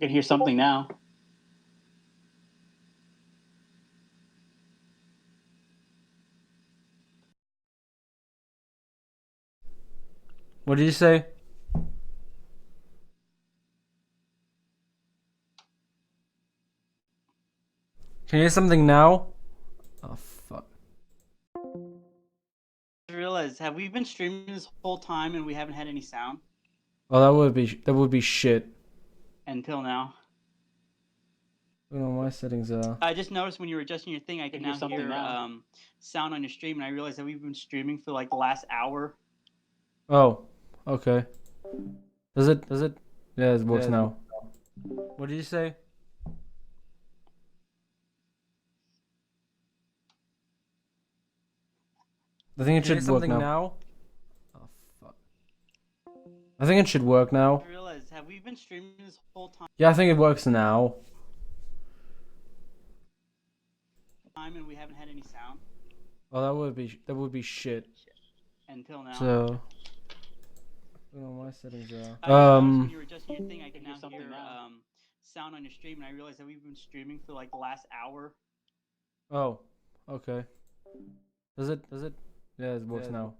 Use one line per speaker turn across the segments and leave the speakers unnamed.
can hear something now.
What did you say? Can you hear something now? Oh fuck.
I realized, have we been streaming this whole time and we haven't had any sound
Oh, that would be shit.
until now?
I don't know what my settings are.
I just noticed when you were adjusting your thing, I could
hear
now
something
hear
now.
sound on your stream, and I realized that we've been streaming for like the last hour.
Oh, okay. Does it? Does it? Yeah, it works now. What did you say? I think it should work now. Oh fuck. I think it should work now.
I realized, have we been streaming this whole
Yeah, I think it works now.
time and we haven't had any sound
Oh, that would be shit.
until now?
So, I don't know what my settings
I just
are.
noticed when you were adjusting your thing, I could
hear
now
something
hear
now.
sound on your stream, and I realized that we've been streaming for like the last hour.
Oh, okay. Does it? Does it? Yeah, it works now.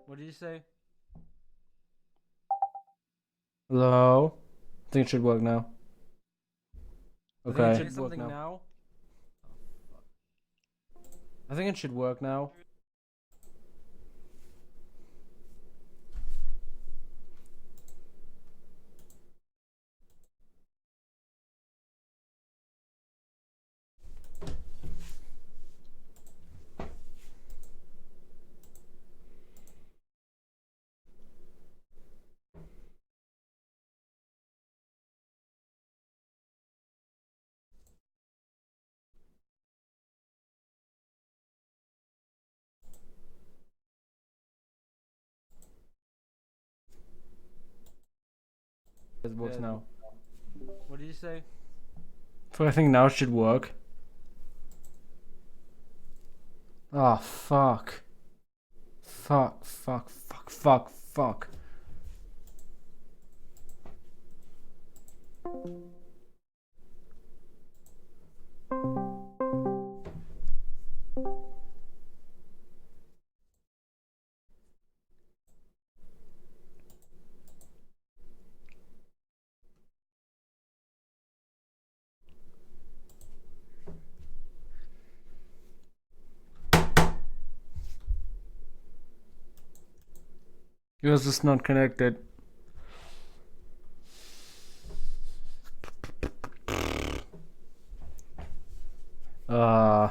What did you say? Hello? I think it should work now. Okay. I think it should work now. I think it should work now. It works now. What did you say? So I think now it should work. Oh, fuck. Fuck, fuck, fuck, fuck, fuck. Yours is not connected. Uh...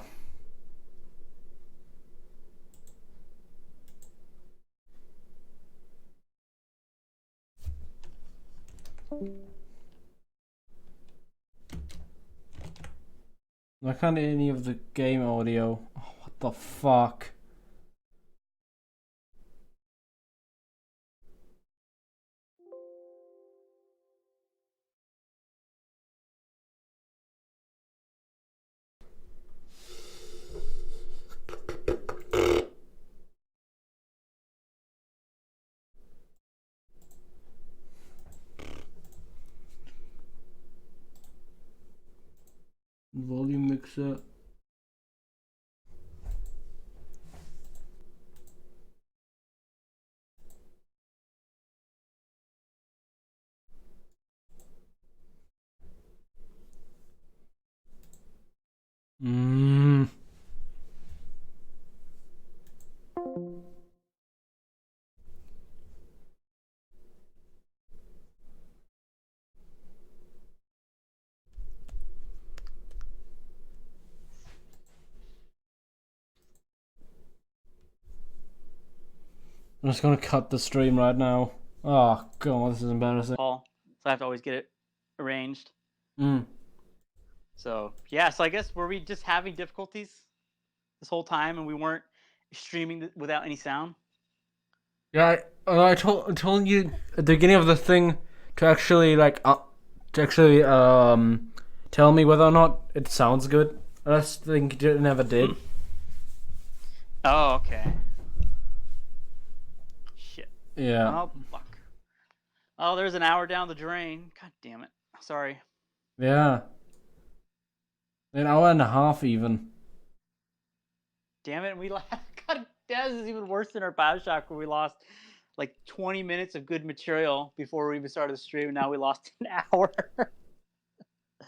I can't hear any of the game audio. Oh, what the fuck? Volume mixer. Mmm. I'm just gonna cut the stream right now. Oh god, this is embarrassing.
Paul, so I have to always get it arranged.
Mm.
So yeah, so I guess were we just having difficulties this whole time, and we weren't streaming without any sound?
Yeah, I told you at the beginning of the thing to actually tell me whether or not it sounds good. I just think it never did.
Oh, okay. Shit.
Yeah.
Oh, fuck. Oh, there's an hour down the drain. God damn it. Sorry.
Yeah. An hour and a half even.
Damn it, we lost. God, this is even worse than our Bioshock, where we lost like 20 minutes of good material before we even started the stream. And now we lost an hour.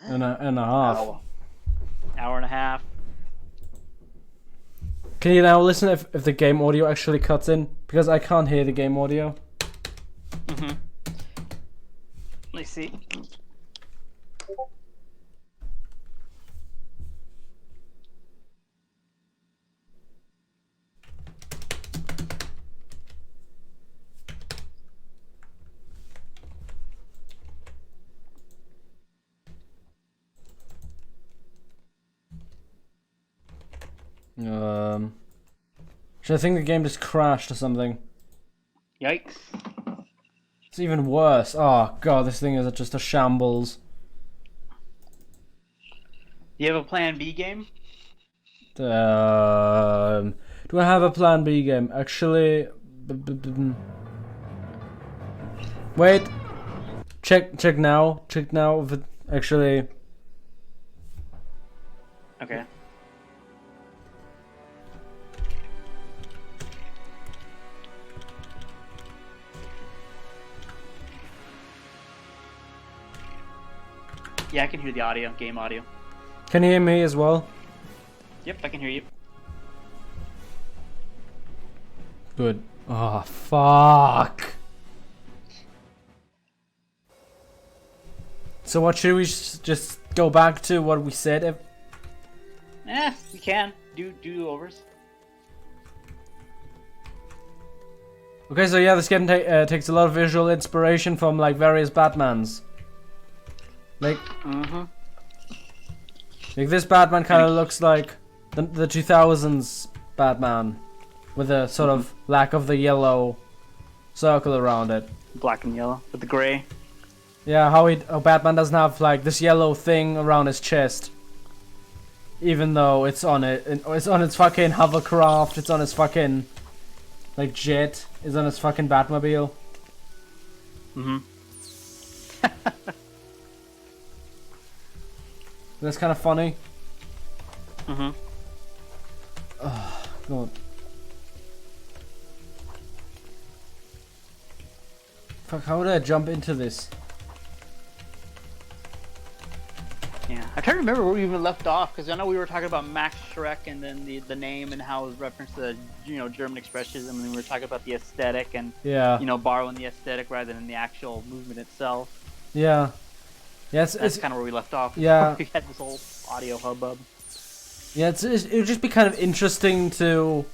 And a half.
Oh, hour and a half.
Can you now listen if the game audio actually cuts in? Because I can't hear the game audio.
Mm-hmm. Let me see.
Should I think the game just crashed or something?
Yikes.
It's even worse. Oh god, this thing is just a shambles.
Do you have a plan B game?
Do I have a plan B game? Actually, wait. Check now. Check now if it actually.
Okay. Yeah, I can hear the audio, game audio.
Can you hear me as well?
Yep, I can hear you.
Good. Oh fuck. So what should we just go back to what we said?
We can do overs.
Okay, so yeah, this game takes a lot of visual inspiration from like various Batmans. Like this Batman kind of looks like the 2000s Batman, with a sort of lack of the yellow circle around it.
Black and yellow with the gray.
Yeah, how Batman doesn't have like this yellow thing around his chest, even though it's on its fucking hovercraft, it's on his fucking like jet, it's on his fucking Batmobile. That's kind of funny. Oh, God. Fuck, how did I jump into this?
Yeah, I'm trying to remember where we even left off, because I know we were talking about Max Shrek and then the name and how it was referenced to German expressionism, and we were talking about the aesthetic and borrowing the aesthetic rather than the actual movement itself.
Yeah.
Yes, that's kind of where we left off.
Yeah.
We had this whole audio hubbub.
Yeah, it would just be kind of interesting to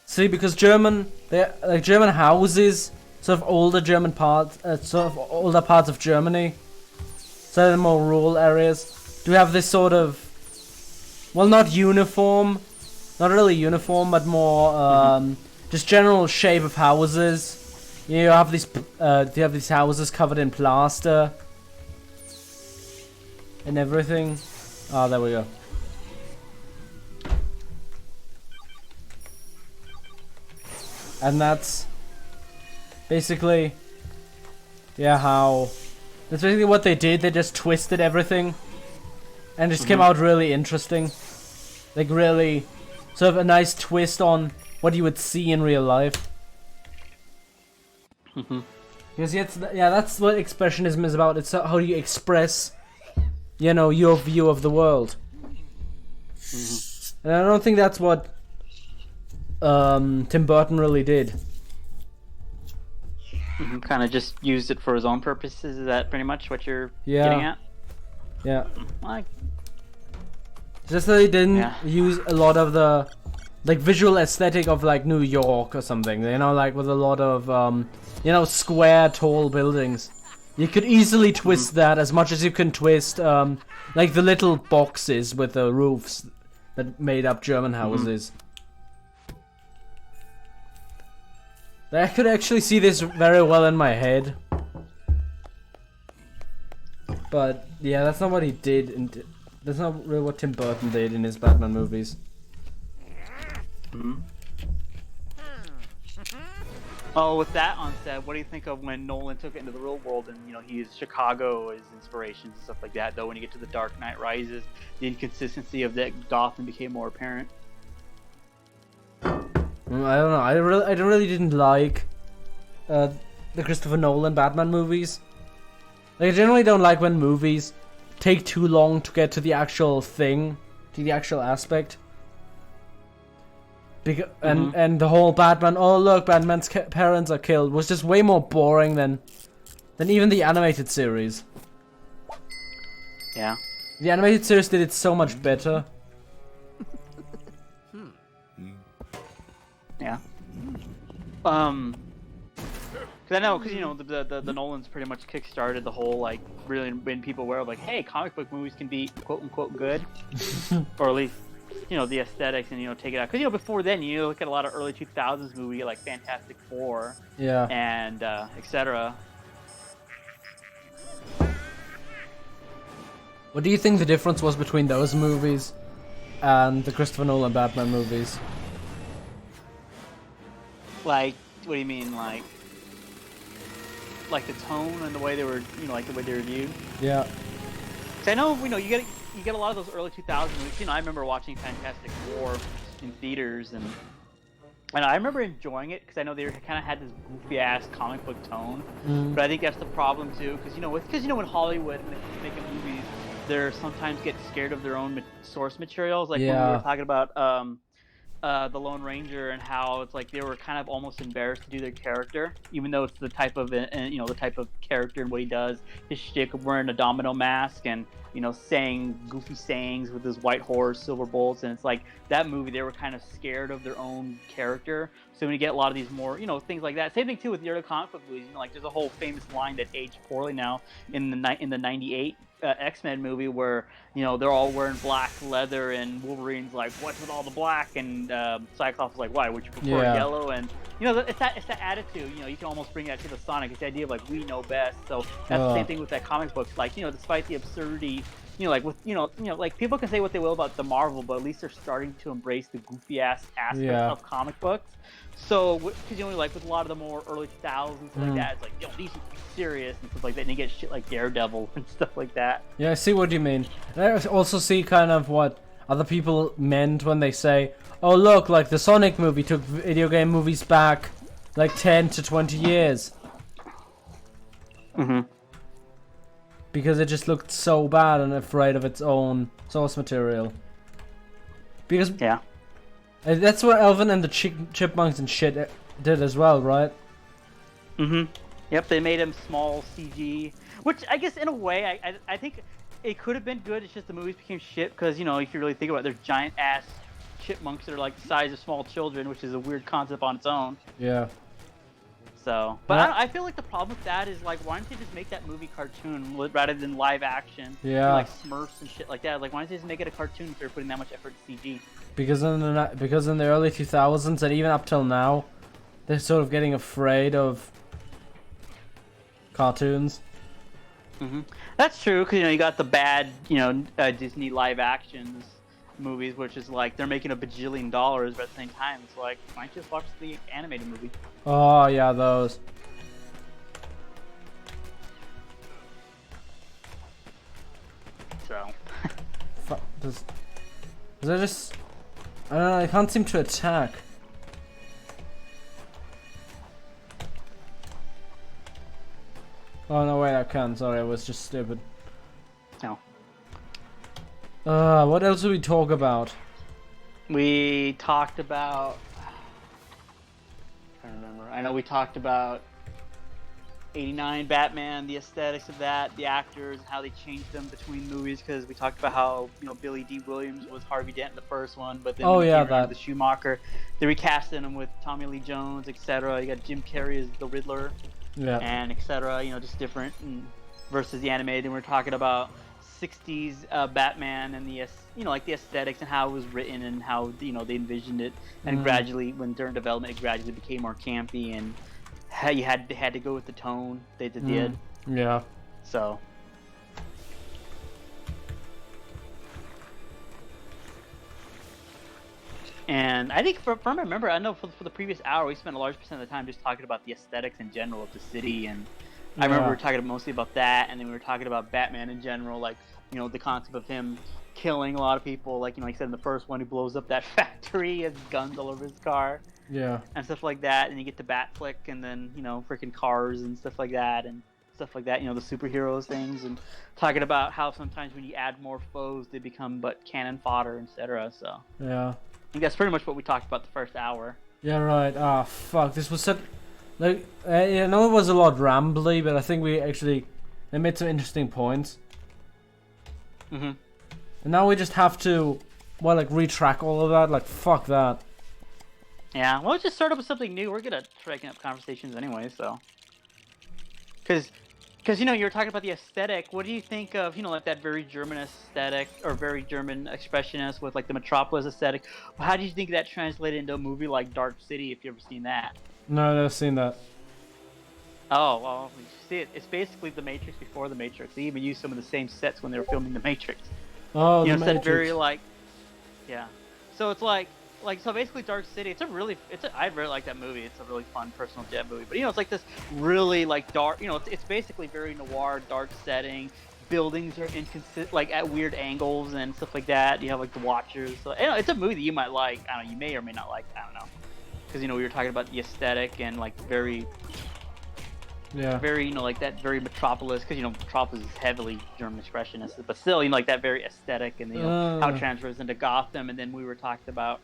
see, because German houses, sort of older German parts, sort of older parts of Germany, so the more rural areas, do have this sort of, well, not really uniform, but more just general shape of houses. You have these houses covered in plaster and everything. Oh, there we go. And that's basically, that's basically what they did. They just twisted everything and just came out really interesting. Like really sort of a nice twist on what you would see in real life. Because that's what expressionism is about. It's how you express, your view of the world. And I don't think that's what Tim Burton really did.
Kind of just used it for his own purposes. Is that pretty much what you're getting at?
Yeah. Just that he didn't use a lot of the visual aesthetic of like New York or something. Like with a lot of square, tall buildings. You could easily twist that as much as you can twist like the little boxes with the roofs that made up German houses. I could actually see this very well in my head. But yeah, that's not what he did, and that's not really what Tim Burton did in his Batman movies.
Oh, with that on said, what do you think of when Nolan took it into the real world and he used Chicago as inspirations and stuff like that? Though when you get to the Dark Knight Rises, the inconsistency of that Gotham became more apparent.
I don't know. I really didn't like the Christopher Nolan Batman movies. Like, I generally don't like when movies take too long to get to the actual thing, to the actual aspect. And the whole Batman, oh look, Batman's parents are killed, was just way more boring than even the animated series.
Yeah.
The animated series did it so much better.
Yeah. Cause I know, the Nolans pretty much kickstarted the whole, like, really when people were like, hey, comic book movies can be quote unquote good, or at least the aesthetics and take it out. Because before then you look at a lot of early 2000s movies like Fantastic Four,
yeah,
and etc.
What do you think the difference was between those movies and the Christopher Nolan Batman movies?
Like, what do you mean, like the tone and the way they were, like the way they were viewed?
Yeah.
Cause I know, you get a lot of those early 2000s movies. I remember watching Fantastic Four in theaters, and I remember enjoying it because I know they kind of had this goofy ass comic book tone. But I think that's the problem too, because in Hollywood, when they're making movies, they sometimes get scared of their own source materials. Like when we were talking about the Lone Ranger and how it's like they were kind of almost embarrassed to do their character, even though it's the type of the type of character and what he does, his shtick of wearing a domino mask and saying goofy sayings with his white horse, silver bolts, and it's like that movie they were kind of scared of their own character. So when you get a lot of these more things like that, same thing too with the early comic book movies. Like there's a whole famous line that aged poorly now in the '98 X-Men movie where they're all wearing black leather and Wolverine's like, what's with all the black, and Cyclops is like, why would you prefer yellow? And it's that attitude. You can almost bring that to the Sonic. It's the idea of like, we know best. So that's the same thing with that comic books. Like despite the absurdity, like with like people can say what they will about the Marvel, but at least they're starting to embrace the goofy ass aspect of comic books. So because like with a lot of the more early 2000s like that, it's like these are serious and stuff like that, and you get shit like Daredevil and stuff like that.
Yeah, I see what you mean. And I also see kind of what other people meant when they say, oh look, like the Sonic movie took video game movies back like 10 to 20 years. Because it just looked so bad and afraid of its own source material. Because that's what Elvin and the Chipmunks and shit did as well, right?
Yep, they made him small CG, which I guess in a way I think it could have been good. It's just the movies became shit because if you really think about it, there's giant ass chipmunks that are like the size of small children, which is a weird concept on its own.
Yeah.
So, but I feel like the problem with that is like, why don't you just make that movie cartoon rather than live action?
Yeah.
Like Smurfs and shit like that. Like, why don't you just make it a cartoon if they're putting that much effort in CG?
Because in the early 2000s and even up till now, they're sort of getting afraid of cartoons.
That's true, because you got the bad Disney live actions movies, which is like they're making $1 bajillion, but at the same time it's like, why don't you just watch the animated movie?
Oh yeah, those.
So
does that just, I don't know, I can't seem to attack. Oh no, wait, I can. Sorry, I was just stupid.
No.
What else did we talk about?
We talked about, I don't remember. I know we talked about '89 Batman, the aesthetics of that, the actors, how they changed them between movies. Because we talked about how Billy D. Williams was Harvey Dent in the first one, but then the Schumacher, they recasted him with Tommy Lee Jones, etc. You got Jim Carrey as the Riddler.
Yeah.
And etc. Just different versus the animated. And we're talking about '60s Batman and the like the aesthetics and how it was written and how they envisioned it. And gradually, when during development, it gradually became more campy and how they had to go with the tone they did.
Yeah.
So. And I think from I remember, I know for the previous hour, we spent a large percent of the time just talking about the aesthetics in general of the city. And I remember we were talking mostly about that, and then we were talking about Batman in general, like, you know, the concept of him killing a lot of people, like, you know, like I said in the first one, he blows up that factory, has guns all over his car.
Yeah.
And stuff like that, and you get the Batflick, and then, you know, freaking cars and stuff like that, and stuff like that, you know, the superheroes things, and talking about how sometimes when you add more foes, they become but cannon fodder, etc. So
yeah,
I think that's pretty much what we talked about the first hour.
Yeah, right. Ah, fuck, this was such, like, I know it was a lot rambly, but I think they made some interesting points.
And
now we just have to, well, like, retrack all of that. Like, fuck that.
Yeah, well, let's just start up with something new. We're good at striking up conversations anyway, so. Because, you know, you were talking about the aesthetic. What do you think of, you know, like that very German aesthetic, or very German expressionist with, like, the Metropolis aesthetic? How do you think that translated into a movie like Dark City, if you've ever seen that?
No, I've never seen that.
Oh, well, you see it. It's basically The Matrix before The Matrix. They even used some of the same sets when they were filming The Matrix.
Oh,
you know,
The
it's
Matrix.
that very, like, yeah. So it's like so basically Dark City, I really like that movie. It's a really fun personal jet movie. But, you know, it's like this really, like, dark, you know, it's basically very noir, dark setting. Buildings are inconsistent, like, at weird angles and stuff like that. You have, like, the Watchers. So, you know, it's a movie that you might like. I don't know, you may or may not like. I don't know. Because, you know, we were talking about the aesthetic and, like, very, you know, like that very Metropolis, because, you know, Metropolis is heavily German expressionist, but still, you know, like that very aesthetic, and, you know, how it transfers into Gotham. And then we were talking about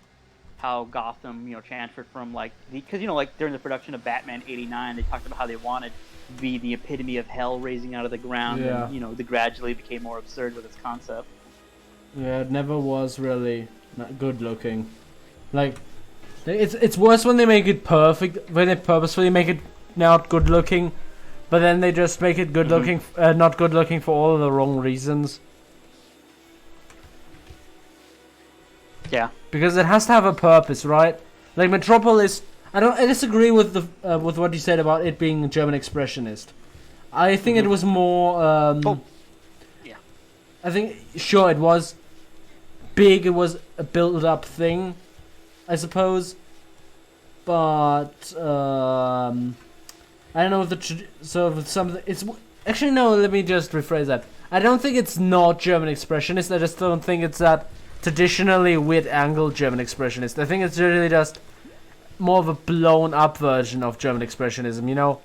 how Gotham, you know, transferred from, like, because, you know, like during the production of Batman '89, they talked about how they wanted to be the epitome of hell raising out of the ground, and, you know, they gradually became more absurd with its concept.
Yeah, it never was really good looking. Like, it's worse when they make it perfect, when they purposefully make it not good looking, but then they just make it good looking, not good looking for all of the wrong reasons.
Yeah.
Because it has to have a purpose, right? Like Metropolis, I disagree with the with what you said about it being German expressionist. I think it was more.
Yeah.
I think sure it was big. It was a built-up thing, I suppose. But I don't know if it's actually no. Let me just rephrase that. I don't think it's not German expressionist. I just don't think it's that traditionally weird angle German expressionist. I think it's really just more of a blown up version of German expressionism, you know?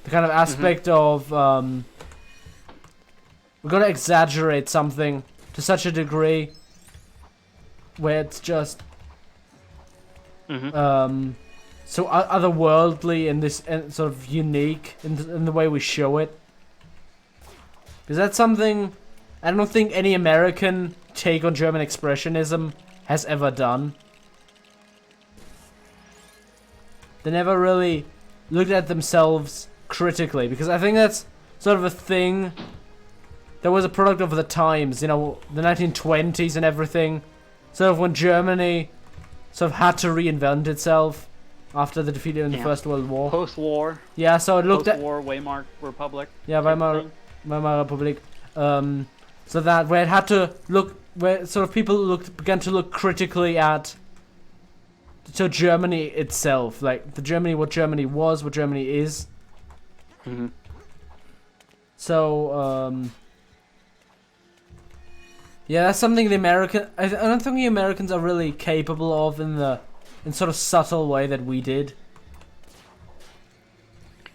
The kind of aspect of we're gonna exaggerate something to such a degree where it's just so otherworldly and this and sort of unique in the way we show it. Because that's something I don't think any American take on German expressionism has ever done. They never really looked at themselves critically, because I think that's sort of a thing that was a product of the times, you know, the 1920s and everything. Sort of when Germany sort of had to reinvent itself after the defeat in the First World War.
Post-war.
Yeah, so it looked
Post-war Weimar Republic.
Yeah, Weimar Republic. So that where it had to look, where sort of people began to look critically at Germany itself, like what Germany was, what Germany is. So yeah, that's something the American. I don't think the Americans are really capable of in sort of subtle way that we did.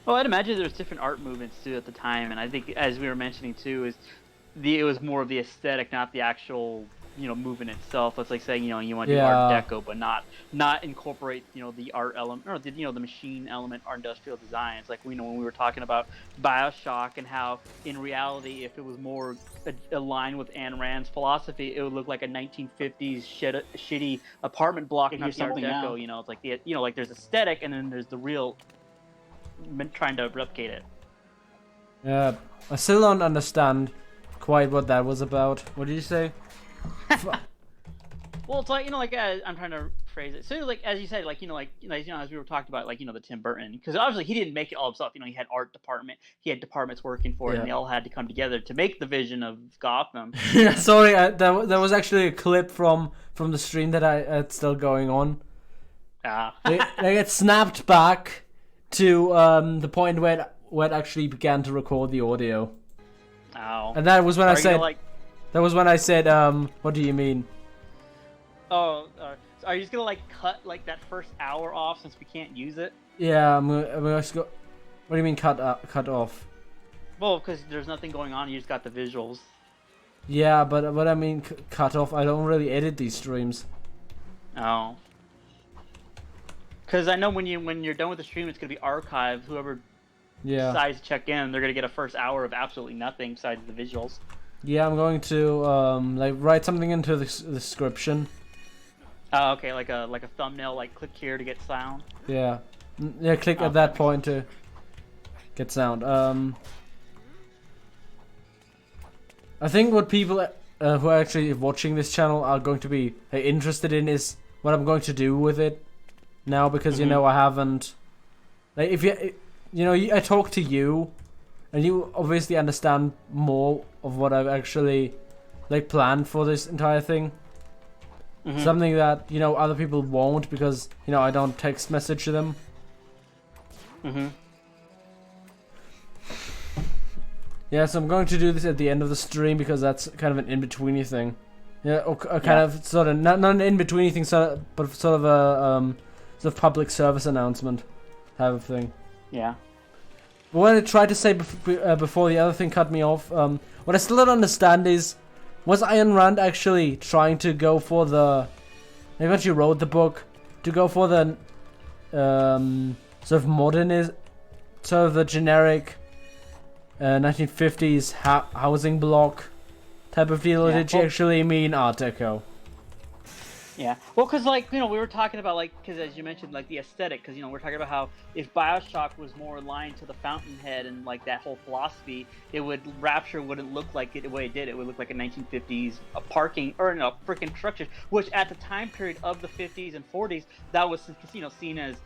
Well, I'd imagine there's different art movements too at the time, and I think, as we were mentioning too, it was more of the aesthetic, not the actual, you know, movement itself. It's like saying, you know, you want to do Art Deco, but not incorporate, you know, the art element, or the, you know, the machine element or industrial design. It's like, we know when we were talking about BioShock and how in reality, if it was more aligned with Ayn Rand's philosophy, it would look like a 1950s shitty apartment block, not the Art Deco. You know, it's like you know, like there's aesthetic and then there's the real trying to replicate it.
Yeah, I still don't understand quite what that was about. What did you say?
Well, it's like, you know, like I'm trying to crazy. So like as you said, like as we were talking about, like the Tim Burton, because obviously he didn't make it all himself. He had art department, he had departments working for it, and they all had to come together to make the vision of Gotham.
Yeah, sorry, there was actually a clip from the stream that I had still going on. They get snapped back to the point where it actually began to record the audio.
Oh.
And that was when I said. That was when I said, what do you mean?
Oh, so are you just gonna cut that first hour off since we can't use it?
Yeah, I'm gonna just go. What do you mean cut off?
Well, because there's nothing going on. You just got the visuals.
Yeah, but what I mean cut off. I don't really edit these streams.
Oh. Because I know when you're done with the stream, it's gonna be archived. Whoever decides to check in, they're gonna get a first hour of absolutely nothing besides the visuals.
Yeah, I'm going to write something into the description.
Oh, okay, like a thumbnail, click here to get sound.
Yeah, yeah, click at that point to get sound. I think what people who are actually watching this channel are going to be interested in is what I'm going to do with it now, because I haven't. If I talk to you, and you obviously understand more of what I've actually planned for this entire thing. Something that other people won't, because I don't text message them. Yeah, so I'm going to do this at the end of the stream because that's kind of an in-betweeny thing. Yeah, or kind of sort of not an in-betweeny thing, but sort of a sort of public service announcement type of thing.
Yeah.
But what I tried to say before the other thing cut me off, what I still don't understand is, was Ayn Rand actually trying to go for the... Maybe when she wrote the book, to go for the sort of modernist, sort of the generic 1950s housing block type of deal, or did she actually mean Art Deco?
Yeah, well, because we were talking about because as you mentioned, the aesthetic, because we're talking about how if BioShock was more aligned to the Fountainhead and that whole philosophy, Rapture wouldn't look like it the way it did. It would look like a 1950s parking or freaking structure, which at the time period of the 50s and 40s, that was seen as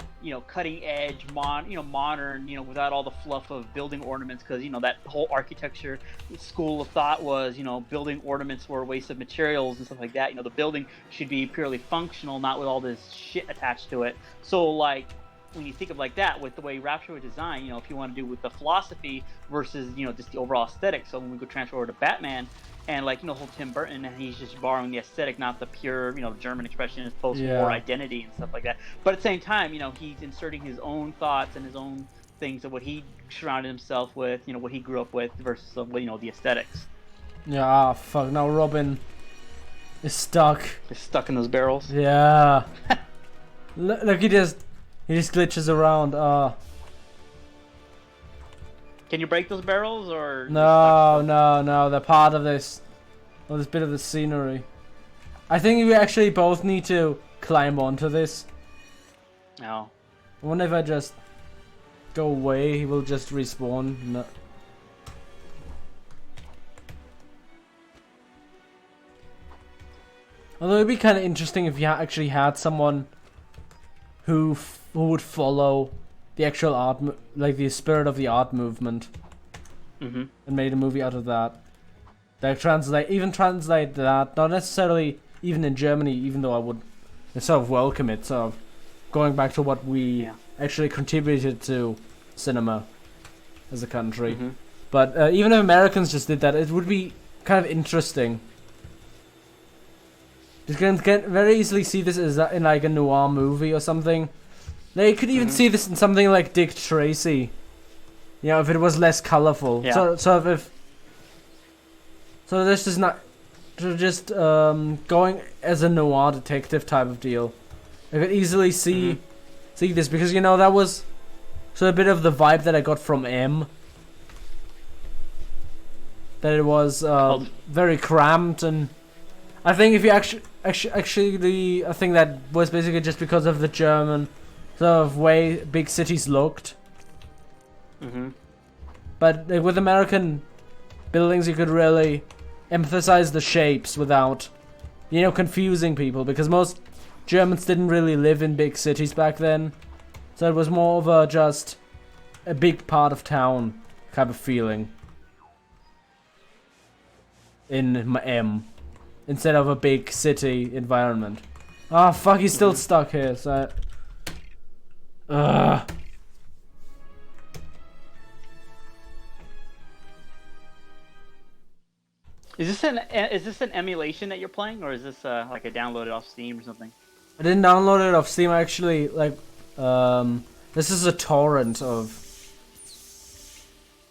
cutting edge, modern, without all the fluff of building ornaments, because that whole architecture school of thought was building ornaments were a waste of materials and stuff like that. The building should be purely functional, not with all this shit attached to it. So when you think of that, with the way Rapture was designed, if you want to do with the philosophy versus just the overall aesthetic. So when we go transfer over to Batman and whole Tim Burton, and he's just borrowing the aesthetic, not the pure German expressionist post-war identity and stuff like that. But at the same time, he's inserting his own thoughts and his own things of what he surrounded himself with, what he grew up with versus the aesthetics.
Yeah, fuck, now Robin is stuck.
He's stuck in those barrels.
Yeah. Look, he just glitches around.
Can you break those barrels, or
no? They're part of this bit of the scenery. I think we actually both need to climb onto this.
No.
I wonder if I just go away, he will just respawn. No. Although it'd be kind of interesting if you actually had someone who would follow the actual art, the spirit of the art movement, and made a movie out of that. Translate that, not necessarily even in Germany, even though I would sort of welcome it. Sort of going back to what we actually contributed to cinema as a country. But even if Americans just did that, it would be kind of interesting. You can very easily see this as in a noir movie or something. Now you could even see this in something like Dick Tracy. If it was less colorful. Yeah. So this is not just going as a noir detective type of deal. I could easily see this because that was a bit of the vibe that I got from M. That it was very cramped, and I think if you actually, I think that was basically just because of the German sort of way big cities looked. But with American buildings, you could really emphasize the shapes without, confusing people, because most Germans didn't really live in big cities back then, so it was more of a just a big part of town kind of feeling in M instead of a big city environment. Ah, fuck, he's still stuck here, so... Ugh.
Is this an emulation that you're playing, or is this like a downloaded off Steam or something?
I didn't download it off Steam, actually, like, this is a torrent of...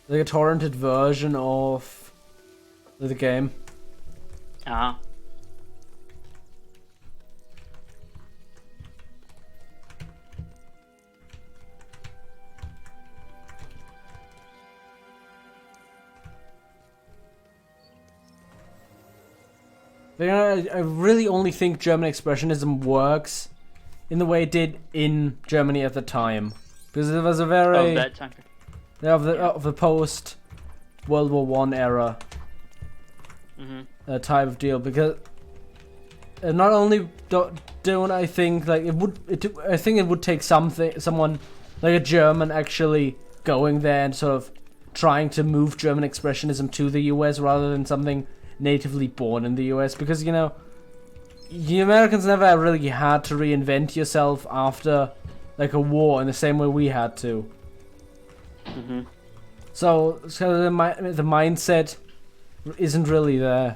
like a torrented version of the game.
Uh-huh.
But, you know, I really only think German Expressionism works in the way it did in Germany at the time, because it was a very
that time.
of the post World War One era type of deal. Because not only don't I think like I think it would take someone like a German actually going there and sort of trying to move German Expressionism to the US rather than something natively born in the US, because, you know, the Americans never really had to reinvent yourself after like a war in the same way we had to. So the mindset isn't really there.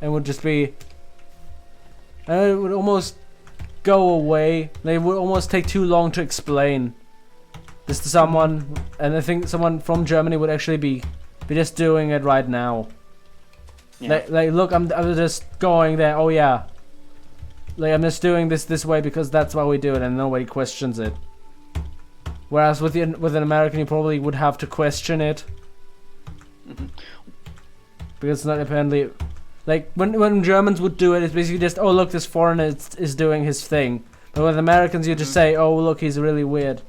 It would just be, it would almost go away. It would almost take too long to explain this to someone, and I think someone from Germany would actually be just doing it right now. Yeah. Like, look, I'm just going there. Oh yeah, like I'm just doing this way because that's why we do it, and nobody questions it. Whereas with an American, you probably would have to question it, because it's not apparently like when Germans would do it, it's basically just, oh look, this foreigner is doing his thing. But with Americans, you just say, oh look, he's really weird.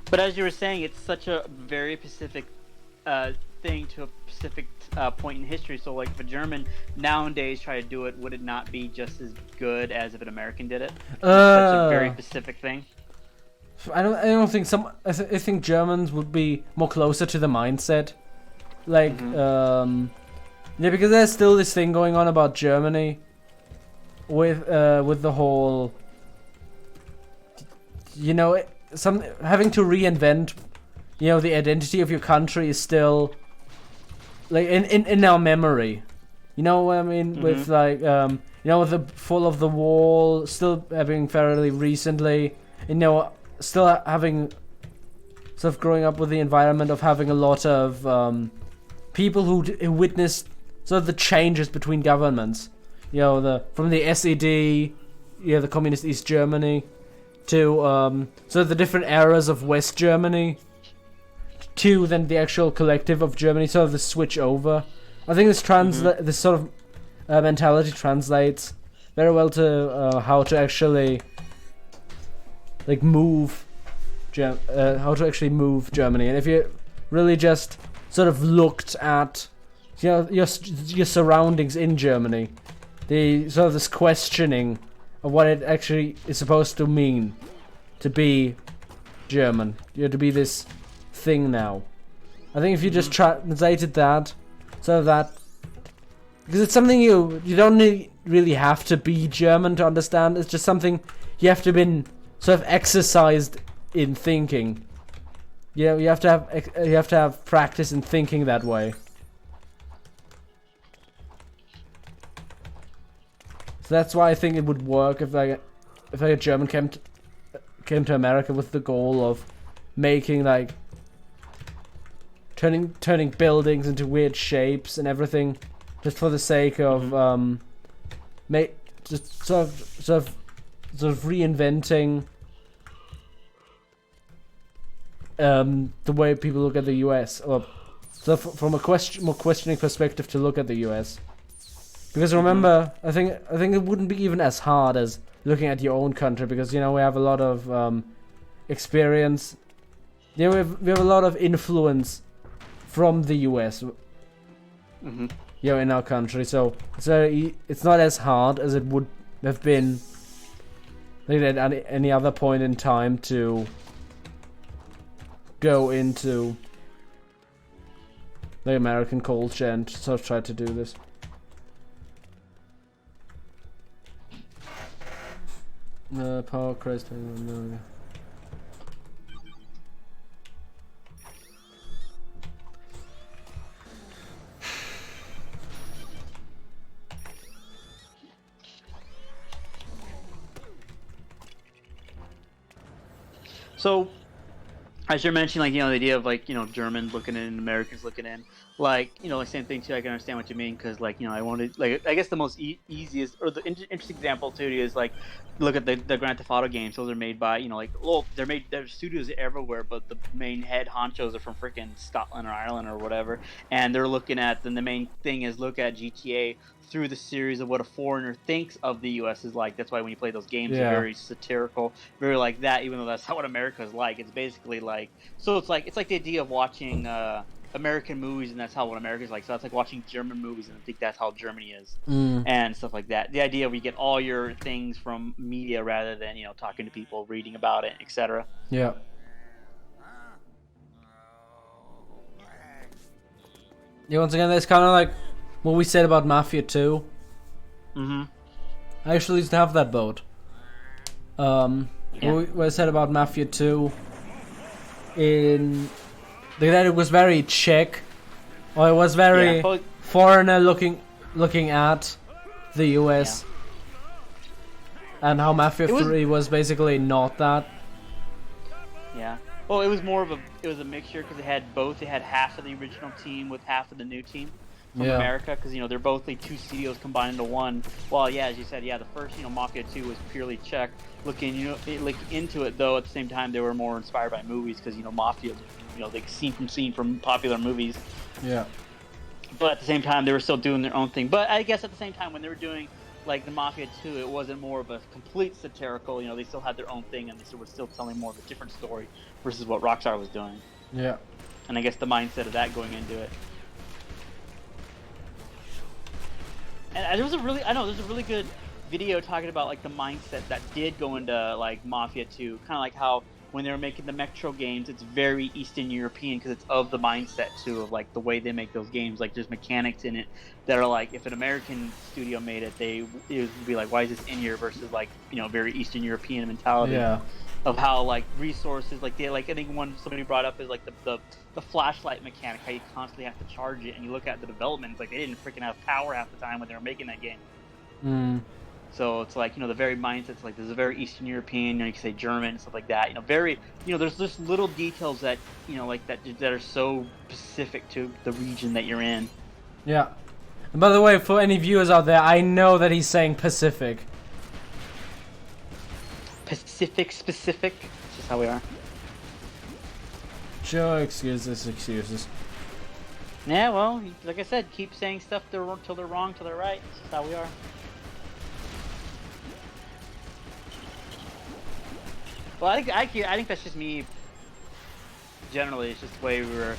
But as you were saying, it's such a very specific thing to a specific point in history. So, like, if a German nowadays try to do it, would it not be just as good as if an American did it? It's such a very specific thing.
I don't think I think Germans would be more closer to the mindset, like, yeah, because there's still this thing going on about Germany with the whole, you know, having to reinvent, you know, the identity of your country is still like in our memory. You know what I mean? With like you know, with the fall of the wall still having fairly recently, you know, still having sort of growing up with the environment of having a lot of people who witnessed sort of the changes between governments. You know, from the SED, you know, the communist East Germany, to so the different eras of West Germany, to then the actual collective of Germany, sort of the switch over. I think this sort of mentality translates very well to how to actually like move Germany. And if you really just sort of looked at, you know, your surroundings in Germany, the sort of this questioning of what it actually is supposed to mean to be German, you know, to be this thing now. I think if you just translated that, so that, because it's something you don't really have to be German to understand. It's just something you have to been sort of exercised in thinking. You know, you have to have practice in thinking that way. So that's why I think it would work if a German came to America with the goal of making, like, turning buildings into weird shapes and everything, just for the sake of just sort of reinventing the way people look at the US, or so from a more questioning perspective to look at the US. Because remember, I think it wouldn't be even as hard as looking at your own country, because, you know, we have a lot of experience. You know, we have a lot of influence from the US. in our country. So it's not as hard as it would have been like at any other point in time to go into the American culture and sort of try to do this. Power Christ. No.
So, as you're mentioning, like, the idea of, like, Germans looking in and Americans looking in, like, like, same thing too. I can understand what you mean, because, like, I wanted, like, I guess the most easiest or the interesting example too is, like, look at the Grand Theft Auto games. Those are made by, like, well, there's studios everywhere, but the main head honchos are from freaking Scotland or Ireland or whatever, and they're looking at. Then the main thing is look at GTA through the series of what a foreigner thinks of the U.S. is like. That's why when you play those games, they're very satirical, very like that. Even though that's not what America is like. It's basically like, so it's like the idea of watching American movies, and that's how what America is like. So that's like watching German movies, and I think that's how Germany is, and stuff like that. The idea of you get all your things from media rather than talking to people, reading about it, etc.
Yeah. Yeah. Once again, that's kind of like what we said about Mafia 2. I actually used to have that boat. What I said about Mafia 2 in that it was very Czech, or it was very foreigner looking at the US, and how Mafia 3 was basically not that.
Yeah. Well, it was more of a mixture, because it had both. It had half of the original team with half of the new team from America, because they're both like two studios combined into one. Well, yeah, as you said, the first Mafia 2 was purely Czech looking, into it, though at the same time they were more inspired by movies, because Mafia, like scene from popular movies.
Yeah.
But at the same time they were still doing their own thing. But I guess at the same time when they were doing like the Mafia 2, it wasn't more of a complete satirical. They still had their own thing, and they were still telling more of a different story versus what Rockstar was doing.
Yeah.
And I guess the mindset of that going into it. And there's a really good video talking about like the mindset that did go into like Mafia 2, kind of like how when they were making the Metro games, it's very Eastern European, because it's of the mindset too of like the way they make those games. Like there's mechanics in it that are like, if an American studio made it, it would be like, why is this in here, versus like very Eastern European mentality.
Yeah.
Of how like resources, like I think one somebody brought up is like the flashlight mechanic, how you constantly have to charge it, and you look at the development, it's like they didn't freaking have power half the time when they were making that game. So it's like the very mindset's like there's a very Eastern European, you can say German and stuff like that. Very there's just little details that like that are so specific to the region that you're in.
Yeah. And by the way, for any viewers out there, I know that he's saying Pacific.
Pacific specific. That's just how we are.
Sure, excuses.
Yeah, well, like I said, keep saying stuff till they're wrong, till they're right. That's just how we are. Well, I think that's just me. Generally, it's just the way we were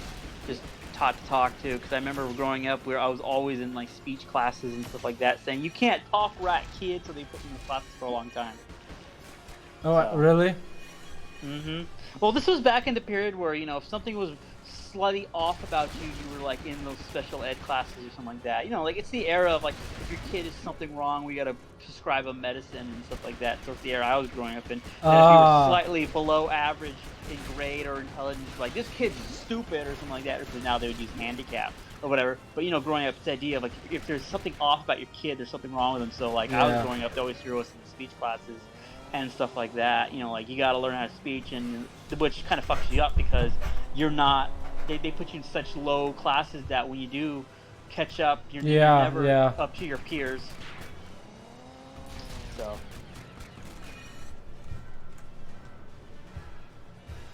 just taught to talk to. Because I remember growing up, I was always in like speech classes and stuff like that, saying you can't talk right, kid. So they put me in classes for a long time.
Oh, really?
Well, this was back in the period where if something was slightly off about you, you were like in those special ed classes or something like that. Like it's the era of like, if your kid is something wrong, we gotta prescribe a medicine and stuff like that. So it's the era I was growing up in. And if you were slightly below average in grade or intelligence, like this kid's stupid or something like that. Or now they would use handicap or whatever. But growing up, it's the idea of like, if there's something off about your kid, there's something wrong with them. So like I was growing up, they always threw us in the speech classes and stuff like that. Like you got to learn how to speak, and which kind of fucks you up, because you're not. They put you in such low classes that when you do catch up, you're never up to your peers. So,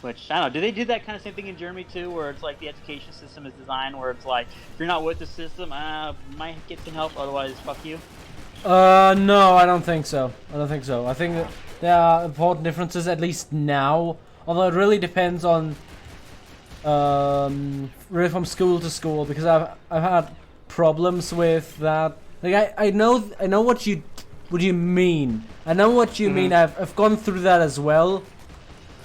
which I don't know. Do they do that kind of same thing in Germany too, where it's like the education system is designed where it's like, if you're not with the system, might get some help, otherwise fuck you.
No, I don't think so. I think that there are important differences, at least now. Although it really depends on, really from school to school, because I've had problems with that. Like I know what you mean. I know what you mean. I've gone through that as well,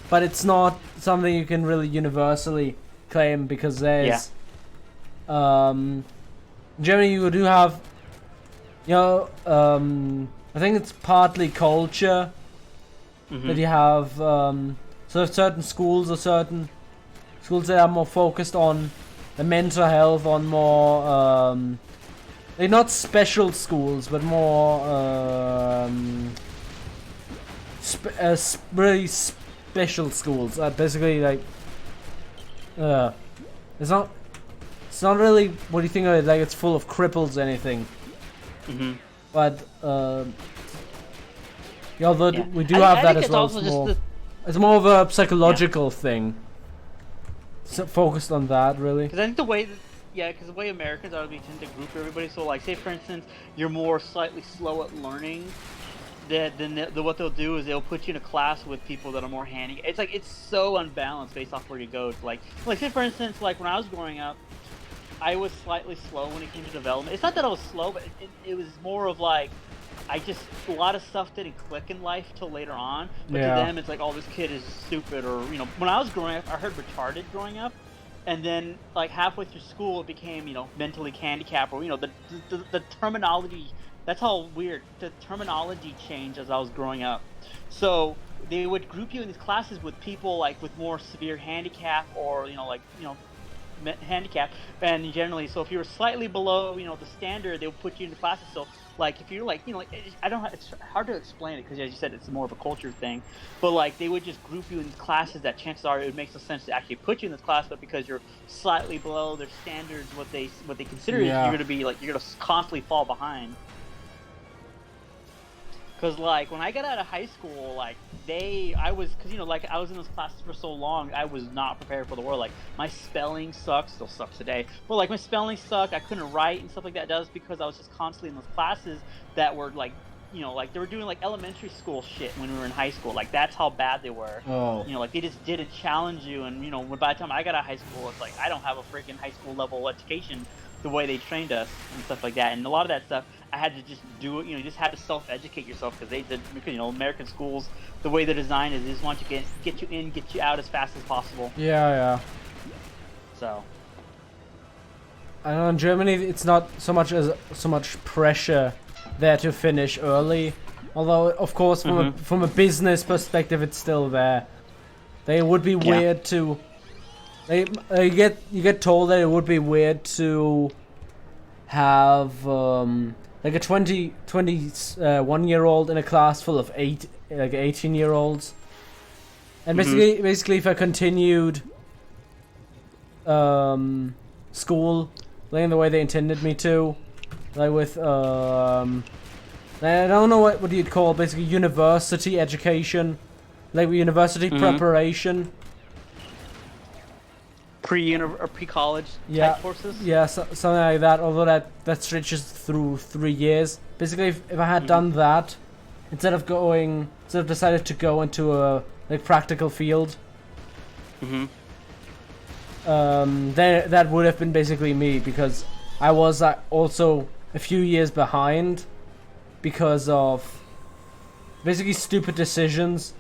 but it's not something you can really universally claim because there's in Germany you do have, you know, I think it's partly culture that you have sort of certain schools or certain schools that are more focused on the mental health, on more they're not special schools, but more really special schools. Basically, like it's not really what do you think of it, like it's full of cripples or anything. But we do have that as well. It's more of a psychological thing. So focused on that, really.
Because I think the way the way Americans are, we tend to group everybody. So, like, say for instance, you're more slightly slow at learning. Then what they'll do is they'll put you in a class with people that are more handy. It's like it's so unbalanced based off where you go. It's like say for instance, like when I was growing up, I was slightly slow when it came to development. It's not that I was slow, but it was more of like a lot of stuff didn't click in life till later on. But to them, it's like, oh, this kid is stupid, or when I was growing up, I heard retarded growing up, and then like halfway through school, it became mentally handicapped, or the terminology. That's how weird the terminology changed as I was growing up. So they would group you in these classes with people like with more severe handicap, or handicap, and generally, so if you were slightly below the standard, they would put you into classes. So like if you're like I don't it's hard to explain it because as you said, it's more of a culture thing, but like they would just group you in classes that chances are it would make no sense to actually put you in this class, but because you're slightly below their standards, what they consider is you're going to be like, you're going to constantly fall behind. Because, like, when I got out of high school, like, I was in those classes for so long, I was not prepared for the world. Like, my spelling sucks, still sucks today, but, like, my spelling sucked, I couldn't write and stuff like that. That was because I was just constantly in those classes that were, like, like, they were doing, like, elementary school shit when we were in high school. Like, that's how bad they were.
Oh.
Like, they just didn't challenge you, and, by the time I got out of high school, it's like, I don't have a freaking high school level education the way they trained us and stuff like that. And a lot of that stuff, I had to just do it. You just had to self-educate yourself because American schools, the way they're designed is they just want to get you in, get you out as fast as possible.
Yeah.
So.
I know in Germany it's not so much pressure there to finish early, although of course from a business perspective it's still there. They would be weird to. You get told that it would be weird to have like a 21-year-old in a class full of 18-year-olds, and basically if I continued school like in the way they intended me to, like with I don't know what you'd call basically university education, like university preparation.
Pre-college type courses?
Yeah, something like that, although that stretches through 3 years. Basically, if I had done that, instead of decided to go into a practical field, then that would have been basically me, because I was also a few years behind because of basically stupid decisions.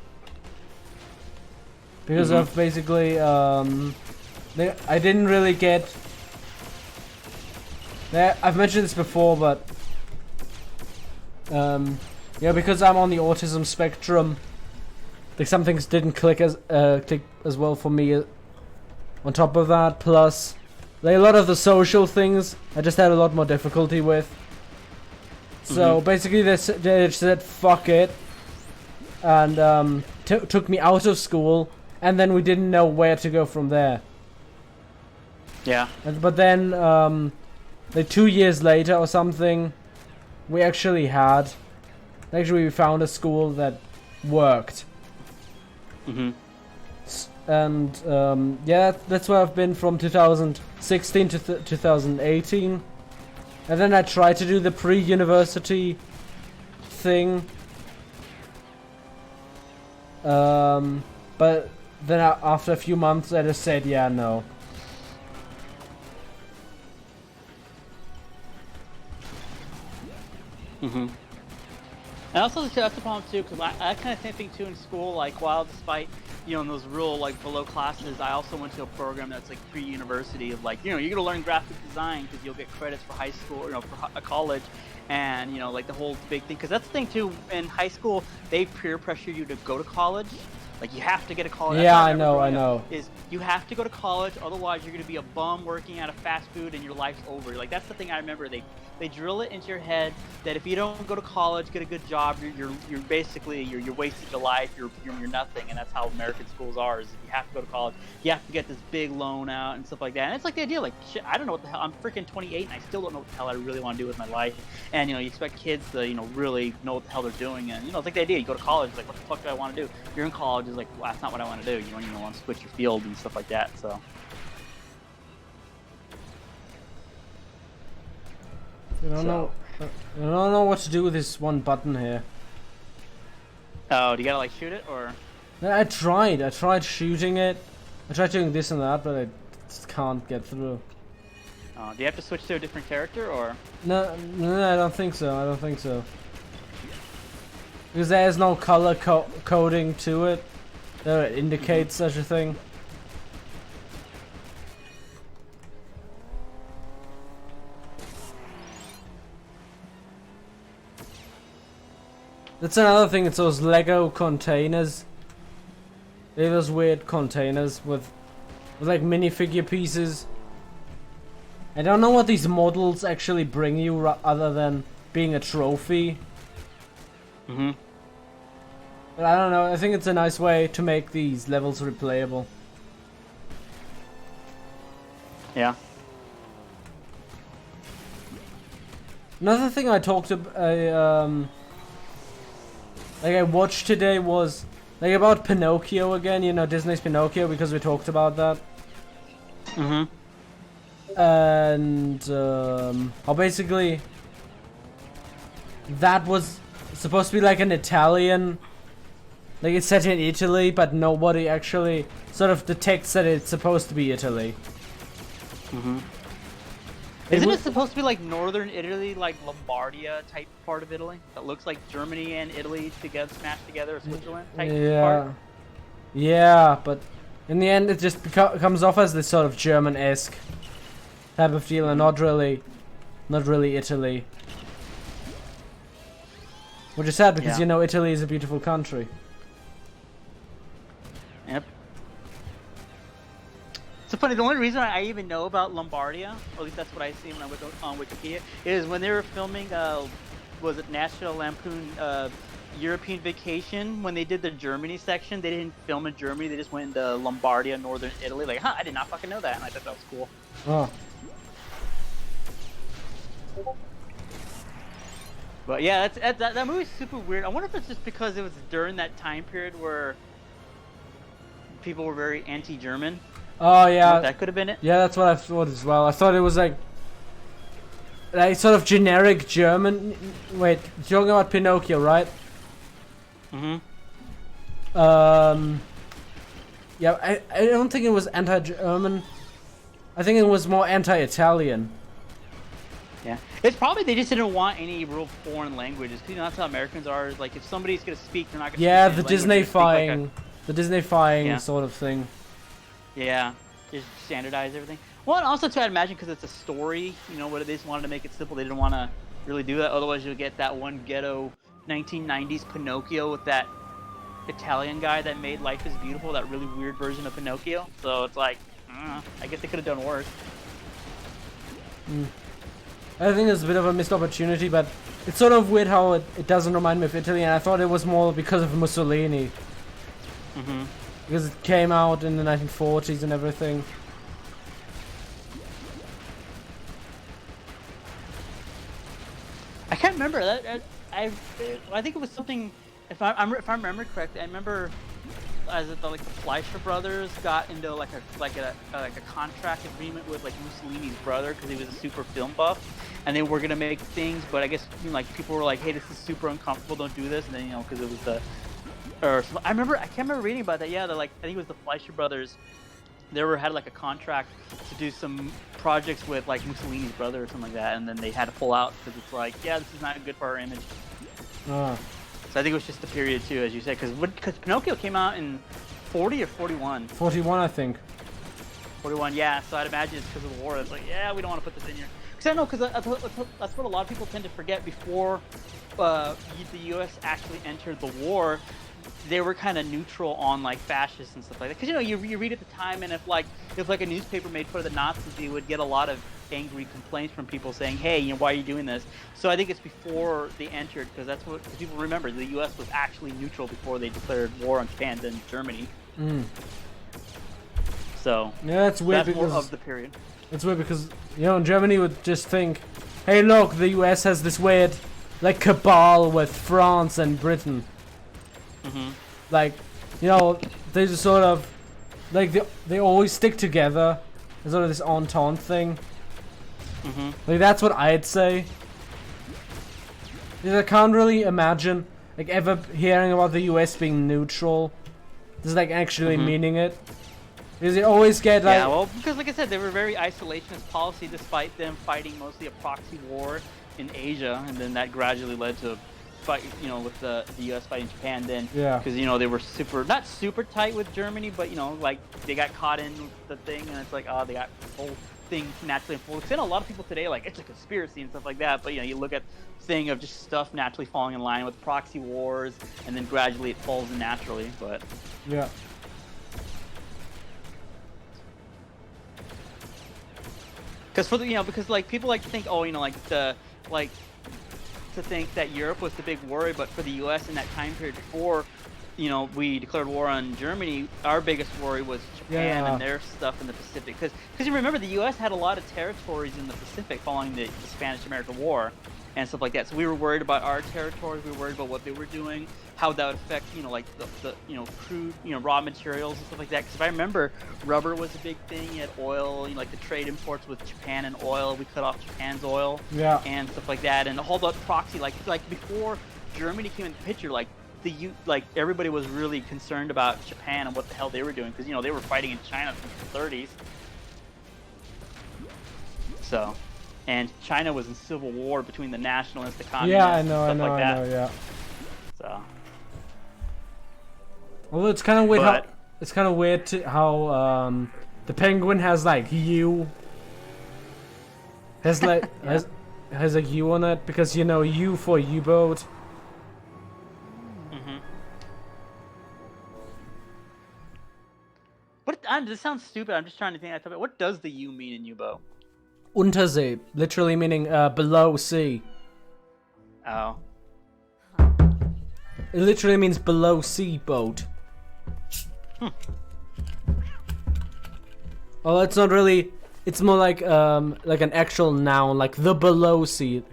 Because of basically I didn't really get. I've mentioned this before, but because I'm on the autism spectrum, like some things didn't click as well for me. On top of that, plus like a lot of the social things, I just had a lot more difficulty with. So basically, they said fuck it, and took me out of school, and then we didn't know where to go from there.
Yeah.
But then, like 2 years later or something, we actually we found a school that worked. And that's where I've been from 2016 to 2018. And then I tried to do the pre-university thing. But then after a few months, I just said, yeah, no.
Mm-hmm. And also that's the problem too, because I kind of think too in school, like while despite in those real like below classes, I also went to a program that's like pre-university of like you're gonna learn graphic design because you'll get credits for high school, for a college, and like the whole big thing. Because that's the thing too, in high school they peer pressure you to go to college. Like you have to get a college.
Yeah, I know.
Is you have to go to college, otherwise you're gonna be a bum working at a fast food and your life's over. Like that's the thing I remember. They drill it into your head that if you don't go to college, get a good job, you're basically you're wasting your life. You're nothing, and that's how American schools are. Is you have to go to college, you have to get this big loan out and stuff like that. And it's like the idea, like shit, I don't know what the hell. I'm freaking 28 and I still don't know what the hell I really want to do with my life. And you expect kids to really know what the hell they're doing. And it's like the idea. You go to college, like what the fuck do I want to do? You're in college, is like well, that's not what I want to do. You don't even want to switch your field and stuff like that. So.
I don't know what to do with this one button here.
Oh, do you gotta like shoot it or?
I tried shooting it. I tried doing this and that, but I just can't get through.
Do you have to switch to a different character or?
No, I don't think so. Because there is no color coding to it that indicates such a thing. That's another thing, it's those Lego containers. They're those weird containers with like minifigure pieces. I don't know what these models actually bring you other than being a trophy.
Mm-hmm.
But I don't know, I think it's a nice way to make these levels replayable.
Yeah.
Another thing I talked about, like I watched today was like about Pinocchio again, Disney's Pinocchio, because we talked about that.
Mm-hmm.
And how basically that was supposed to be like an Italian, like it's set in Italy, but nobody actually sort of detects that it's supposed to be Italy.
Mm-hmm. Isn't it supposed to be like northern Italy, like Lombardia type part of Italy? That looks like Germany and Italy together, smashed together, or Switzerland type part?
Yeah, but in the end it just comes off as this sort of German-esque type of deal, and not really Italy. Which is sad because Italy is a beautiful country.
Yep. So funny, the only reason I even know about Lombardia, or at least that's what I see when I went on Wikipedia, is when they were filming, was it National Lampoon European Vacation, when they did the Germany section, they didn't film in Germany, they just went into Lombardia, northern Italy. Like, I did not fucking know that, and I thought that was cool.
Oh.
But yeah, that movie's super weird. I wonder if it's just because it was during that time period where people were very anti-German.
Oh yeah,
that could have been it.
Yeah, that's what I thought as well. I thought it was like sort of generic German. Wait, you're talking about Pinocchio, right?
Mm-hmm.
Yeah, I don't think it was anti-German. I think it was more anti-Italian.
Yeah, it's probably they just didn't want any real foreign languages. Cause that's how Americans are. Like if somebody's gonna speak, they're not gonna.
Yeah,
speak
the Disney-fying sort of thing.
Yeah, just standardize everything. Well, and also too, I'd imagine because it's a story, what they just wanted to make it simple. They didn't want to really do that. Otherwise, you'll get that one ghetto 1990s Pinocchio with that Italian guy that made Life is Beautiful, that really weird version of Pinocchio. So it's like, I guess they could have done worse.
I think it's a bit of a missed opportunity, but it's sort of weird how it doesn't remind me of Italy, and I thought it was more because of Mussolini.
Mm-hmm.
Because it came out in the 1940s and everything.
I can't remember that. I think it was something. If I remember correctly, I remember as the Fleischer brothers got into like a contract agreement with like Mussolini's brother because he was a super film buff, and they were gonna make things, but I guess people were like, hey, this is super uncomfortable, don't do this, and then because it was the. I can't remember reading about that. Yeah, I think it was the Fleischer brothers had like a contract to do some projects with like Mussolini's brother or something like that, and then they had to pull out because it's like, yeah, this is not good for our image. So I think it was just the period too, as you said, because Pinocchio came out in 40 or 41.
41, I think.
41, yeah. So I'd imagine it's because of the war. It's like, yeah, we don't want to put this in here. Because I know, because that's what a lot of people tend to forget. Before the U.S. actually entered the war, they were kind of neutral on like fascists and stuff like that. Because you read at the time, and if a newspaper made fun of the Nazis, they would get a lot of angry complaints from people saying, hey, why are you doing this? So I think it's before they entered, because that's what people remember. The U.S. was actually neutral before they declared war on Japan, then Germany. So
yeah, that's weird.
That's more of the period.
It's weird because Germany would just think, hey, look, the U.S. has this weird like cabal with France and Britain. Like, they just sort of like they always stick together. There's sort of this entente thing. Like that's what I'd say. Because I can't really imagine like ever hearing about the U.S. being neutral. Just like actually meaning it. Because you always get like...
Yeah, well, because like I said, they were very isolationist policy despite them fighting mostly a proxy war in Asia, and then that gradually led to fight, with the U.S. fighting Japan then.
Yeah.
Because, they were not super tight with Germany, but, like, they got caught in the thing, and it's like, oh, they got the whole thing naturally unfolded. Because I know a lot of people today, like, it's a conspiracy and stuff like that, but, you look at the thing of just stuff naturally falling in line with proxy wars, and then gradually it falls in naturally, but...
Yeah.
Because like people like to think, to think that Europe was the big worry, but for the U.S. in that time period before, we declared war on Germany, our biggest worry was Japan and their stuff in the Pacific. Because you remember the U.S. had a lot of territories in the Pacific following the Spanish-American War and stuff like that. So we were worried about our territories. We were worried about what they were doing, how that would affect, like the crude, raw materials and stuff like that. Because if I remember, rubber was a big thing. You had oil, like the trade imports with Japan and oil. We cut off Japan's oil and stuff like that. And the whole proxy, like before Germany came into the picture, like everybody was really concerned about Japan and what the hell they were doing, because they were fighting in China since the 30s. So. And China was in civil war between the nationalists, the communists,
I know,
yeah. So.
Well, it's kind of weird. It's kind of weird how the penguin has like U. Has like has a U on it because U for U-boat.
What? This sounds stupid. I'm just trying to think. What does the U mean in U-boat?
Untersee, literally meaning below sea.
Oh.
It literally means below sea boat. Oh, it's not really. It's more like an actual noun, like the below sea.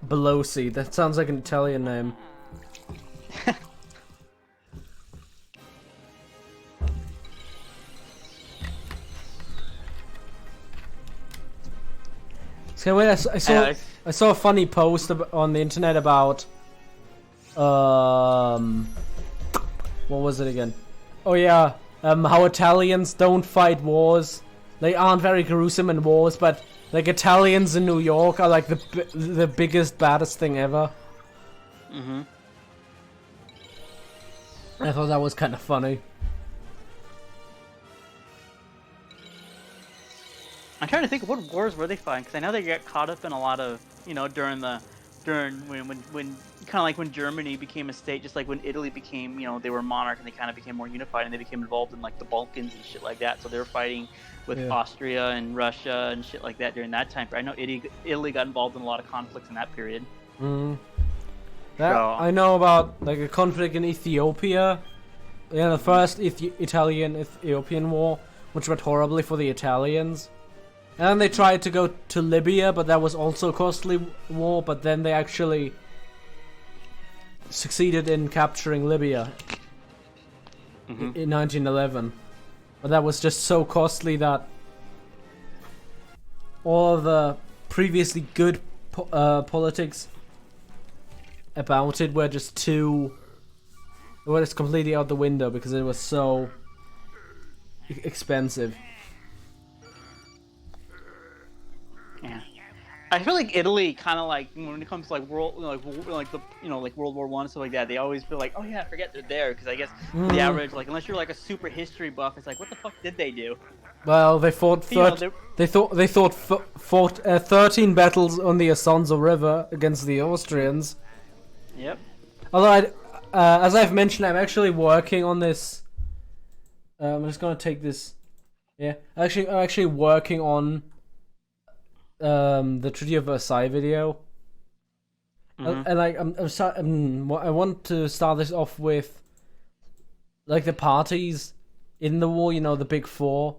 Below sea. That sounds like an Italian name. Okay, wait, I saw a funny post on the internet about what was it again? Oh yeah, how Italians don't fight wars. They aren't very gruesome in wars, but like Italians in New York are like the biggest, baddest thing ever. I thought that was kind of funny.
I'm trying to think of what wars were they fighting, because I know they got caught up in a lot of, during when kind of like when Germany became a state, just like when Italy became, they were a monarch and they kind of became more unified, and they became involved in like the Balkans and shit like that. So they were fighting with Austria and Russia and shit like that during that time. I know Italy got involved in a lot of conflicts in that period.
I know about like a conflict in Ethiopia. Yeah, the first Italian-Ethiopian war, which went horribly for the Italians. And then they tried to go to Libya, but that was also a costly war, but then they actually succeeded in capturing Libya in 1911. But that was just so costly that all of the previously good politics about it were just completely out the window, because it was so expensive.
Yeah. I feel like Italy kind of like when it comes to like World War I and stuff like that, they always feel like, oh yeah, I forget they're there, because I guess the average, like, unless you're like a super history buff, it's like, what the fuck did they do?
Well, they fought 13 battles on the Isonzo River against the Austrians.
Yep.
Although as I've mentioned, I'm actually working on this. I'm just gonna take this. Yeah, I'm actually working on the Treaty of Versailles video. And like I want to start this off with like the parties in the war. You know, the big four.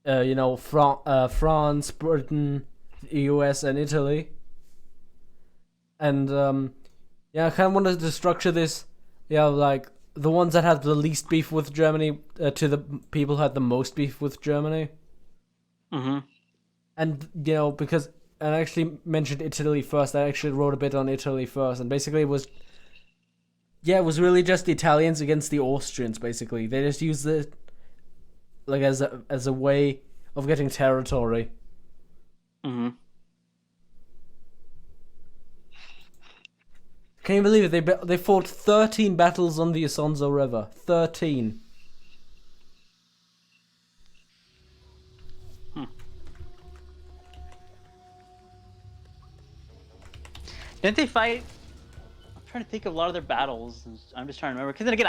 You know, France, Britain, the US, and Italy. And yeah, I kind of wanted to structure this. Yeah, like the ones that had the least beef with Germany to the people who had the most beef with Germany. And, you know, because I actually mentioned Italy first, I actually wrote a bit on Italy first, and basically it was really just the Italians against the Austrians, basically. They just used it, like, as a way of getting territory. Can you believe it? They fought 13 battles on the Isonzo River. 13.
Didn't they fight? I'm trying to think of a lot of their battles. I'm just trying to remember. Because then again,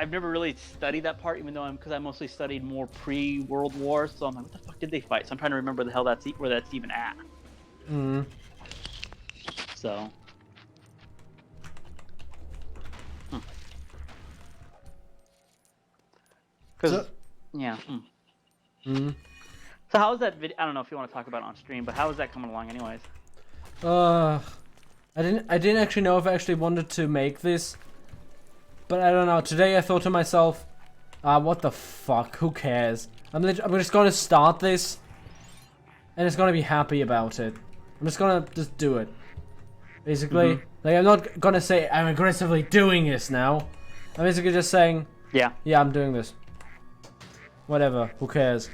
I've never really studied that part, even though because I mostly studied more pre-World War. So I'm like, what the fuck did they fight? So I'm trying to remember where that's even at. So. Yeah. So how is that video? I don't know if you want to talk about it on stream, but how is that coming along, anyways?
I didn't actually know if I actually wanted to make this, but I don't know. Today I thought to myself, what the fuck? Who cares? I'm just gonna start this, and it's gonna be happy about it. I'm just gonna do it. Basically, like I'm not gonna say I'm aggressively doing this now. I'm basically just saying, yeah, I'm doing this. Whatever. Who cares?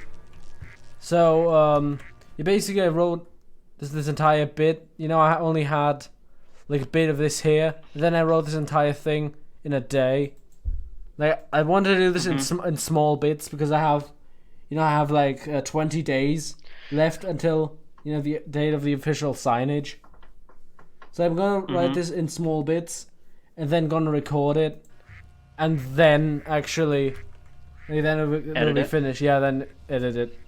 So you basically wrote this entire bit. You know, I only had like a bit of this here. Then I wrote this entire thing in a day. Like I wanted to do this in small bits because I have like 20 days left until the date of the official signage. So I'm gonna write this in small bits, and then gonna record it, and then actually, then it'll be finished. Yeah, then edit it.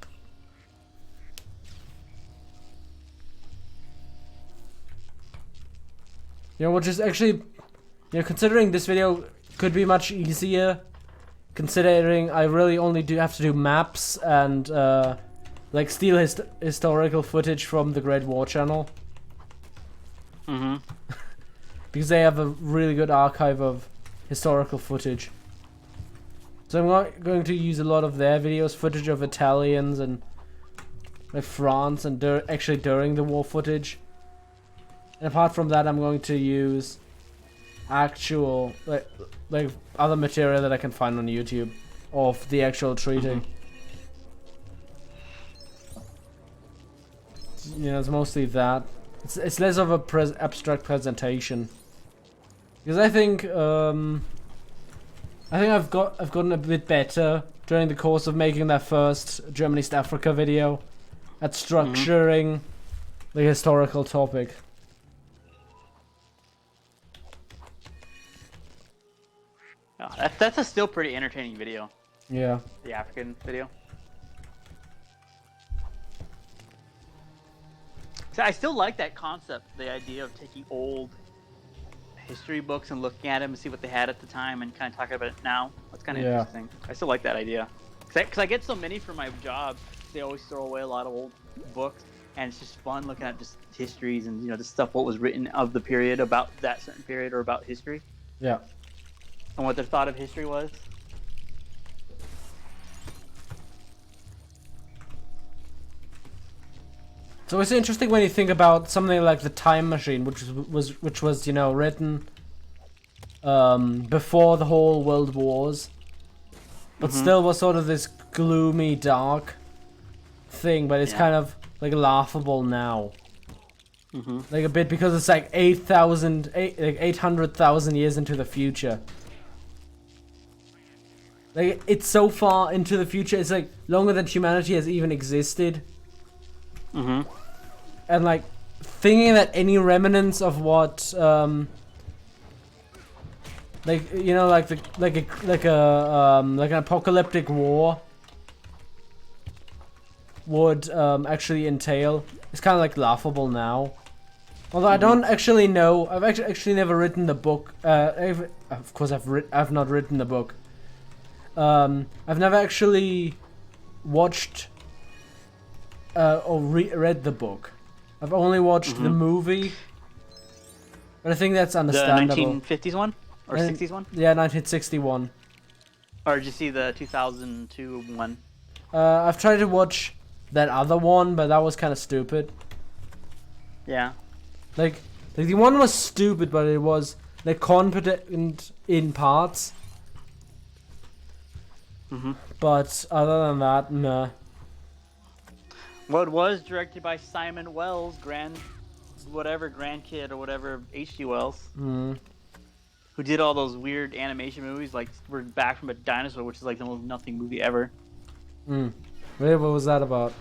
Which is actually, considering this video could be much easier, considering I really only have to do maps and like steal historical footage from the Great War channel. Because they have a really good archive of historical footage. So I'm not going to use a lot of their videos, footage of Italians and like France and actually during the war footage. And apart from that, I'm going to use actual like other material that I can find on YouTube of the actual treaty. It's mostly that. It's less of a abstract presentation, because I think I've gotten a bit better during the course of making that first German East Africa video at structuring the historical topic.
Oh, that's a still pretty entertaining video.
Yeah.
The African video. So I still like that concept, the idea of taking old history books and looking at them and see what they had at the time and kind of talking about it now. That's kind of interesting. I still like that idea. Because I get so many for my job. They always throw away a lot of old books, and it's just fun looking at just histories and just stuff what was written of the period about that certain period or about history.
Yeah.
And what their thought of history was.
So it's interesting when you think about something like the Time Machine, which was written before the whole World Wars, but still was sort of this gloomy, dark thing. But it's kind of like laughable now. Like a bit, because it's like 800,000 years into the future. Like, it's so far into the future, it's like longer than humanity has even existed. And like, thinking that any remnants of what, like, you know, like an apocalyptic war would actually entail, is kind of like laughable now. Although I don't actually know, I've actually never written the book. Of course, I've not written the book. I've never actually watched or read the book. I've only watched the movie, but I think that's understandable.
The 1950s one or 60s one?
Yeah, 1961.
Or did you see the 2002 one?
I've tried to watch that other one, but that was kind of stupid.
Yeah.
Like the one was stupid, but it was like competent in parts. But other than that, nah.
Well, it was directed by Simon Wells, grandkid or whatever, H.G. Wells. Who did all those weird animation movies, like We're Back from a Dinosaur, which is like the most nothing movie ever.
Wait, what was that about?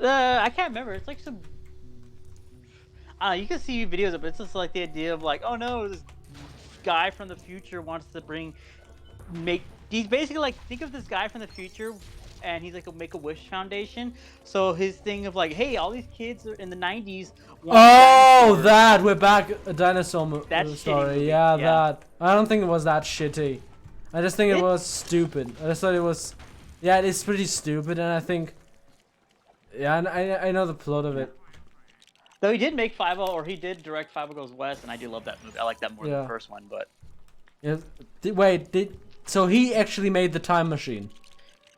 I can't remember. It's like some... you can see videos of it. It's just like the idea of like, oh no, this guy from the future wants to he's basically like, think of this guy from the future, and he's like a Make-A-Wish Foundation. So his thing of like, hey, all these kids are in the 90s.
We're back, a dinosaur story. Yeah, that. I don't think it was that shitty. I just think it was stupid. I just thought it was, it is pretty stupid, and I think, I know the plot of it.
Though he did make he did direct 5 Goes West, and I do love that movie. I like that more than the first one, but.
Yeah. So he actually made the time machine?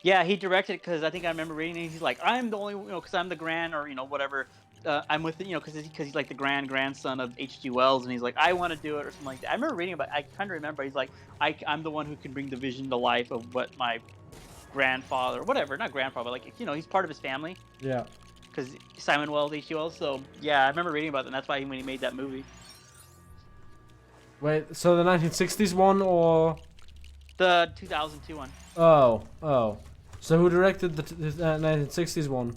Yeah, he directed it because I think I remember reading it. He's like, I'm the only, because I'm the grand, or whatever. I'm with it, because he's like the grandson of H.G. Wells, and he's like, I want to do it, or something like that. I remember reading about it. I kind of remember. He's like, I'm the one who can bring the vision to life of what my grandfather, whatever, not grandfather, but like, he's part of his family. Yeah. Because Simon Wells, H.G. Wells. So yeah, I remember reading about it, and that's why when he made that movie.
Wait, so the 1960s one or
the 2002 one?
Oh. So who directed the 1960s one?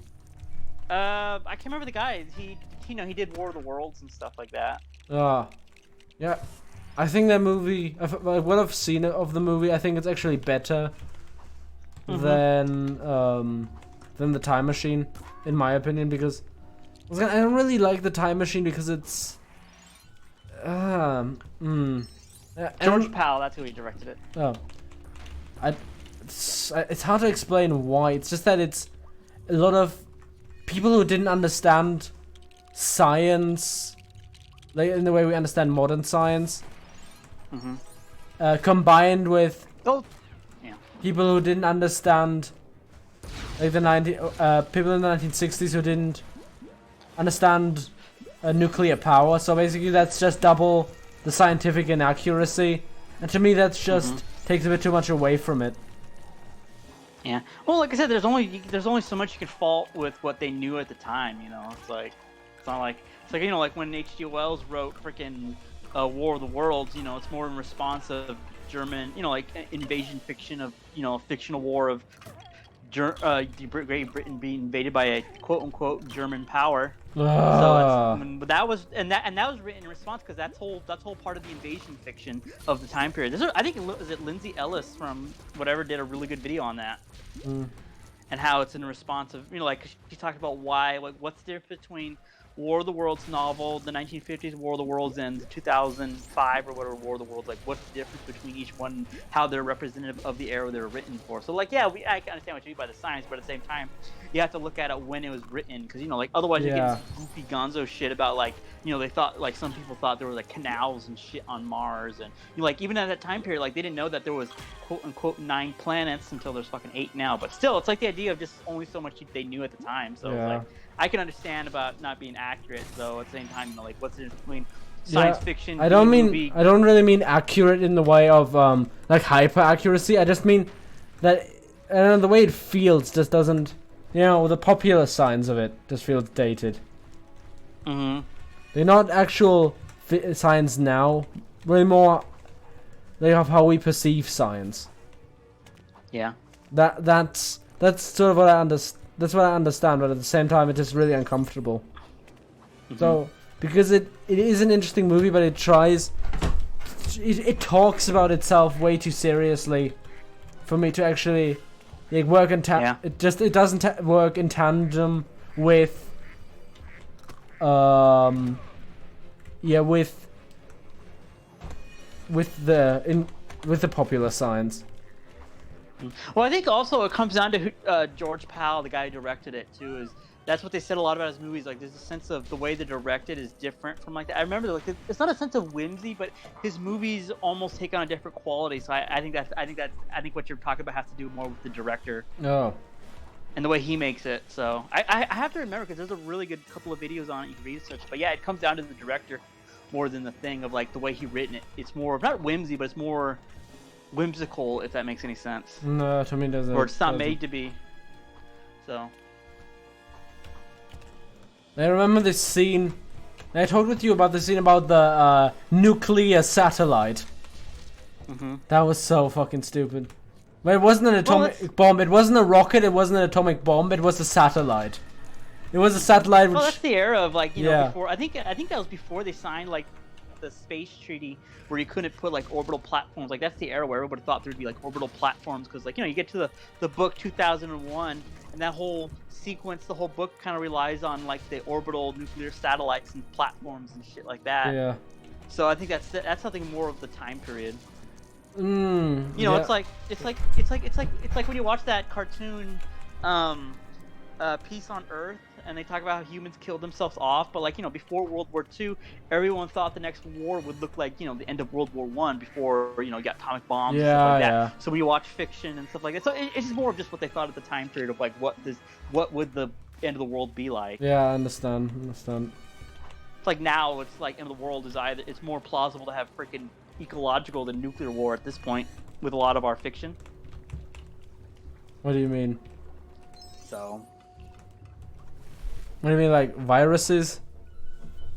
I can't remember the guy. He did War of the Worlds and stuff like that.
Yeah. I think that movie. What I've seen of the movie, I think it's actually better than the Time Machine, in my opinion, because I don't really like the Time Machine because it's.
George Powell, that's who he directed it.
Oh. It's hard to explain why. It's just that it's a lot of people who didn't understand science, like in the way we understand modern science, combined with people who didn't understand, like people in the 1960s who didn't understand nuclear power. So basically, that's just double the scientific inaccuracy, and to me, that's just takes a bit too much away from it.
Yeah. Well, like I said, there's only so much you can fault with what they knew at the time. It's like like when H.G. Wells wrote freaking War of the Worlds. It's more in response of German, like invasion fiction of a fictional war of Great Britain being invaded by a quote unquote German power. So that was written in response because that's whole part of the invasion fiction of the time period. I think is it Lindsay Ellis from whatever did a really good video on that, and how it's in response of like she talked about why, like, what's the difference between War of the Worlds novel, the 1950s War of the Worlds, and the 2005 or whatever War of the Worlds. Like, what's the difference between each one? How they're representative of the era they're written for. So, like, I can understand what you mean by the science, but at the same time, you have to look at it when it was written, because like otherwise you get this goofy gonzo shit about like they thought, like, some people thought there were like canals and shit on Mars, and like even at that time period, like they didn't know that there was quote unquote 9 planets until there's fucking 8 now. But still, it's like the idea of just only so much they knew at the time. So like I can understand about not being accurate, though at the same time, like what's the difference between science fiction? I don't
really mean accurate in the way of like hyper accuracy. I just mean that and the way it feels just doesn't, the popular science of it just feels dated. They're not actual science now. Way more they have how we perceive science.
Yeah.
That's sort of what I understand. That's what I understand, but at the same time, it is really uncomfortable. So, because it is an interesting movie, but it tries, it talks about itself way too seriously, for me to actually work in it doesn't work in tandem with, with the popular science.
Well, I think also it comes down to George Powell, the guy who directed it too. That's what they said a lot about his movies. Like, there's a sense of the way they're directed is different from like that. I remember like it's not a sense of whimsy, but his movies almost take on a different quality. So I think what you're talking about has to do more with the director.
Oh.
And the way he makes it. So I have to remember, because there's a really good couple of videos on it you can research. But yeah, it comes down to the director more than the thing of like the way he written it. It's more not whimsy, but it's more whimsical, if that makes any sense.
No, to me it doesn't.
Or it's not made to be. So.
I remember this scene. I talked with you about the scene about the nuclear satellite. That was so fucking stupid. But it wasn't an atomic bomb. It wasn't a rocket. It wasn't an atomic bomb. It was a satellite. It was a satellite.
Well, that's the era of like before. I think that was before they signed like the space treaty, where you couldn't put like orbital platforms. Like, that's the era where everybody thought there'd be like orbital platforms, because like you get to the book 2001, and that whole sequence, the whole book kind of relies on like the orbital nuclear satellites and platforms and shit like that.
Yeah.
So I think that's something more of the time period.
Yeah.
It's like when you watch that cartoon, Peace on Earth, and they talk about how humans killed themselves off, but like before World War II, everyone thought the next war would look like the end of World War I, before you got atomic bombs and stuff like that.
Yeah.
So we watch fiction and stuff like that. So it's just more of just what they thought at the time period of like what would the end of the world be like.
Yeah, I understand.
It's like now it's like end of the world is it's more plausible to have freaking ecological than nuclear war at this point with a lot of our fiction.
What do you mean?
So.
What do you mean, like viruses?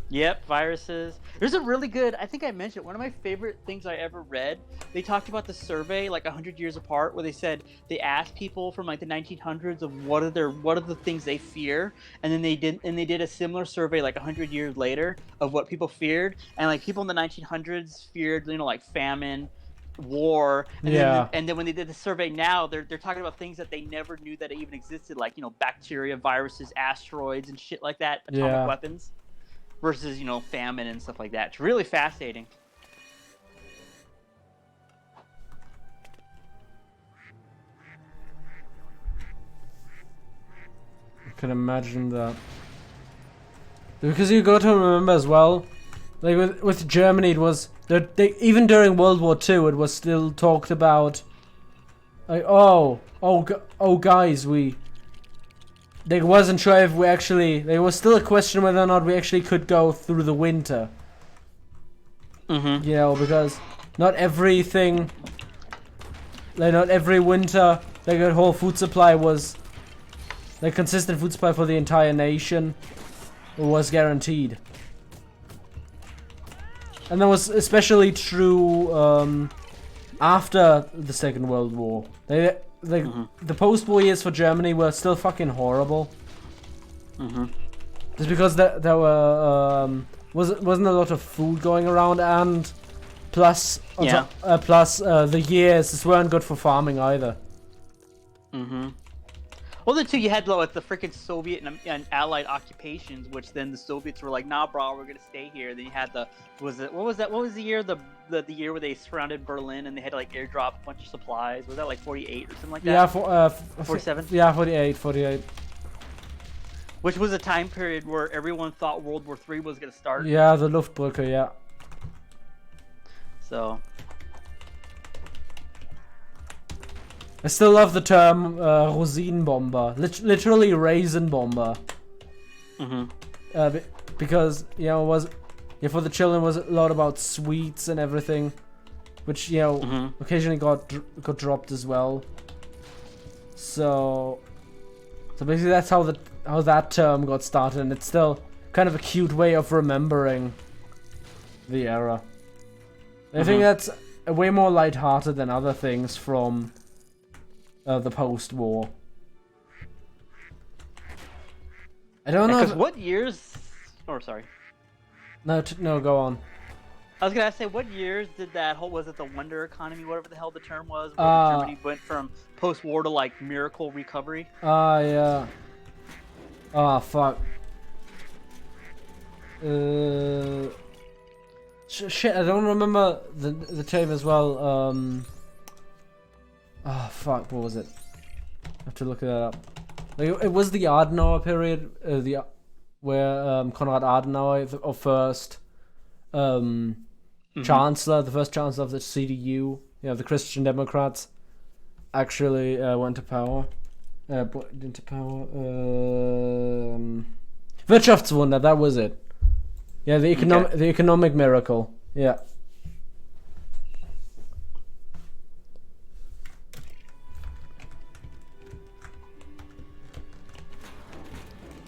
Yep, viruses. There's a really good, I think I mentioned, one of my favorite things I ever read. They talked about the survey like 100 years apart, where they said they asked people from like the 1900s of what are the things they fear, and then they did a similar survey like 100 years later of what people feared, and like people in the 1900s feared like famine, war, and then when they did the survey now, they're talking about things that they never knew that even existed, like bacteria, viruses, asteroids, and shit like that, atomic weapons, versus famine and stuff like that. It's really fascinating.
I can imagine that, because you got to remember as well, like with Germany, it was even during World War II, it was still talked about. Like, guys, they wasn't sure if we actually. There was still a question whether or not we actually could go through the winter. Because not everything, like not every winter, like a whole food supply was, like consistent food supply for the entire nation, was guaranteed. And that was especially true after the Second World War. The post-war years for Germany were still fucking horrible. Just because there were wasn't a lot of food going around, and plus the years just weren't good for farming either.
Well, then too, you had like the freaking Soviet and Allied occupations, which then the Soviets were like, "Nah, bro, we're gonna stay here." Then you had what was the year the year where they surrounded Berlin and they had to like airdrop a bunch of supplies? Was that like 48 or something like that?
Yeah,
47.
Yeah, 48.
Which was a time period where everyone thought World War III was gonna start.
Yeah, the Luftbrücke, yeah.
So.
I still love the term Rosinenbomber, literally raisin bomber. Because it was for the children, was a lot about sweets and everything, which occasionally got dropped as well. So basically that's how that term got started, and it's still kind of a cute way of remembering the era. I think that's way more lighthearted than other things from the post-war. I don't know.
Because what years? Oh, sorry.
No, go on.
I was gonna say, what years did that whole, was it the Wonder Economy, whatever the hell the term was, where Germany went from post-war to like miracle recovery?
Yeah. Fuck. Shit, I don't remember the term as well. Fuck, what was it? I have to look that up. Like, it was the Adenauer period, where Konrad Adenauer, the first chancellor, the first chancellor of the CDU, the Christian Democrats, actually went to power. Wirtschaftswunder, that was it. Yeah, the economic miracle. Yeah.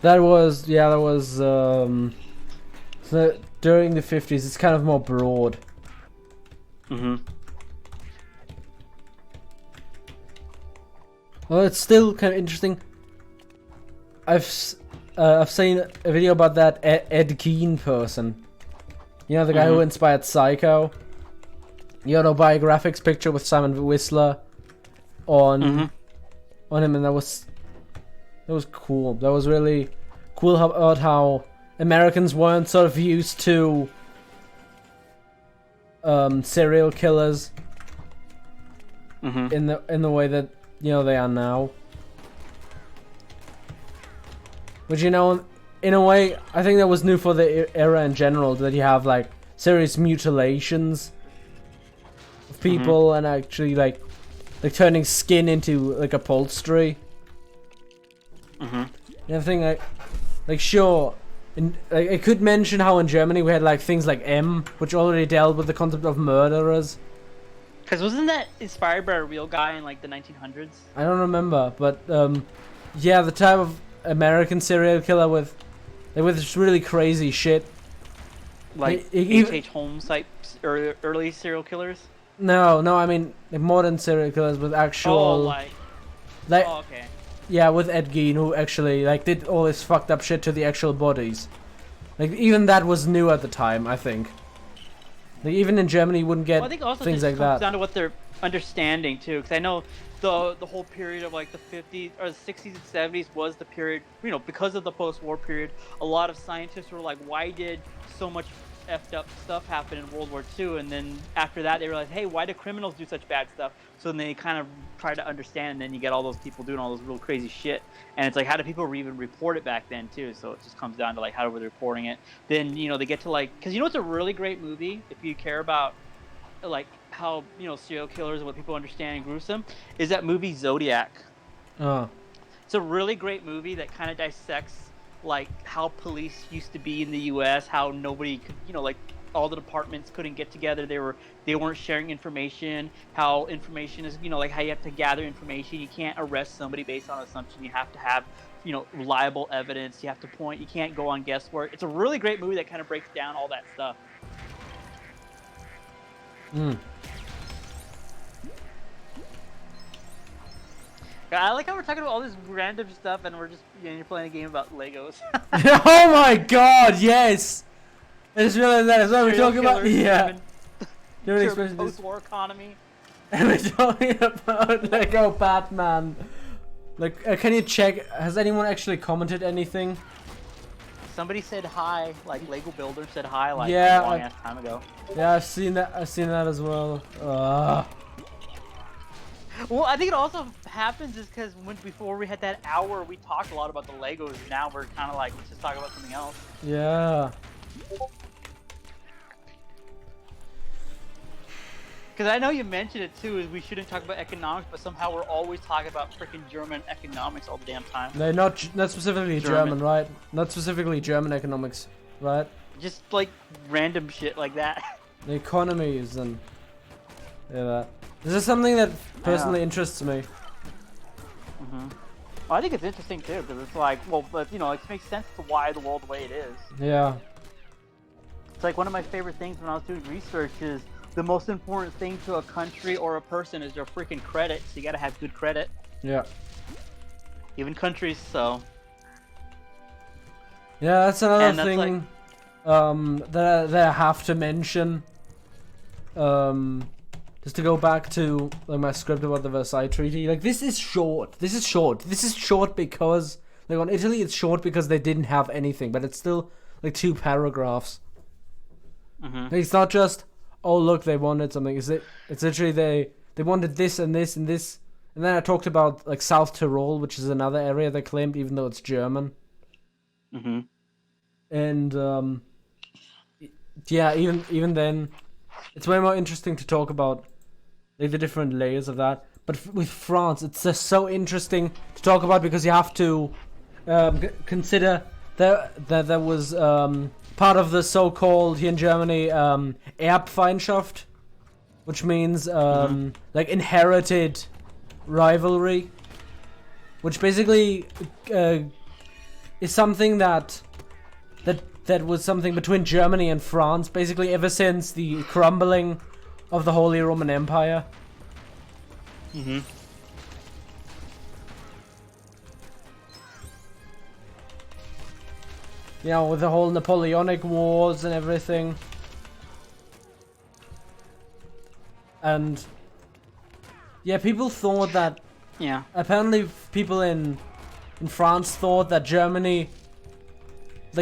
That was so during the 50s. It's kind of more broad. Well, it's still kind of interesting. I've seen a video about that Ed Gein person. You know, the guy who inspired Psycho. The autobiographics picture with Simon Whistler on him, and that was cool. That was really cool about how Americans weren't sort of used to serial killers in the way that they are now. Which, in a way, I think that was new for the era in general, that you have like serious mutilations of people and actually like turning skin into like upholstery. And I think like sure, I could mention how in Germany we had like things like M, which already dealt with the concept of murderers.
Because wasn't that inspired by a real guy in like the 1900s?
I don't remember, but yeah, the type of American serial killer with just really crazy shit.
Like H.H. Holmes type early serial killers?
No, I mean like modern serial killers with actual.
Oh, okay.
Yeah, with Ed Gein, who actually like did all this fucked up shit to the actual bodies. Like even that was new at the time, I think. Like even in Germany, you wouldn't get
I think also
things like
comes
that.
Down to what they're understanding too, because I know the whole period of like the 50s or the 60s and 70s was the period, because of the post-war period. A lot of scientists were like, why did so much effed up stuff happen in World War II? And then after that, they realized, hey, why do criminals do such bad stuff? So then they kind of try to understand, and then you get all those people doing all those real crazy shit. And it's like, how do people even report it back then too? So it just comes down to like, how were they reporting it? Then they get to like, because it's a really great movie if you care about like how serial killers and what people understand and gruesome, is that movie Zodiac. It's a really great movie that kind of dissects like how police used to be in the U.S., how nobody could, like all the departments couldn't get together. They weren't sharing information. How information is, like how you have to gather information. You can't arrest somebody based on assumption. You have to have, reliable evidence. You have to point. You can't go on guesswork. It's a really great movie that kind of breaks down all that stuff. I like how we're talking about all this random stuff, and we're just you're playing a game about Legos.
Oh my god, yes! I just realized that as well. We're talking about
post-war economy.
And we're talking about Lego Batman. Like, can you check? Has anyone actually commented anything?
Somebody said hi, like Lego Builder said hi, like
a
long ass time ago.
Yeah, I've seen that. I've seen that as well.
Well, I think it also happens is because before we had that hour, we talked a lot about the Legos. Now we're kind of like, let's just talk about something else.
Yeah.
Because I know you mentioned it too, is we shouldn't talk about economics, but somehow we're always talking about freaking German economics all the damn time.
No, not specifically German, right? Not specifically German economics, right?
Just like random shit like that.
The economies and that. This is something that personally interests me.
Well, I think it's interesting too because it's like, well, but it makes sense to why the world the way it is.
Yeah.
It's like one of my favorite things when I was doing research is the most important thing to a country or a person is their freaking credit. So you gotta have good credit.
Yeah.
Even countries, so.
Yeah, that's another thing that I have to mention. Just to go back to my script about the Versailles Treaty, like this is short. This is short because like on Italy it's short because they didn't have anything, but it's still like 2 paragraphs. Like, it's not just look they wanted something. It's literally they wanted this and this and this, and then I talked about like South Tyrol, which is another area they claimed even though it's German. And yeah, even then, it's way more interesting to talk about like the different layers of that. But with France, it's just so interesting to talk about because you have to consider that there was part of the so-called here in Germany Erbfeindschaft, which means like inherited rivalry, which basically is something that was something between Germany and France, basically ever since the crumbling of the Holy Roman Empire. With the whole Napoleonic Wars and everything. And yeah, people thought that.
Yeah.
Apparently, people in France thought that Germany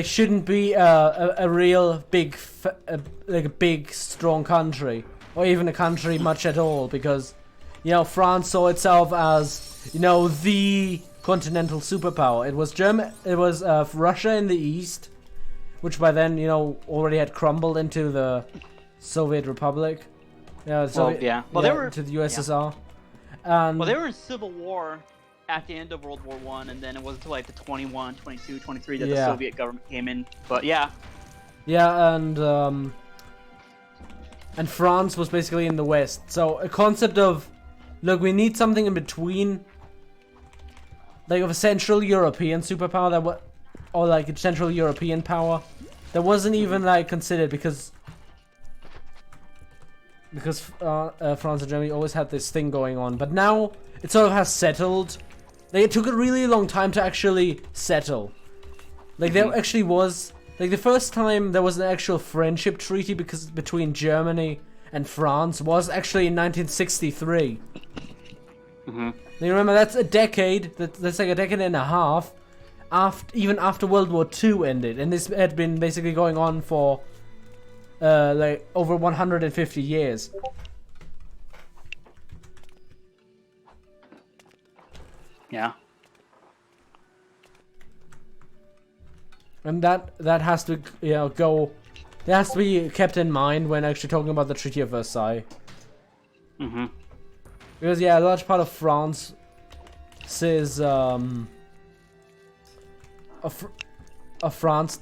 shouldn't be a real big, like a big strong country, or even a country much at all, because France saw itself as the continental superpower. It was Russia in the east, which by then already had crumbled into the Soviet Republic. Yeah, they were to the USSR.
Yeah. Well, they were in civil war at the end of World War One, and then it wasn't until like the 21, 22, 23 that the Soviet government came in. But yeah. Yeah,
and France was basically in the West. So a concept of, look, we need something in between, like of a Central European superpower or like a Central European power that wasn't even like considered because France and Germany always had this thing going on, but now it sort of has settled. Like, it took a really long time to actually settle. Like there actually was the first time there was an actual friendship treaty between Germany and France was actually in 1963. Now you remember that's a decade. That's like a decade and a half after World War II ended, and this had been basically going on for like over 150 years.
Yeah.
And that has to go. That has to be kept in mind when actually talking about the Treaty of Versailles. Because a large part of France says of France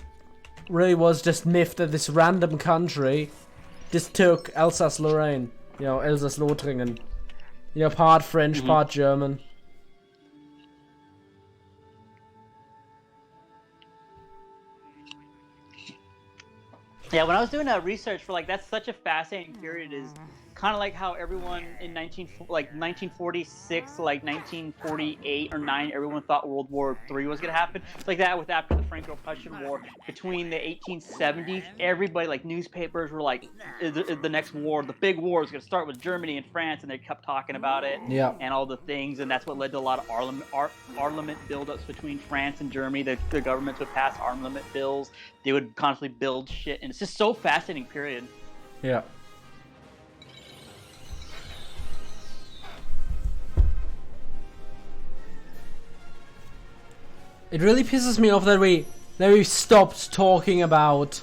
really was just miffed that this random country just took Alsace-Lorraine, Elsass-Lothringen, part French, part German.
Yeah, when I was doing research for that's such a fascinating period is kind of like how everyone in 1946, like 1948 or 9, everyone thought World War III was gonna happen. It's like that with after the Franco-Prussian War. Between the 1870s, everybody, like newspapers, were like, the next war, the big war is gonna start with Germany and France, and they kept talking about it.
Yeah.
And all the things, and that's what led to a lot of armament buildups between France and Germany. The governments would pass armament bills. They would constantly build shit, and it's just so fascinating period.
Yeah. It really pisses me off that we stopped talking about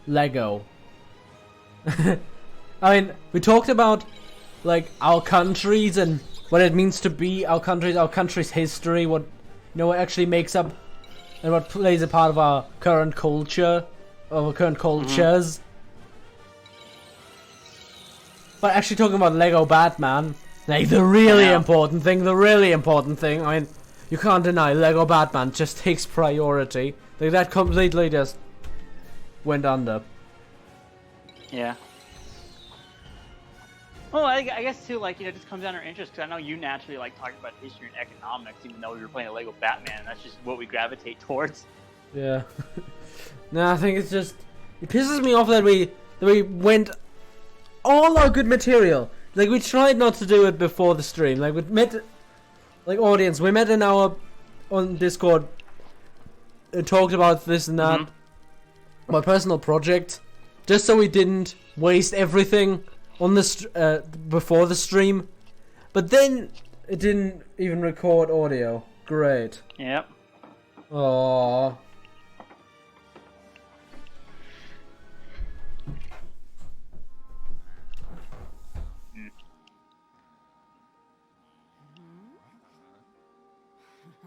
Lego. I mean, we talked about like our countries and what it means to be our country's history, what what actually makes up and what plays a part of our current culture, or our current cultures. But actually talking about Lego Batman, Like the really important thing. I mean, you can't deny Lego Batman just takes priority. Like that completely just went under.
Yeah. Well, I guess too, like, it just comes down to our interest, because I know you naturally like talking about history and economics, even though we were playing a Lego Batman, and that's just what we gravitate towards.
Yeah. No, I think it's just, it pisses me off that we went all our good material. Like, we tried not to do it before the stream. Like, we met, like, audience, we met on Discord and talked about this and that. My personal project, just so we didn't waste everything on the before the stream. But then it didn't even record audio. Great.
Yep.
Aww.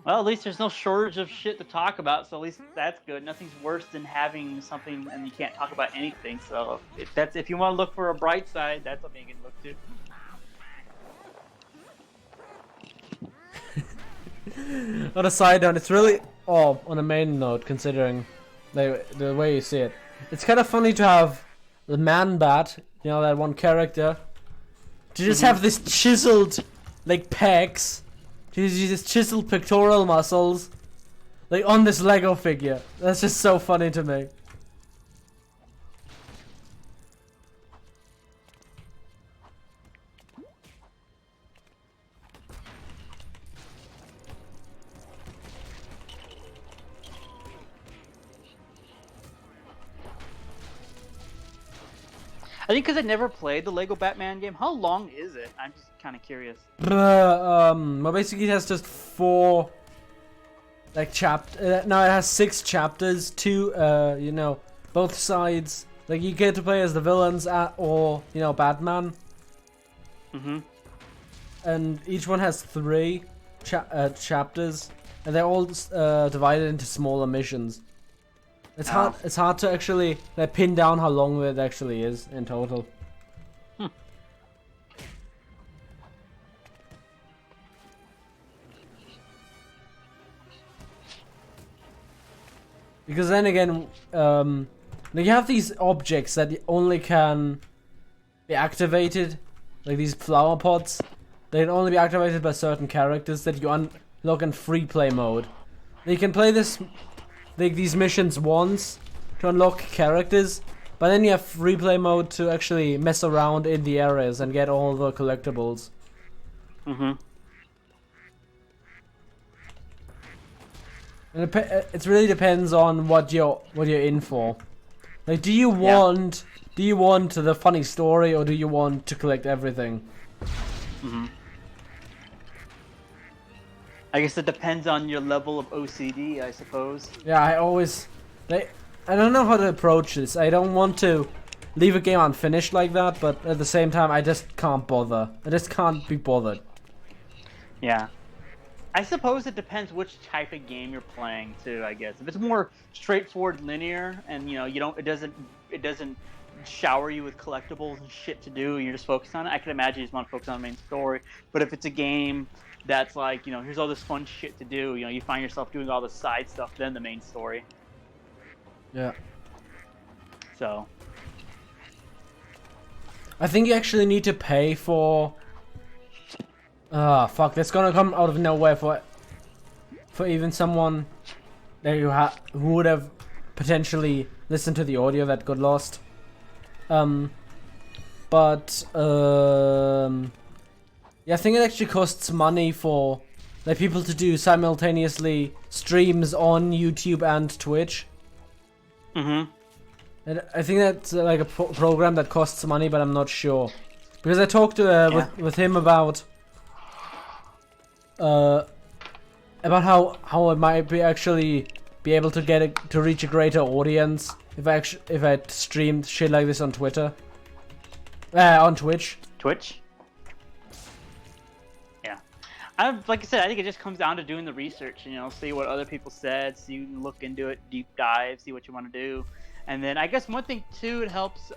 Well, at least there's no shortage of shit to talk about, so at least that's good. Nothing's worse than having something and you can't talk about anything. So if you want to look for a bright side, that's something you can look to.
On a side note, it's really, on a main note, considering the way you see it, it's kind of funny to have the Man Bat, you know, that one character, to just have this chiseled, like, pecs. Just chiseled pectoral muscles, like, on this Lego figure. That's just so funny to me.
I think because I never played the Lego Batman game. How long is it? I'm just kind of curious.
Well, basically it has just 4, like, no, it has 6 chapters, 2, you know, both sides. Like, you get to play as the villains or, you know, Batman. And each one has 3 chapters, and they're all divided into smaller missions. It's hard to actually pin down how long it actually is in total. Because then again, you have these objects that only can be activated, like these flower pots. They can only be activated by certain characters that you unlock in free play mode. You can play these missions once to unlock characters, but then you have free play mode to actually mess around in the areas and get all the collectibles. And it really depends on what you're in for. Like, do you want the funny story, or do you want to collect everything?
I guess it depends on your level of OCD, I suppose.
Yeah, I don't know how to approach this. I don't want to leave a game unfinished like that, but at the same time, I just can't bother. I just can't be bothered.
Yeah. I suppose it depends which type of game you're playing too, I guess. If it's more straightforward linear and, you know, it doesn't shower you with collectibles and shit to do, you're just focused on it, I can imagine you just want to focus on the main story. But if it's a game that's like, you know, here's all this fun shit to do, you know, you find yourself doing all the side stuff, then the main story.
Yeah.
So
I think you actually need to pay for... fuck, that's gonna come out of nowhere for even someone that who would have potentially listened to the audio that got lost. Yeah, I think it actually costs money for like people to do simultaneously streams on YouTube and Twitch. And I think that's like a program that costs money, but I'm not sure because I talked with him about how it might be able to to reach a greater audience if I streamed shit like this on Twitter, on Twitch.
Yeah, like I said, I think it just comes down to doing the research. You know, see what other people said, look into it, deep dive, see what you want to do, and then I guess one thing too, it helps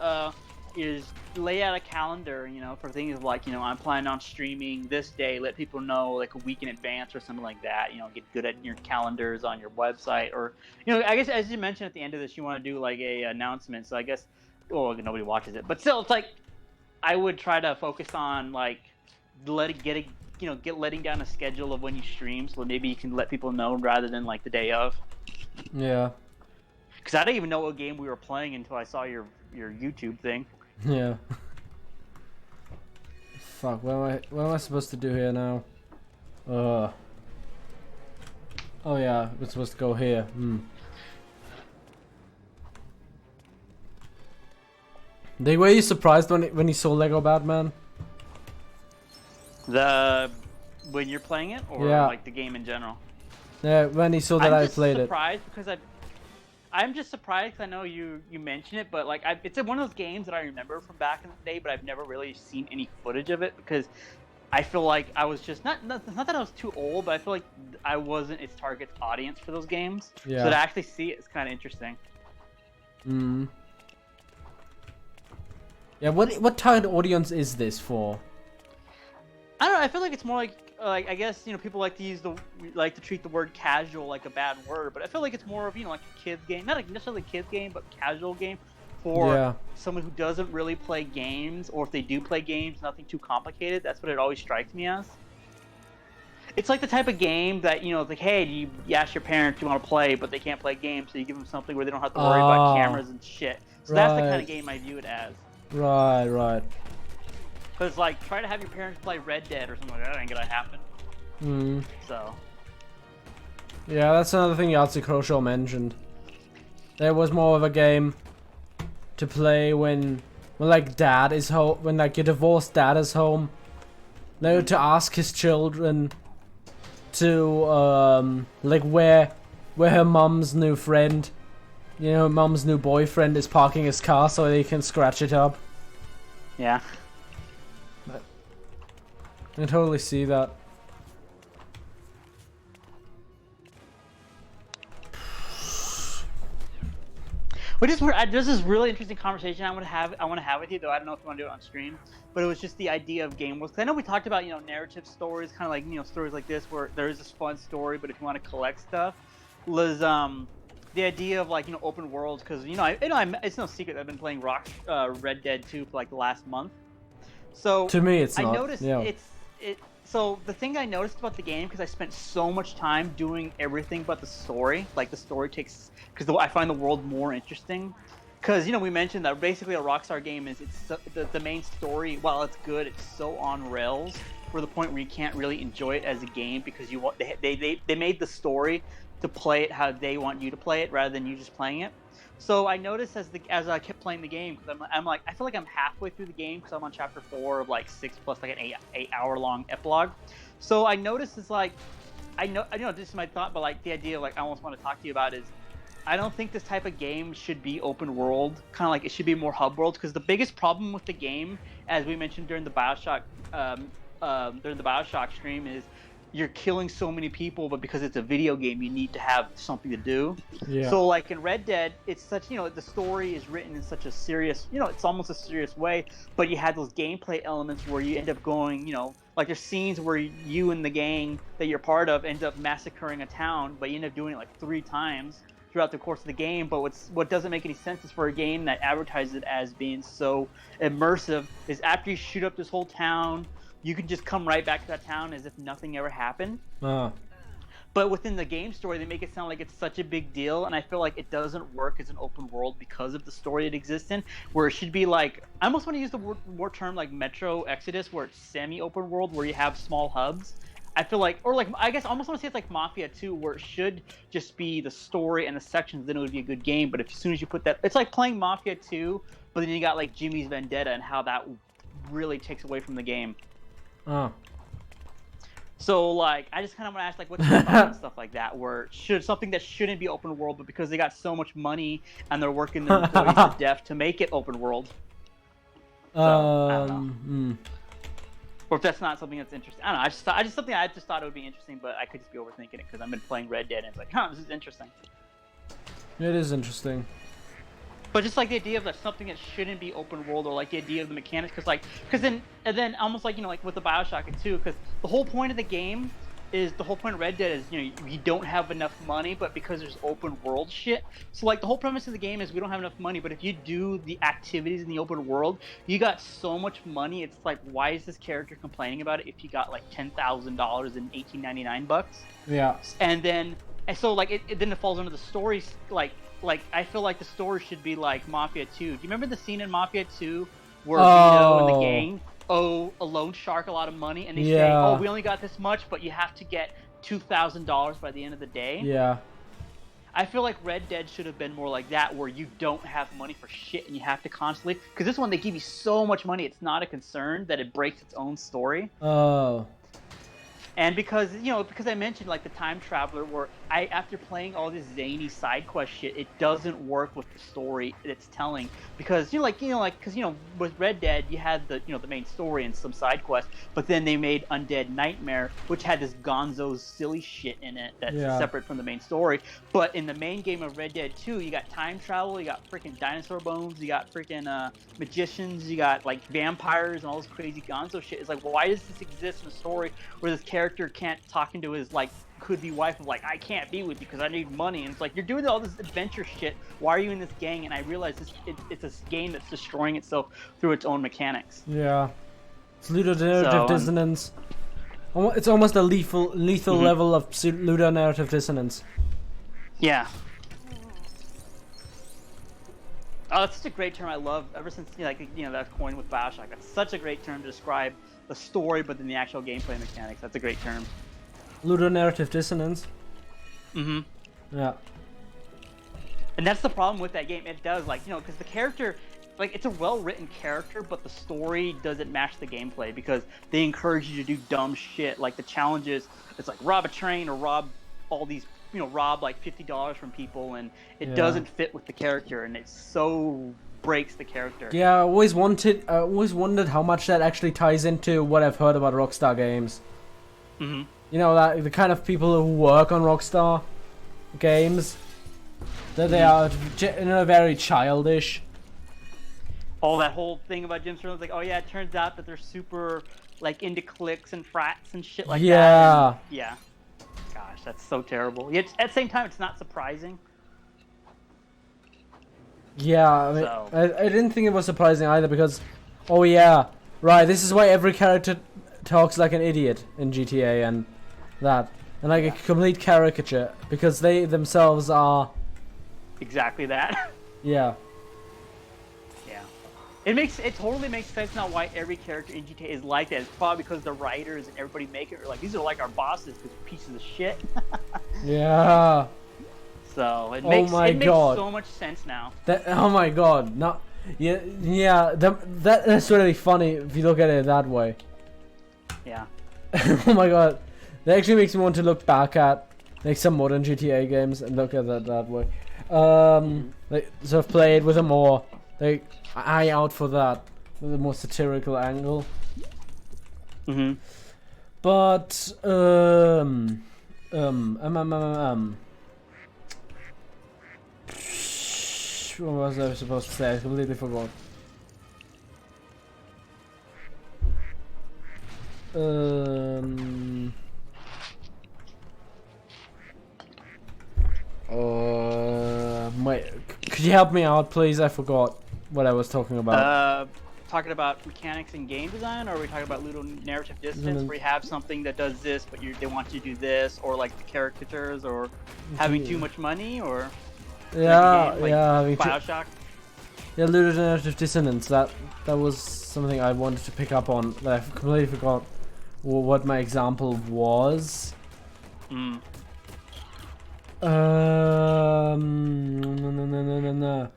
is lay out a calendar, you know, for things like, you know, I'm planning on streaming this day. Let people know like a week in advance or something like that. You know, get good at your calendars on your website, or you know, I guess as you mentioned at the end of this, you want to do like a announcement. So I guess, well, nobody watches it, but still, it's like I would try to focus on like letting down a schedule of when you stream, so maybe you can let people know rather than like the day of.
Yeah.
Because I didn't even know what game we were playing until I saw your YouTube thing.
Yeah. Fuck, what am I supposed to do here now? Oh yeah, we're supposed to go here. Were you surprised when you saw Lego Batman?
When you're playing it, or
yeah.
like the game in general?
Yeah, when he saw that I played it.
I'm just surprised because I know you mentioned it, but like it's one of those games that I remember from back in the day, but I've never really seen any footage of it because I feel like I was just not that I was too old, but I feel like I wasn't its target audience for those games.
Yeah.
So to actually see it is kind of interesting.
Yeah, what target audience is this for?
I don't know. I feel like it's more like I guess, you know, people like to treat the word casual like a bad word, but I feel like it's more of, you know, like a kids game, not necessarily a kids game, but casual game for someone who doesn't really play games, or if they do play games, nothing too complicated. That's what it always strikes me as. It's like the type of game that, you know, it's like, hey, you ask your parents you want to play, but they can't play games, so you give them something where they don't have to worry about cameras and shit. So that's the kind of game I view it as.
Right.
Because, like, try to have your parents play Red Dead or something like that, ain't gonna happen. So.
Yeah, that's another thing Yahtzee Croshaw mentioned. There was more of a game to play when like dad is home, when like your divorced dad is home. No, to ask his children to like where her mom's new friend, you know, mom's new boyfriend is parking his car so they can scratch it up.
Yeah.
I can totally see that.
Which is where there's this really interesting conversation I want to have with you, though I don't know if you want to do it on stream. But it was just the idea of game worlds. I know we talked about, you know, narrative stories, kind of like, you know, stories like this where there is this fun story, but if you want to collect stuff, was the idea of like, you know, open worlds, because you know, it's no secret I've been playing Red Dead 2 for like the last month. So
to me, it's not.
I noticed So the thing I noticed about the game, because I spent so much time doing everything but the story, like the story takes, because I find the world more interesting. Because, you know, we mentioned that basically a Rockstar game is, the main story, while it's good, it's so on rails, for the point where you can't really enjoy it as a game, because they made the story to play it how they want you to play it, rather than you just playing it. So I noticed as I kept playing the game, because I'm like, I feel like I'm halfway through the game, because I'm on chapter 4 of like 6 plus like an 8 hour long epilogue. So I noticed it's like, I know this is my thought, but like the idea of like I almost want to talk to you about is, I don't think this type of game should be open world, kind of like it should be more hub world, because the biggest problem with the game, as we mentioned during the Bioshock stream, is you're killing so many people, but because it's a video game, you need to have something to do. Yeah. So like in Red Dead, it's such, you know, the story is written in such a serious, you know, it's almost a serious way, but you had those gameplay elements where you end up going, you know, like there's scenes where you and the gang that you're part of end up massacring a town, but you end up doing it like 3 times throughout the course of the game. But what doesn't make any sense is for a game that advertises it as being so immersive, is after you shoot up this whole town, you can just come right back to that town as if nothing ever happened. But within the game story, they make it sound like it's such a big deal, and I feel like it doesn't work as an open world because of the story it exists in, where it should be like, I almost want to use the word term like Metro Exodus, where it's semi-open world, where you have small hubs. I feel like, or like, I guess I almost want to say it's like Mafia 2, where it should just be the story and the sections, then it would be a good game. But as soon as you put that, it's like playing Mafia 2, but then you got like Jimmy's Vendetta, and how that really takes away from the game. So like, I just kind of want to ask like, what's your thoughts on stuff like that, where something that shouldn't be open world, but because they got so much money and they're working their employees to death to make it open world. So, I don't know. Or if that's not something that's interesting, I don't know. I just thought it would be interesting, but I could just be overthinking it because I've been playing Red Dead and it's like, this is interesting.
It is interesting.
But just like the idea of like something that shouldn't be open world, or like the idea of the mechanics, because then almost like like with the Bioshock too, because the whole point of the game is the whole point of Red Dead is you don't have enough money, but because there's open world shit. So like the whole premise of the game is we don't have enough money, but if you do the activities in the open world, you got so much money. It's like, why is this character complaining about it if you got like $10,000 in 1899 bucks?
Yeah.
And so like then it falls under the stories like I feel like the story should be like Mafia 2. Do you remember the scene in Mafia 2 where Vito and the gang owe a loan shark a lot of money, and they say, "Oh, we only got this much, but you have to get $2,000 by the end of the day"?
Yeah.
I feel like Red Dead should have been more like that, where you don't have money for shit and you have to constantly. Because this one, they give you so much money, it's not a concern that it breaks its own story.
Oh.
And because I mentioned like the time traveler, where after playing all this zany side quest shit, it doesn't work with the story it's telling. Because with Red Dead you had the main story and some side quests, but then they made Undead Nightmare, which had this gonzo's silly shit in it that's separate from the main story. But in the main game of Red Dead 2, you got time travel, you got freaking dinosaur bones, you got freaking magicians, you got like vampires and all this crazy gonzo shit. It's like, why does this exist in a story where this character can't talk into his like could-be wife of like, I can't be with you because I need money? And it's like, you're doing all this adventure shit, why are you in this gang? And I realize it's a game that's destroying itself through its own mechanics.
Yeah, it's ludonarrative dissonance. It's almost a lethal level of ludonarrative dissonance.
Yeah. Oh, that's such a great term. I love ever since that coin with Bioshock. That's such a great term to describe the story, but then the actual gameplay mechanics. That's a great term.
Ludonarrative dissonance.
Mm-hmm.
Yeah.
And that's the problem with that game. It does, because the character, it's a well-written character, but the story doesn't match the gameplay because they encourage you to do dumb shit. Like the challenges, it's like rob a train or rob all these, rob like $50 from people, and it doesn't fit with the character, and it so breaks the character.
Yeah, I always wondered how much that actually ties into what I've heard about Rockstar games.
Mm-hmm.
That the kind of people who work on Rockstar games, that they are very childish.
Oh, that whole thing about Jim Sterling's like, oh yeah, it turns out that they're super like into cliques and frats and shit like that. And, yeah. Gosh, that's so terrible. Yet at the same time, it's not surprising.
Yeah, I mean, I didn't think it was surprising either because, oh yeah, right, this is why every character talks like an idiot in GTA and that. And like a complete caricature because they themselves are...
Exactly that.
Yeah.
Yeah. It totally makes sense now why every character in GTA is like that. It's probably because the writers and everybody make it like, these are like our bosses because pieces of shit.
Yeah.
So it makes so much sense now.
Oh my god! That's really funny if you look at it that way.
Yeah.
Oh my god, that actually makes me want to look back at like some modern GTA games and look at that way. Like sort of play it with a more eye out for that, with a more satirical angle.
Mhm.
But what was I supposed to say? I completely forgot. Could you help me out, please? I forgot what I was talking about.
Talking about mechanics in game design, or are we talking about ludonarrative dissonance, where you have something that does this, but they want you to do this, or like the caricatures, or having too much money, or
yeah,
Bioshock.
Yeah, ludonarrative dissonance. That was something I wanted to pick up on, but I completely forgot what my example was.
Mm.
No.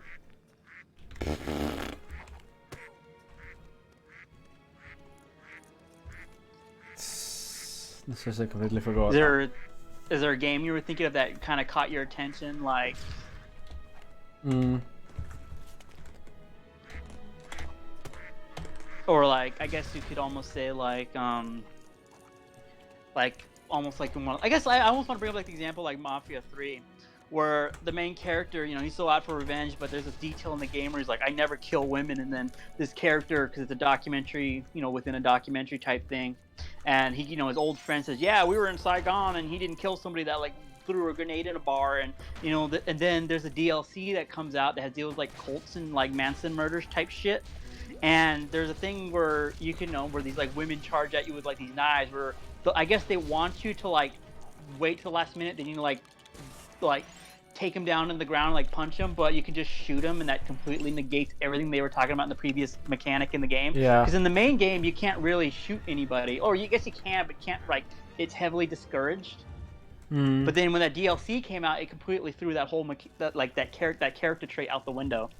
This was I completely forgot.
Is there a game you were thinking of that kind of caught your attention, like? Or like, I guess you could almost say like almost like I guess I almost want to bring up like the example like Mafia 3, where the main character, you know, he's so out for revenge, but there's this detail in the game where he's like, I never kill women, and then this character, because it's a documentary, you know, within a documentary type thing, and he, you know, his old friend says, yeah, we were in Saigon, and he didn't kill somebody that like threw a grenade in a bar, and you know, and then there's a DLC that comes out that has deals with like cults and like Manson murders type shit. And there's a thing where you can know where these like women charge at you with like these knives, where I guess they want you to like wait till the last minute, then you like take them down in the ground, like punch them, but you can just shoot them, and that completely negates everything they were talking about in the previous mechanic in the game.
Yeah.
Because in the main game you can't really shoot anybody, or you guess you can, but can't, like, it's heavily discouraged. But then when that DLC came out, it completely threw that whole that character trait out the window.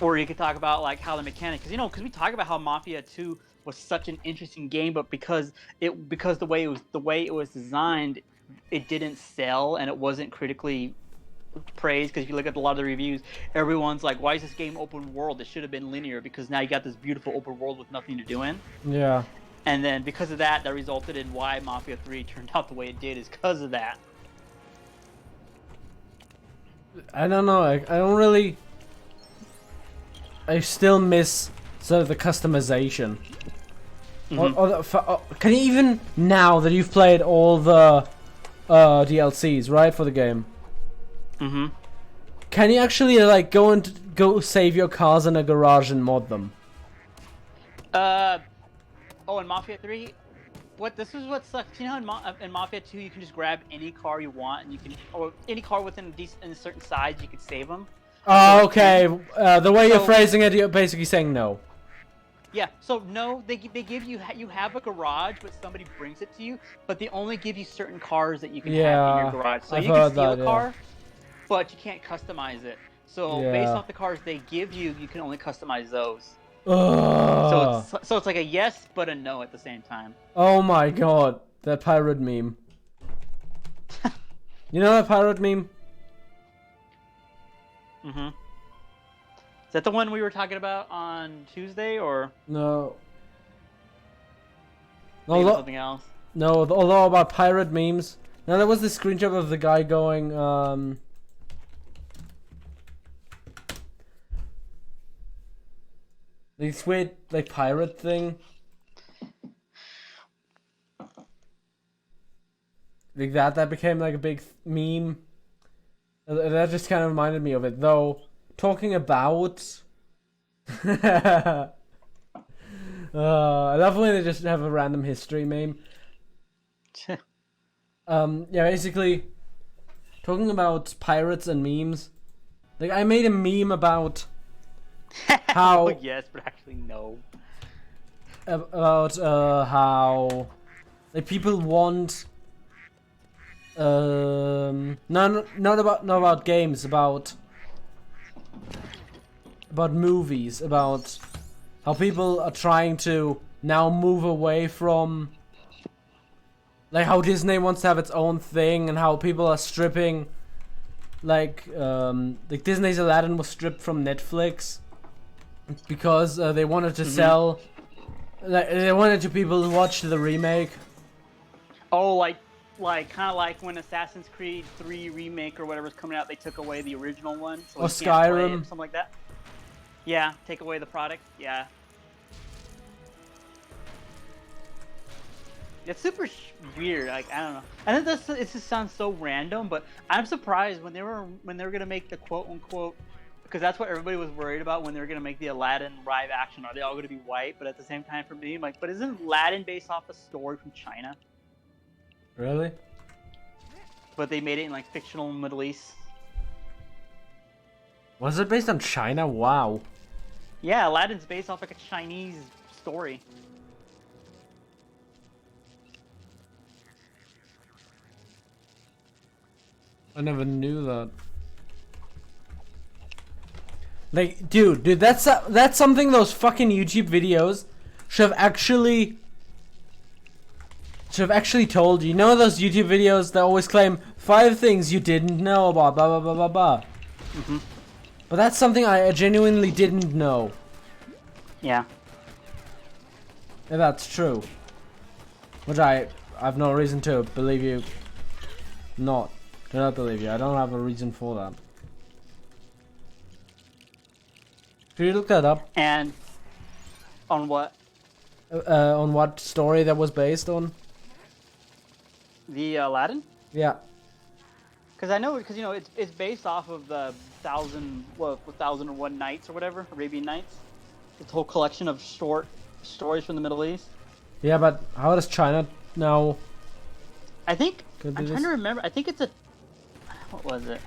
Or you could talk about like how the mechanic, because we talk about how Mafia 2 was such an interesting game, but because the way it was designed, it didn't sell and it wasn't critically praised. Because if you look at a lot of the reviews, everyone's like, why is this game open world? It should have been linear, because now you got this beautiful open world with nothing to do in.
Yeah.
And then because of that resulted in why Mafia 3 turned out the way it did, is because of that.
I don't know, I don't really... I still miss sort of the customization. Can you, even now that you've played all the DLCs, right, for the game? Can you actually like go save your cars in a garage and mod them?
Oh, in Mafia 3, this is what sucks. You know, in Mafia 2, you can just grab any car you want, and you can, or any car within a certain size, you can save them.
Oh, okay. The way you're phrasing it, you're basically saying no.
Yeah. So no, they give you have a garage, but somebody brings it to you. But they only give you certain cars that you can have in your garage. So you can steal a car, but you can't customize it. So based off the cars they give you, you can only customize those. So it's like a yes but a no at the same time. Oh
my god, that pirate meme. You know that pirate meme?
Is that the one we were talking about on Tuesday, or
no?
Maybe something else.
No, although about pirate memes. Now there was this screenshot of the guy going this weird like pirate thing. Like that became like a big meme. That just kind of reminded me of it, though. Talking about... I love when they just have a random history meme. Yeah, basically, talking about pirates and memes. Like, I made a meme about how...
Oh, yes, but actually, no.
About how... Like, people want... not about games, about movies, about how people are trying to now move away from, like, how Disney wants to have its own thing, and how people are stripping, like Disney's Aladdin was stripped from Netflix because they wanted to sell, like, they wanted to people to watch the remake.
Oh, like kind of like when Assassin's Creed 3 remake or whatever's coming out, they took away the original one, so
or Skyrim,
something like that. Yeah, take away the product. Yeah, it's super weird. Like, I don't know. I think it just sounds so random, but I'm surprised when they were gonna make the quote unquote, because that's what everybody was worried about when they were gonna make the Aladdin live action. Are they all gonna be white? But at the same time, for me, I'm like, but isn't Aladdin based off a story from China?
Really?
But they made it in like fictional Middle East.
Was it based on China? Wow.
Yeah, Aladdin's based off like a Chinese story.
I never knew that. Like, dude, that's something those fucking YouTube videos should have actually told you. You know those YouTube videos that always claim 5 things you didn't know about blah blah blah blah blah. But that's something I genuinely didn't know.
Yeah.
And that's true. Which I have no reason to believe you. Do not believe you. I don't have a reason for that. Can you look that up?
And on what?
On what story that was based on?
The Aladdin?
Yeah.
Because I know, because you know, it's based off of the 1001 Nights or whatever, Arabian Nights. It's a whole collection of short stories from the Middle East.
Yeah, but how does China now?
I'm trying to remember. I think it's a. What was it?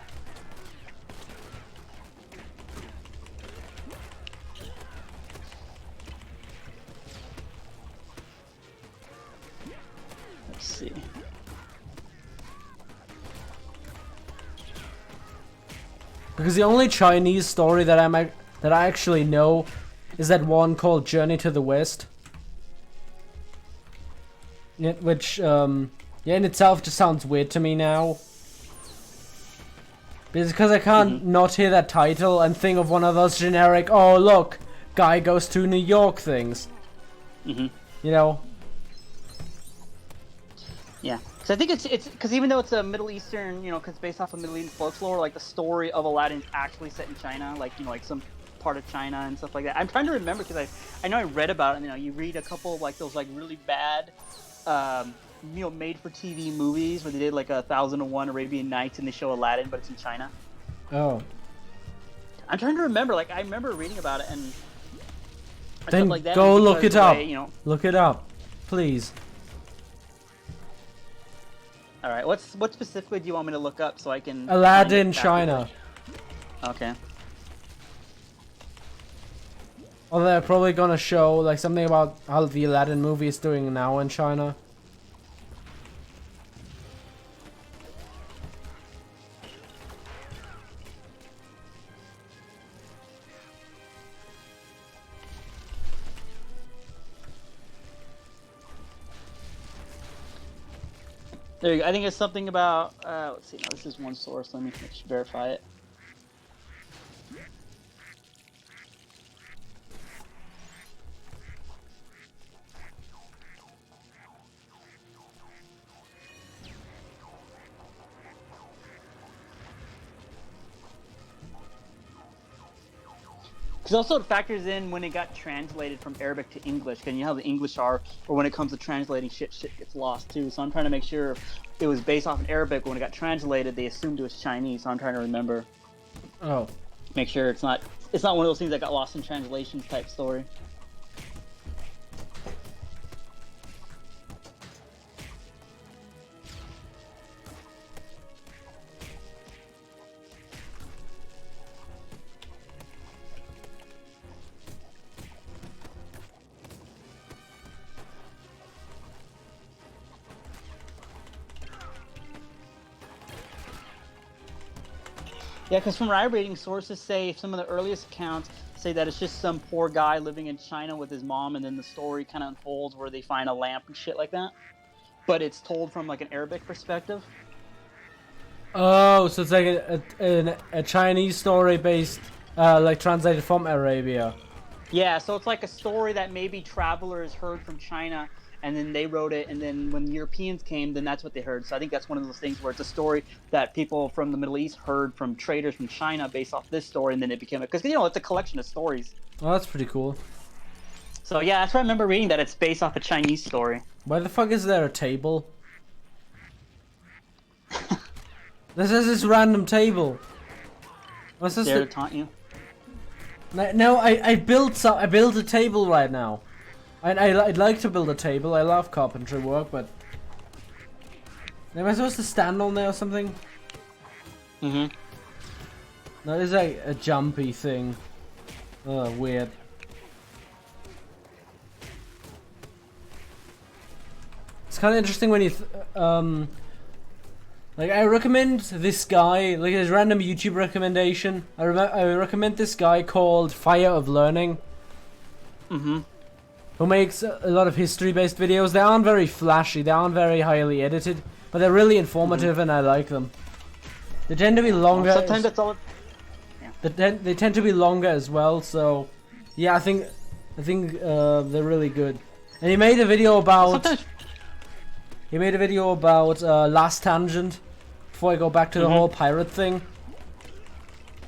Let's see.
Because the only Chinese story that I actually know is that one called Journey to the West. Yeah, which in itself just sounds weird to me now. Because I can't not hear that title and think of one of those generic, oh look, guy goes to New York things. You know?
Yeah, because I think it's because even though it's a Middle Eastern, you know, because it's based off of Middle Eastern folklore, like the story of Aladdin's actually set in China, like, you know, like some part of China and stuff like that. I'm trying to remember because I know I read about it. You know, you read a couple of like those like really bad, you know, made-for-TV movies where they did like 1001 Arabian Nights and they show Aladdin, but it's in China.
Oh.
I'm trying to remember. Like I remember reading about it and
then
stuff like that.
Go look it up.
You know.
Look it up, please.
All right. What specifically do you want me to look up so I can?
Aladdin, China.
Okay.
Or they're probably gonna show like something about how the Aladdin movie is doing now in China.
There you go. I think it's something about. Let's see. Now this is one source. Let me verify it. Because also it factors in when it got translated from Arabic to English, because you know how the English are, or when it comes to translating shit gets lost too. So I'm trying to make sure it was based off in Arabic. When it got translated, they assumed it was Chinese. So I'm trying to remember.
Oh.
Make sure it's not one of those things that got lost in translations type story. Yeah, because from what I'm reading, sources say some of the earliest accounts say that it's just some poor guy living in China with his mom, and then the story kind of unfolds where they find a lamp and shit like that. But it's told from like an Arabic perspective.
Oh, so it's like a Chinese story based, like translated from Arabia.
Yeah, so it's like a story that maybe travelers heard from China, and then they wrote it, and then when Europeans came, then that's what they heard. So I think that's one of those things where it's a story that people from the Middle East heard from traders from China based off this story, and then it became because you know it's a collection of stories.
Oh, that's pretty cool.
So yeah, that's why I remember reading that it's based off a Chinese story.
Why the fuck is there a table? This is this random table. What's this?
There to taunt you.
No, I built a table right now. I'd like to build a table. I love carpentry work, but am I supposed to stand on there or something?
No,
it's like a jumpy thing. Oh, weird. It's kind of interesting when you like I recommend this guy, like his random YouTube recommendation. I recommend this guy called Fire of Learning. Who makes a lot of history-based videos. They aren't very flashy, they aren't very highly edited, but they're really informative and I like them. They tend to be longer.
Sometimes that's all.
Yeah. They tend to be longer as well, so yeah, I think they're really good. And he made a video about. He made a video about Last Tangent. Before I go back to the whole pirate thing,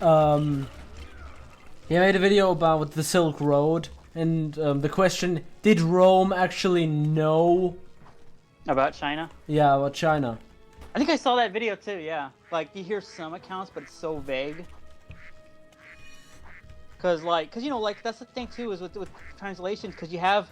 he made a video about the Silk Road, and the question: did Rome actually know
about China?
Yeah, about China.
I think I saw that video too. Yeah, like you hear some accounts, but it's so vague. Cause you know, like that's the thing too is with translations, because you have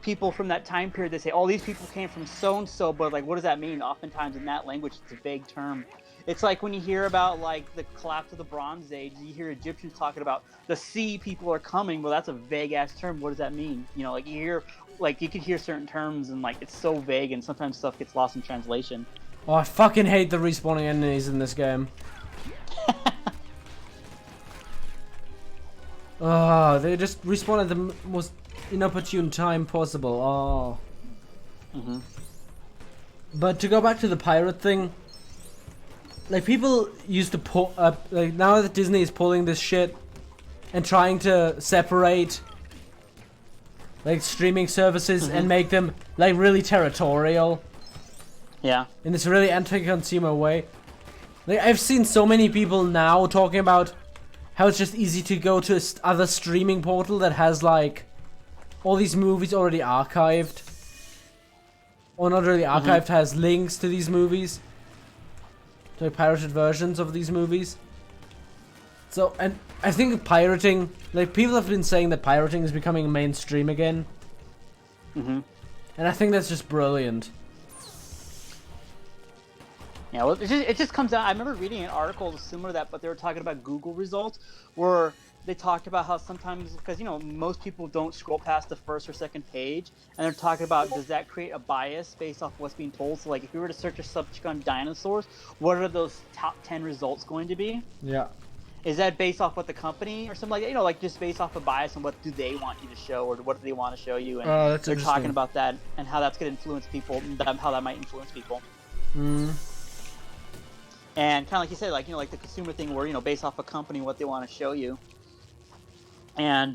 people from that time period that say, "Oh, these people came from so and so," but like, what does that mean? Oftentimes in that language, it's a vague term. It's like when you hear about like the collapse of the Bronze Age, you hear Egyptians talking about the sea people are coming. Well, that's a vague ass term. What does that mean? You know, like you hear, like you could hear certain terms and like it's so vague, and sometimes stuff gets lost in translation.
Oh, I fucking hate the respawning enemies in this game. Oh, they just respawn at the most inopportune time possible. Oh. But to go back to the pirate thing, like people used to pull up, like now that Disney is pulling this shit and trying to separate like streaming services and make them like really territorial.
Yeah.
In this really anti-consumer way. Like I've seen so many people now talking about how it's just easy to go to other streaming portal that has like all these movies already archived. Or not really archived, has links to these movies. To like, pirated versions of these movies. So, and I think pirating, like people have been saying that pirating is becoming mainstream again. And I think that's just brilliant.
Yeah, well, it just comes out. I remember reading an article similar to that, but they were talking about Google results, where they talked about how sometimes, because you know most people don't scroll past the first or second page, and they're talking about does that create a bias based off what's being told. So like if you were to search a subject on dinosaurs, what are those top 10 results going to be?
Yeah.
Is that based off what the company or something like that? You know, like just based off a bias on what do they want you to show or what do they want to show you? And they're talking about that and how that's going to influence people, how that might influence people. And kind of like you said, like, you know, like the consumer thing where, you know, based off a company, what they want to show you. And,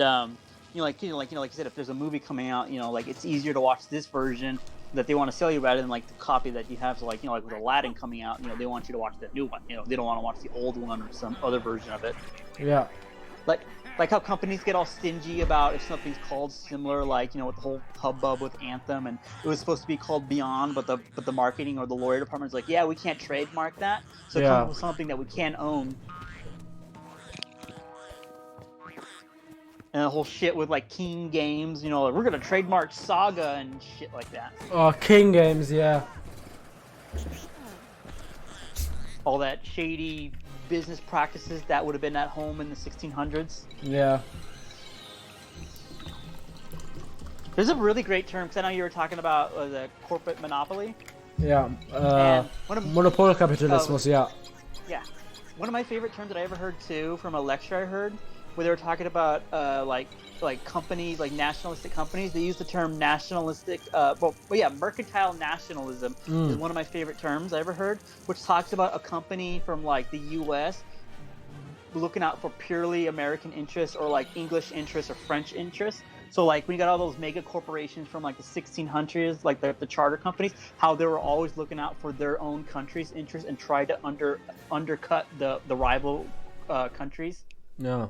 like you said, if there's a movie coming out, you know, like it's easier to watch this version that they want to sell you rather than like the copy that you have. So like, you know, like with Aladdin coming out, you know, they want you to watch the new one. You know, they don't want to watch the old one or some other version of it.
Yeah.
Like how companies get all stingy about if something's called similar, like, you know, with the whole hubbub with Anthem, and it was supposed to be called Beyond, but the marketing or the lawyer department's like, yeah, we can't trademark that, so come up with something that we can't own. And the whole shit with like King Games, you know, like, we're gonna trademark Saga and shit like that.
Oh, King Games, yeah.
All that shady business practices that would have been at home in the 1600s.
Yeah.
There's a really great term, because I know you were talking about the corporate monopoly.
Yeah. Monopol capitalismus, yeah.
Yeah. One of my favorite terms that I ever heard too from a lecture I heard, where they were talking about like companies, like nationalistic companies. They use the term nationalistic. Mercantile nationalism is one of my favorite terms I ever heard, which talks about a company from like the U.S. looking out for purely American interests or like English interests or French interests. So like when you got all those mega corporations from like the 1600s, like the charter companies, how they were always looking out for their own country's interests and try to undercut the rival countries.
No.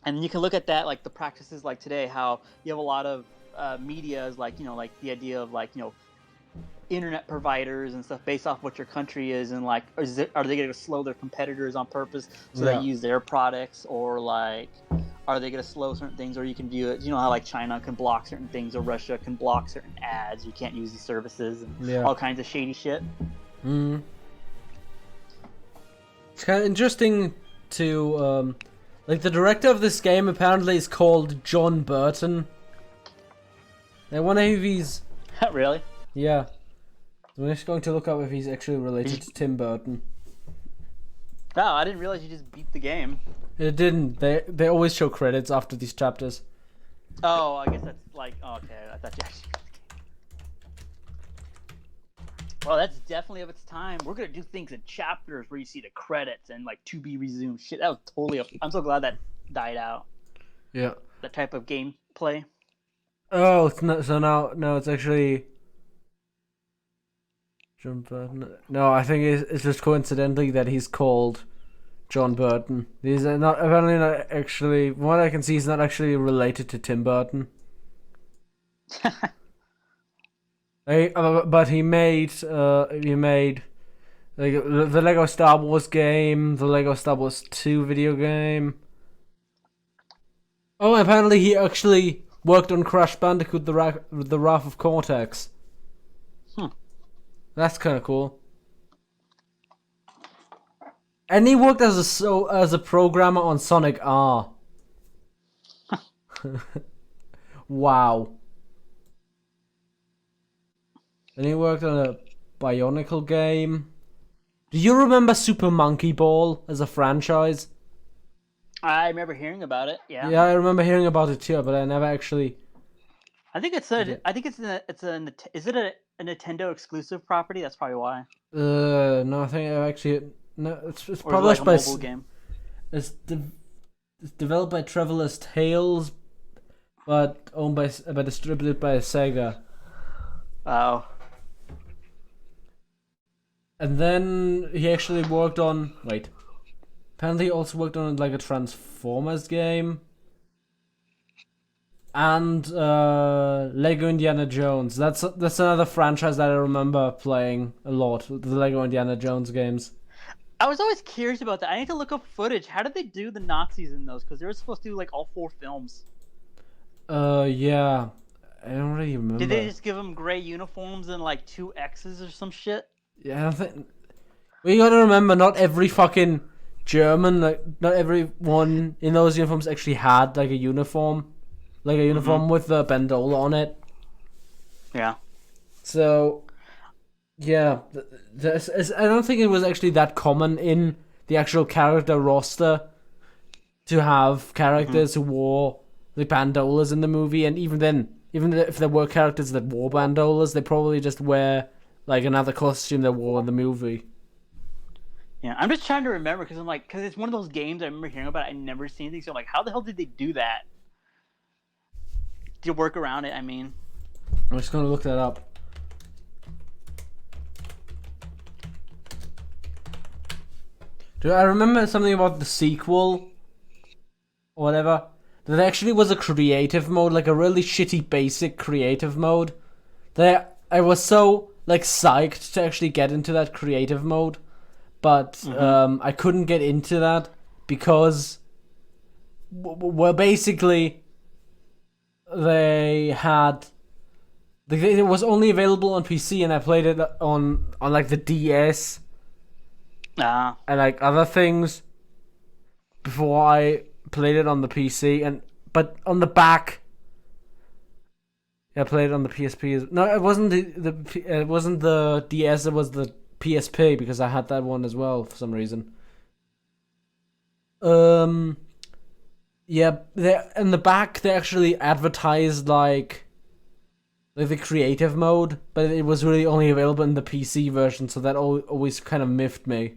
And you can look at that, like the practices like today, how you have a lot of media is like, you know, like the idea of like, you know, internet providers and stuff based off what your country is, and like, are they going to slow their competitors on purpose so they use their products, or like, are they going to slow certain things, or you can view it, you know how like China can block certain things or Russia can block certain ads, you can't use these services and all kinds of shady shit.
It's kind of interesting to like the director of this game apparently is called John Burton. I wonder if he's
really?
Yeah. I'm just going to look up if he's actually related to Tim Burton.
Oh, I didn't realize you just beat the game.
It didn't. They always show credits after these chapters.
Oh, I guess that's like, okay, I thought you actually beat the game. Well, that's definitely of its time. We're gonna do things in chapters where you see the credits and like to be resumed. Shit, that was totally. I'm so glad that died out.
Yeah.
That type of gameplay.
Oh, it's not, so now it's actually. John Burton. No, I think it's just coincidentally that he's called John Burton. He's not apparently not actually. From what I can see, he's not actually related to Tim Burton. But he made like the Lego Star Wars game, the Lego Star Wars 2 video game. Oh, apparently he actually worked on Crash Bandicoot: The Wrath of Cortex. That's kind of cool. And he worked as a programmer on Sonic R. Wow. And he worked on a Bionicle game. Do you remember Super Monkey Ball as a franchise?
I remember hearing about it. Yeah.
Yeah, I remember hearing about it too, but I never actually.
I think it's is it a Nintendo exclusive property? That's probably why.
No, I think I actually no. It's
Or
published
like a mobile game.
It's developed by Traveler's Tales, but distributed by Sega.
Oh.
And then he actually worked on apparently he also worked on like a Transformers game. And Lego Indiana Jones. That's another franchise that I remember playing a lot. The Lego Indiana Jones games.
I was always curious about that. I need to look up footage. How did they do the Nazis in those? Because they were supposed to do like all 4 films.
Yeah. I don't really remember.
Did they just give them gray uniforms and like 2 X's or some shit?
Yeah, I don't think. We gotta remember, not every fucking German, like not everyone in those uniforms actually had like a uniform. Like a uniform with the bandola on it.
Yeah.
So, yeah, I don't think it was actually that common in the actual character roster to have characters who wore the bandolas in the movie, and even then, even if there were characters that wore bandolas, they probably just wear like another costume they wore in the movie.
Yeah, I'm just trying to remember because because it's one of those games I remember hearing about. I never seen anything, so I'm like, how the hell did they do that? To work around it, I mean.
I'm just gonna look that up. Dude, I remember something about the sequel, or whatever. That actually was a creative mode, like a really shitty basic creative mode. That I was so like psyched to actually get into that creative mode, but I couldn't get into that because, well, basically. They had it was only available on PC, and I played it on like the DS and like other things before I played it on the PC. But on the back, I played it on the PSP. No, it wasn't it wasn't the DS. It was the PSP because I had that one as well for some reason. Yeah, in the back they actually advertised like the creative mode, but it was really only available in the PC version, so that always kind of miffed me.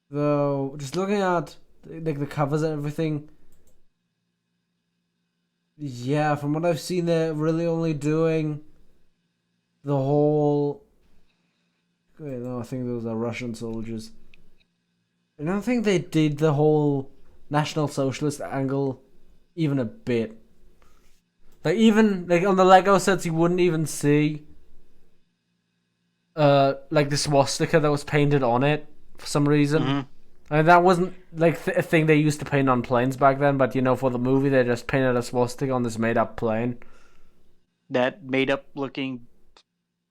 Though, just looking at like the covers and everything, yeah, from what I've seen, they're really only doing the whole. Wait, no, I think those are Russian soldiers. I don't think they did the whole National Socialist angle even a bit. Like even like on the Lego sets, you wouldn't even see like the swastika that was painted on it for some reason. I mean, that wasn't like a thing they used to paint on planes back then, but for the movie they just painted a swastika on this made-up plane.
That made-up looking,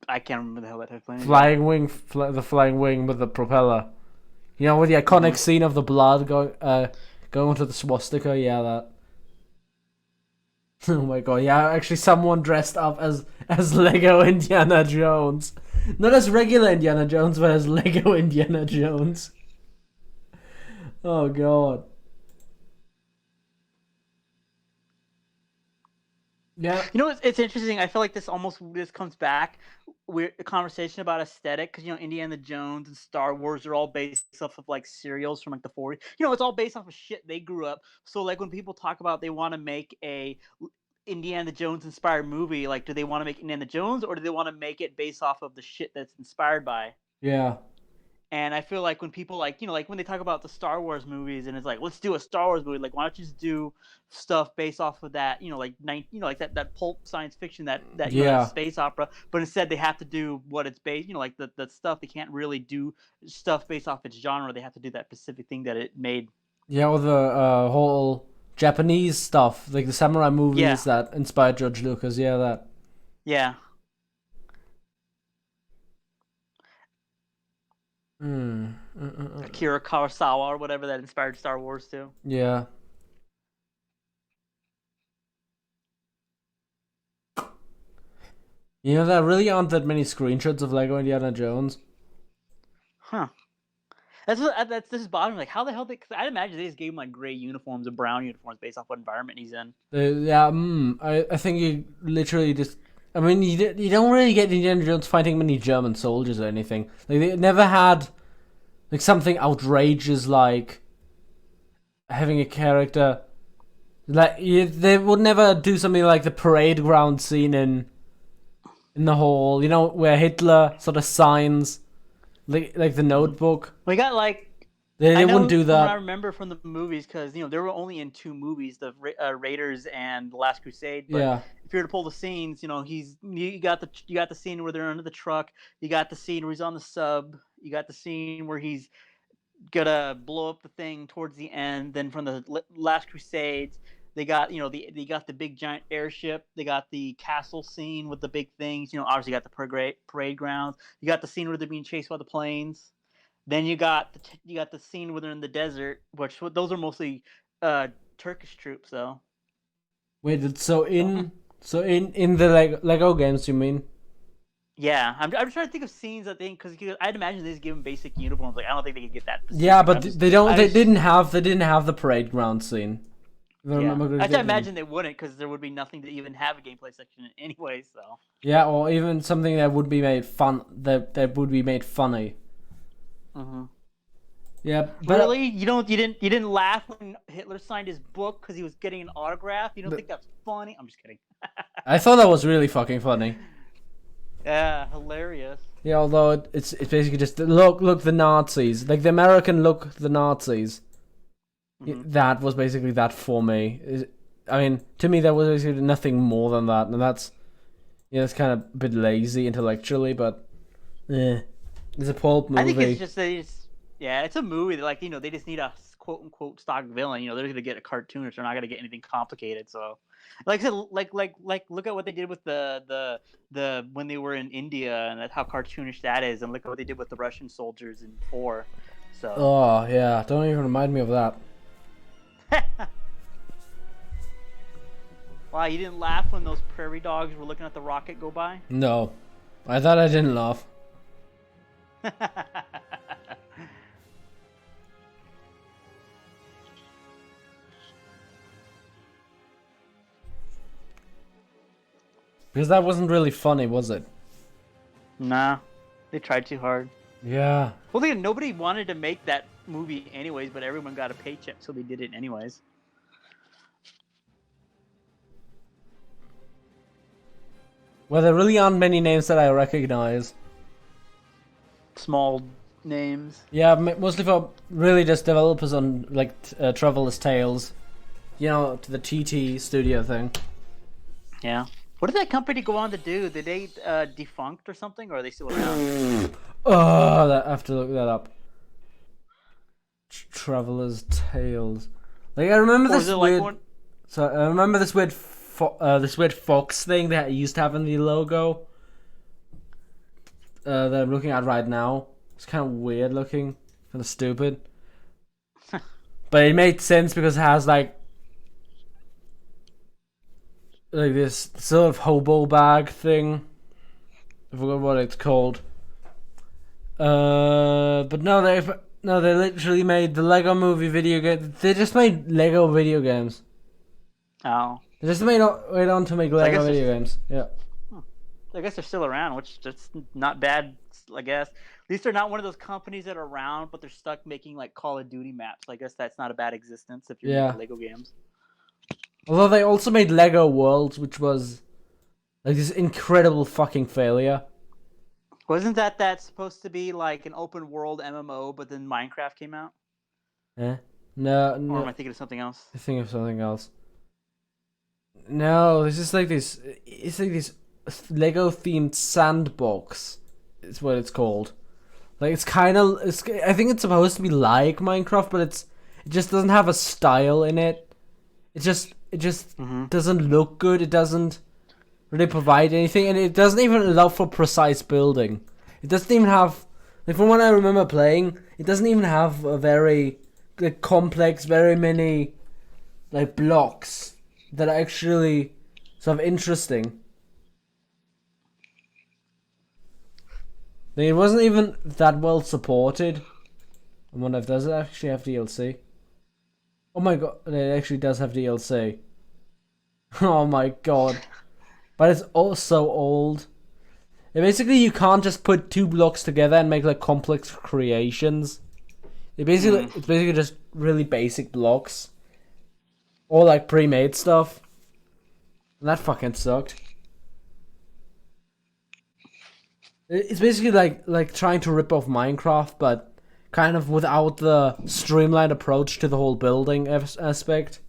I can't remember the hell that plane.
Flying wing, the flying wing with the propeller. With the iconic scene of the blood going to the swastika. Yeah, that. Oh my god! Yeah, actually, someone dressed up as Lego Indiana Jones, not as regular Indiana Jones, but as Lego Indiana Jones. Oh god. Yeah.
It's interesting. I feel like this comes back. A conversation about aesthetic because Indiana Jones and Star Wars are all based off of like serials from like the 40s. It's all based off of shit they grew up. So like when people talk about they want to make a Indiana Jones inspired movie, like, do they want to make Indiana Jones or do they want to make it based off of the shit that's inspired by?
Yeah.
And I feel like when people like, like when they talk about the Star Wars movies and it's like, let's do a Star Wars movie, like why don't you just do stuff based off of that, like like that pulp science fiction, that that space opera, but instead they have to do what it's based, like the stuff, they can't really do stuff based off its genre. They have to do that specific thing that it made.
Yeah, or the whole Japanese stuff, like the samurai movies that inspired George Lucas. Yeah, that.
Yeah. Akira Kurosawa or whatever that inspired Star Wars too.
Yeah. There really aren't that many screenshots of Lego Indiana Jones.
Huh. This is bothering me. Like, how the hell Cause I'd imagine they just gave him like gray uniforms and brown uniforms based off what environment he's in.
I think you literally just. I mean, you don't really get Indiana Jones fighting many German soldiers or anything. Like, they never had like something outrageous like having a character. Like, they would never do something like the parade ground scene in the hall. Where Hitler sort of signs like the Notebook.
We got like.
They wouldn't do that.
I remember from the movies, because they were only in 2 movies, the Raiders and The Last Crusade. But if you were to pull the scenes, you got the scene where they're under the truck. You got the scene where he's on the sub. You got the scene where he's gonna blow up the thing towards the end. Then from the Last Crusades, they got they got the big giant airship. They got the castle scene with the big things. Obviously you got the parade grounds. You got the scene where they're being chased by the planes. Then you got the scene where they're in the desert, which those are mostly Turkish troops, though.
Wait, so in the Lego games, you mean?
Yeah, I'm trying to think of scenes. I think because I'd imagine they just give them basic uniforms. Like, I don't think they could get that. Specific.
Yeah, but they didn't have the parade ground scene.
Yeah. I imagine they wouldn't, because there would be nothing to even have a gameplay section in anyway. So.
Yeah, or even something that would be made fun. That would be made funny.
Mm-hmm.
Yeah, but
really, you didn't laugh when Hitler signed his book because he was getting an autograph. You don't think that's funny? I'm just kidding.
I thought that was really fucking funny.
Yeah, hilarious.
Yeah, although it's basically just look the Nazis, like the American look the Nazis. Mm-hmm. That was basically that for me. I mean, to me that was basically nothing more than that, and that's it's kind of a bit lazy intellectually, but it's a pulp movie.
I think it's just it's a movie that, like, they just need a quote unquote stock villain. They're gonna get a cartoonist. They're not gonna get anything complicated. So, like I said, like look at what they did with the when they were in India, and that's how cartoonish that is. And look at what they did with the Russian soldiers in 4. So.
Oh yeah, don't even remind me of that.
Wow, you didn't laugh when those prairie dogs were looking at the rocket go by?
No, I thought I didn't laugh. Because that wasn't really funny, was it?
Nah, they tried too hard.
Yeah.
Well, nobody wanted to make that movie anyways, but everyone got a paycheck, so they did it anyways.
Well, there really aren't many names that I recognize.
Small names.
Yeah, mostly for really just developers on like Traveler's Tales. To the TT Studio thing.
Yeah. What did that company go on to do? Did they defunct or something, or are they still around?
I have to look that up. Traveler's Tales. Like, I remember this weird. So I remember this weird fox thing that I used to have in the logo. That I'm looking at right now. It's kind of weird looking, kind of stupid. But it made sense because it has like this sort of hobo bag thing. I forgot what it's called. But no, they literally made the Lego Movie video game. They just made Lego video games.
Oh.
They just went on to make Lego video games. Yeah.
I guess they're still around, which that's not bad, I guess. At least they're not one of those companies that are around, but they're stuck making like Call of Duty maps. I guess that's not a bad existence if you're making Lego games.
Although they also made Lego Worlds, which was like this incredible fucking failure.
Wasn't that supposed to be like an open world MMO, but then Minecraft came out?
Eh? No.
Or am I thinking of something else?
I think of something else. No, this is like this. It's like this Lego themed sandbox. Is what it's called. Like it's kind of. I think it's supposed to be like Minecraft, but it just doesn't have a style in it. It just doesn't look good. It doesn't really provide anything, and it doesn't even allow for precise building. It doesn't even have, like from what I remember playing, it doesn't even have a very like complex, very many like blocks that are actually sort of interesting. Like, it wasn't even that well supported. I wonder if does it actually have DLC. Oh my god, it actually does have DLC. Oh my god. But it's also old. And basically, you can't just put two blocks together and make like complex creations. It's basically just really basic blocks. Or like pre-made stuff. And that fucking sucked. It's basically like trying to rip off Minecraft, but kind of without the streamlined approach to the whole building aspect.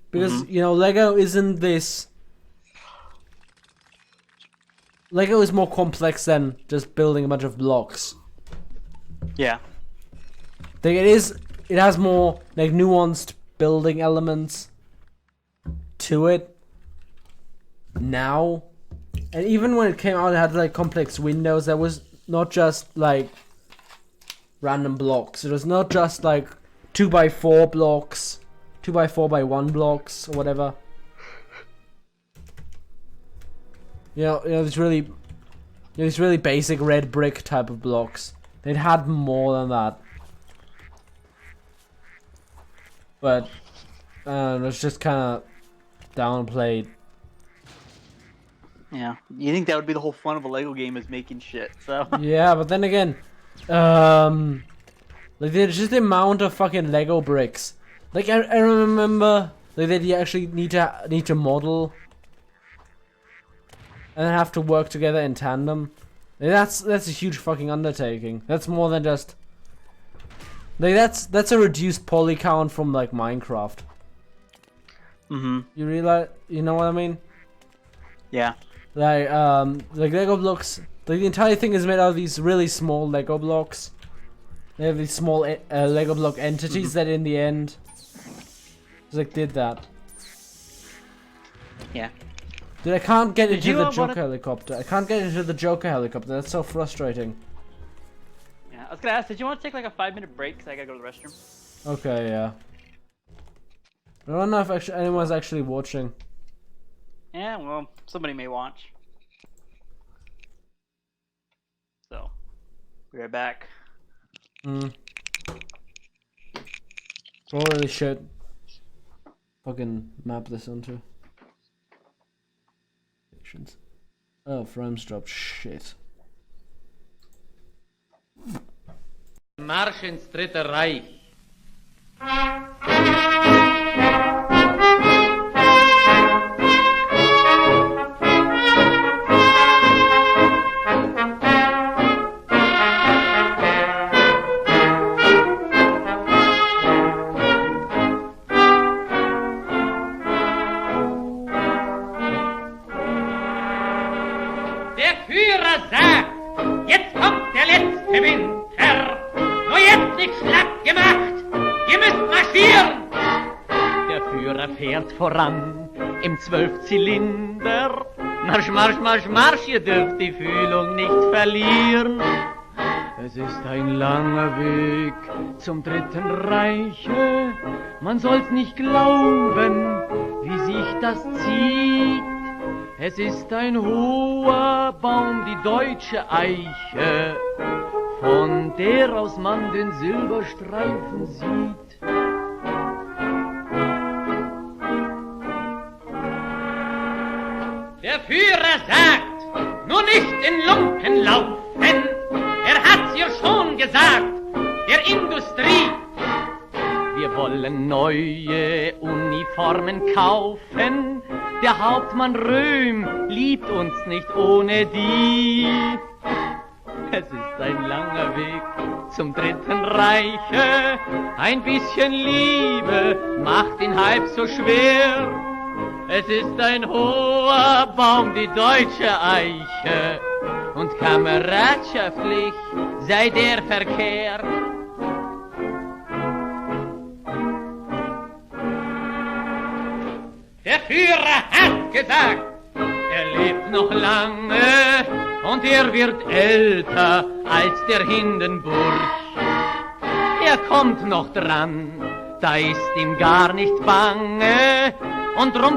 Because, you know, Lego isn't this... Lego is more complex than just building a bunch of blocks.
Yeah.
Like it has more like nuanced building elements to it now. And even when it came out, it had like complex windows. That was not just like random blocks. It was not just like 2x4 blocks, 2x4x1 blocks, or whatever. You know, these really basic red brick type of blocks. It had more than that, but it was just kind of downplayed.
Yeah, you think that would be the whole fun of a Lego game is making shit, so...
Yeah, but then again, like there's just the amount of fucking Lego bricks. Like I remember, like that you actually need to model, and then have to work together in tandem. Like, that's a huge fucking undertaking. That's more than just... Like that's a reduced poly count from like Minecraft. You realize? You know what I mean?
Yeah.
Like Lego blocks. Like the entire thing is made out of these really small Lego blocks. They have these small Lego block entities that in the end, like did that.
Yeah.
Dude, I can't get into the Joker helicopter. I can't get into the Joker helicopter. That's so frustrating.
Yeah, I was gonna ask, did you want to take like a 5-minute break? Cause I gotta go to the restroom.
Okay, yeah. I don't know if anyone's actually watching.
Yeah, well, somebody may watch. So, be right back.
Holy shit. Fucking map this onto. Oh, frames dropped. Shit.
Marsch ins Dritte Reich. Der Führer sagt, jetzt kommt der letzte Winter. Nur jetzt nicht schlapp gemacht, ihr müsst marschieren. Der Führer fährt voran im 12-Zylinder. Marsch, Marsch, Marsch, Marsch, ihr dürft die Fühlung nicht verlieren. Es ist ein langer Weg zum Dritten Reiche. Man soll's nicht glauben, wie sich das zieht. Es ist ein hoher Baum, die deutsche Eiche, von der aus man den Silberstreifen sieht. Der Führer sagt, nur nicht in Lumpen laufen, er hat's ja schon gesagt, der Industrie. Wir wollen neue Uniformen kaufen. Der Hauptmann Röhm liebt uns nicht ohne die. Es ist ein langer Weg zum Dritten Reiche. Ein bisschen Liebe macht ihn halb so schwer. Es ist ein hoher Baum, die deutsche Eiche. Und kameradschaftlich sei der Verkehr. Der Führer hat gesagt, er lebt noch lange und er wird älter als der Hindenburg. Er kommt noch dran, da ist ihm gar nicht bange und drum.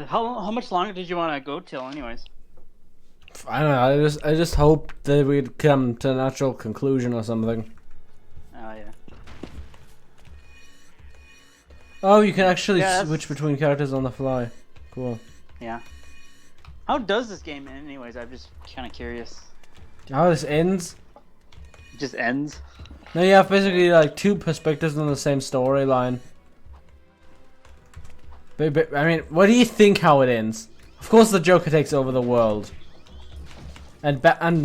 How much longer did you want to go till, anyways?
I don't know. I just hope that we'd come to a natural conclusion or something.
Oh yeah.
Oh, you can actually switch between characters on the fly. Cool.
Yeah. How does this game end, anyways? I'm just kind of curious.
How this ends?
It just ends.
No, you have basically like two perspectives on the same storyline. But, I mean, what do you think how it ends? Of course, the Joker takes over the world. And
Batman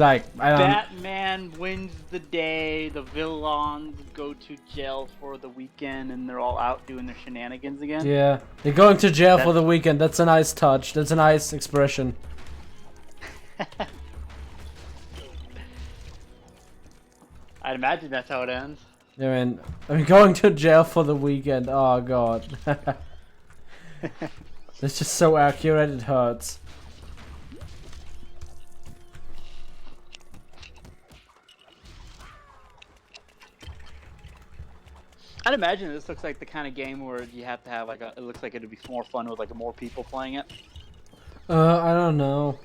wins the day. The villains go to jail for the weekend, and they're all out doing their shenanigans again.
Yeah, they're going to jail for the weekend. That's a nice touch. That's a nice expression.
I'd imagine that's how it ends.
I mean, going to jail for the weekend. Oh god. That's just so accurate. It hurts.
I'd imagine this looks like the kind of game where you have to have like it looks like it'd be more fun with like more people playing it.
I don't know.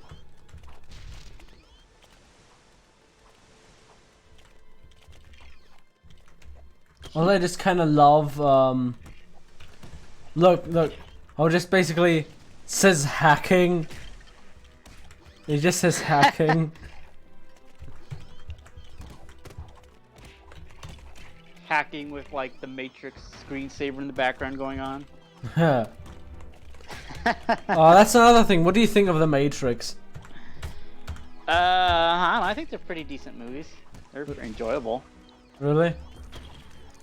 Well, I just kind of love, look, oh, just basically says hacking. It just says hacking.
Hacking with like the Matrix screensaver in the background going on.
Oh, that's another thing. What do you think of the Matrix?
I don't know, I think they're pretty decent movies. They're enjoyable.
Really?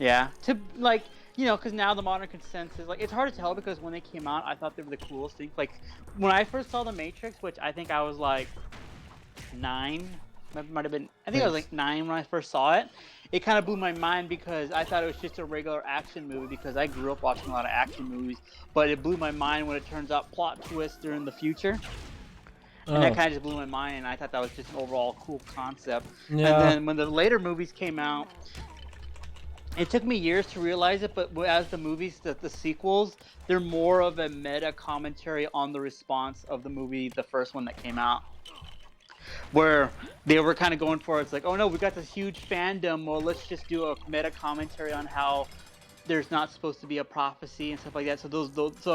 Yeah. To like, you know, because now the modern consensus, like, it's hard to tell because when they came out, I thought they were the coolest thing. Like, when I first saw the Matrix, which I think I was like 9, might have been. I think I was like 9 when I first saw it. It kind of blew my mind because I thought it was just a regular action movie because I grew up watching a lot of action movies. But it blew my mind when it turns out plot twists are in the future. And that kind of just blew my mind, and I thought that was just an overall cool concept. Yeah. And then when the later movies came out, it took me years to realize it, but as the movies, the sequels, they're more of a meta commentary on the response of the movie, the first one that came out. Where they were kind of going for it's like, oh no, we got this huge fandom, well let's just do a meta commentary on how there's not supposed to be a prophecy and stuff like that. So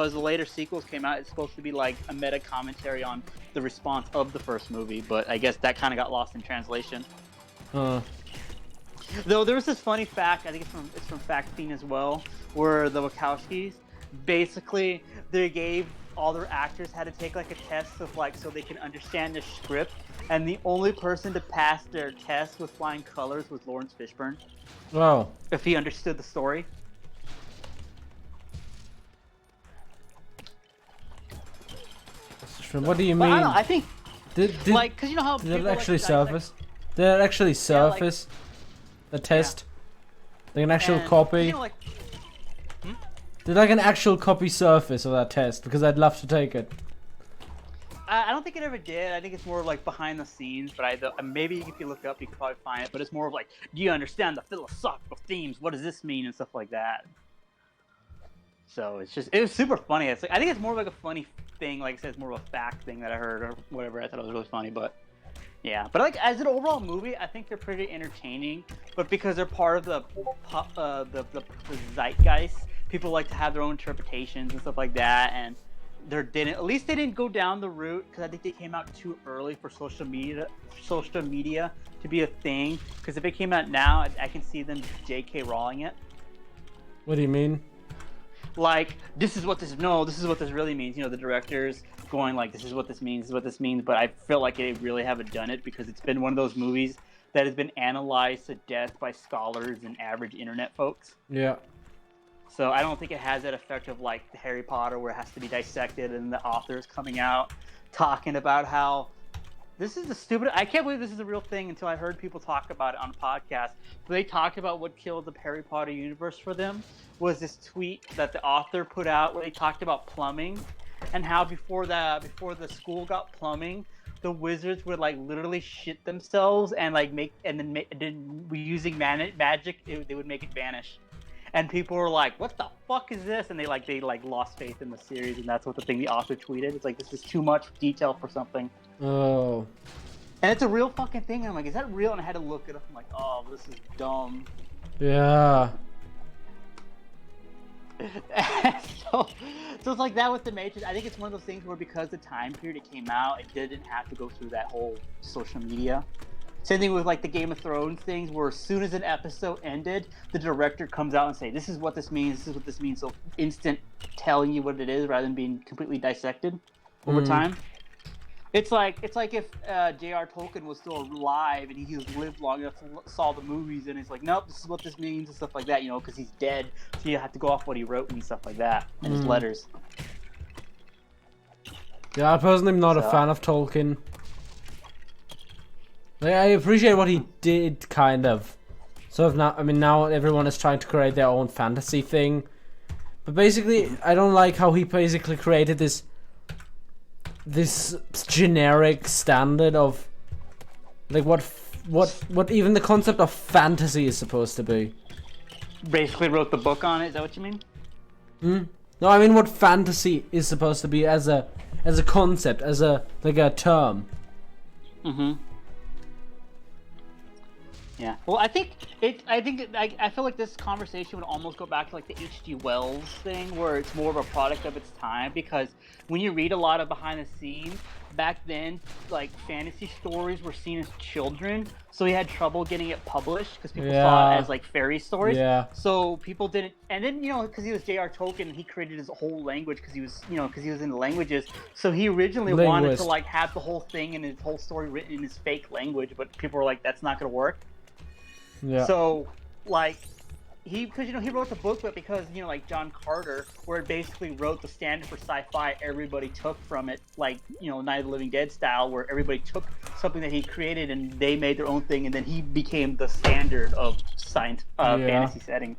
as the later sequels came out, it's supposed to be like a meta commentary on the response of the first movie, but I guess that kind of got lost in translation. Though there was this funny fact, I think it's from Fact Fiend as well, where the Wachowskis basically they gave all their actors had to take like a test of like so they can understand the script, and the only person to pass their test with flying colors was Lawrence Fishburne.
Wow. If
he understood the story.
What do you mean?
I don't know, I think
did
like because you know how
did it actually surface? Did it actually surface the test? Like an actual copy?
You know, like,
Did like an actual copy surface of that test? Because I'd love to take it.
I don't think it ever did. I think it's more of like behind the scenes, but maybe if you look up, you could probably find it. But it's more of like, do you understand the philosophical themes? What does this mean and stuff like that. So it was super funny. It's like I think it's more of like a funny thing. Like I said, it's more of a fact thing that I heard or whatever. I thought it was really funny, but yeah. But like as an overall movie, I think they're pretty entertaining. But because they're part of the zeitgeist, people like to have their own interpretations and stuff like that, and at least they didn't go down the route because I think they came out too early for social media to be a thing. Because if it came out now, I can see them J.K. Rowling it.
What do you mean?
Like this is what this really means. You know, the directors going like, this is what this means, But I feel like they really haven't done it because it's been one of those movies that has been analyzed to death by scholars and average internet folks.
Yeah.
So I don't think it has that effect of like Harry Potter where it has to be dissected and the authors coming out talking about how this is I can't believe this is a real thing until I heard people talk about it on a podcast. But they talked about what killed the Harry Potter universe for them was this tweet that the author put out where they talked about plumbing and how before the school got plumbing, the wizards would like literally shit themselves and like using magic they would make it vanish. And people were like, "What the fuck is this?" And they lost faith in the series, and that's what the author tweeted. It's like, this is too much detail for something.
Oh.
And it's a real fucking thing. And I'm like, is that real? And I had to look it up. I'm like, oh, this is dumb.
Yeah.
so it's like that with the Matrix. I think it's one of those things where because the time period it came out, it didn't have to go through that whole social media. Same thing with like the Game of Thrones things, where as soon as an episode ended, the director comes out and say, "This is what this means. This is what this means." So instant telling you what it is rather than being completely dissected over time. It's like if J.R. Tolkien was still alive and he lived long enough to saw the movies and it's like, nope, this is what this means and stuff like that, you know, because he's dead. So you have to go off what he wrote and stuff like that and his letters.
Yeah, I personally am not a fan of Tolkien. Like, I appreciate what he did, kind of. Sort of now, I mean, now everyone is trying to create their own fantasy thing. But basically, I don't like how he basically created this generic standard of like what even the concept of fantasy is supposed to be.
basically wrote the book on it. Is that what you mean?
No, I mean what fantasy is supposed to be as a concept, as a term.
Yeah. Well, I feel like this conversation would almost go back to like the H.G. Wells thing, where it's more of a product of its time. Because when you read a lot of behind the scenes back then, like fantasy stories were seen as children, so he had trouble getting it published because people saw it as like fairy stories.
Yeah.
So people didn't. And then because he was J.R. Tolkien, he created his whole language because he was into languages. So he originally wanted to like have the whole thing and his whole story written in his fake language, but people were like, that's not going to work.
Yeah.
So, like, he wrote the book, but because like John Carter, where it basically wrote the standard for sci-fi, everybody took from it, like Night of the Living Dead style, where everybody took something that he created and they made their own thing, and then he became the standard of science fantasy setting.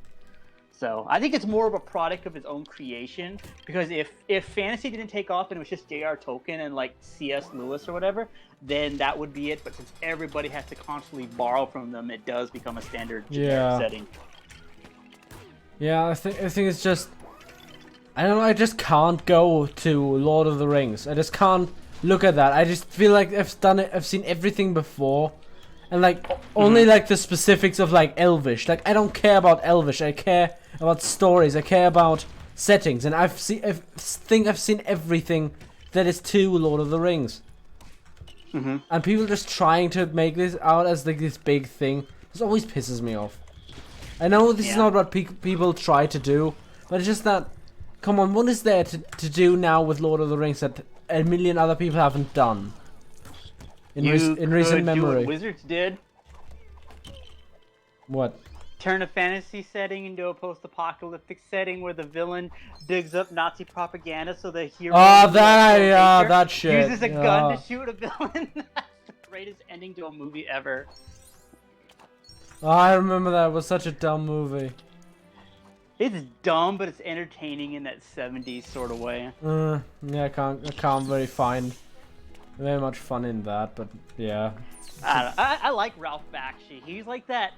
So I think it's more of a product of his own creation, because if fantasy didn't take off and it was just J.R. Tolkien and like C.S. Lewis or whatever, then that would be it. But since everybody has to constantly borrow from them, it does become a standard generic setting.
Yeah, I think it's just, I don't know. I just can't go to Lord of the Rings. I just can't look at that. I just feel like I've seen everything before. And like only like the specifics of like Elvish. Like I don't care about Elvish. I care about stories. I care about settings. And I think I've seen everything that is to Lord of the Rings. And people just trying to make this out as like this big thing. This always pisses me off. I know this is not what people try to do, but it's just that, come on, what is there to do now with Lord of the Rings that a million other people haven't done? In recent memory.
What Wizards did.
What?
Turn a fantasy setting into a post-apocalyptic setting where the villain digs up Nazi propaganda so the hero
that shit.
uses a gun to shoot a villain. That's the greatest ending to a movie ever.
Oh, I remember that. It was such a dumb movie.
It's dumb, but it's entertaining in that 70s sort of way.
Yeah, I can't really find very much fun in that, but yeah.
I like Ralph Bakshi. He's like that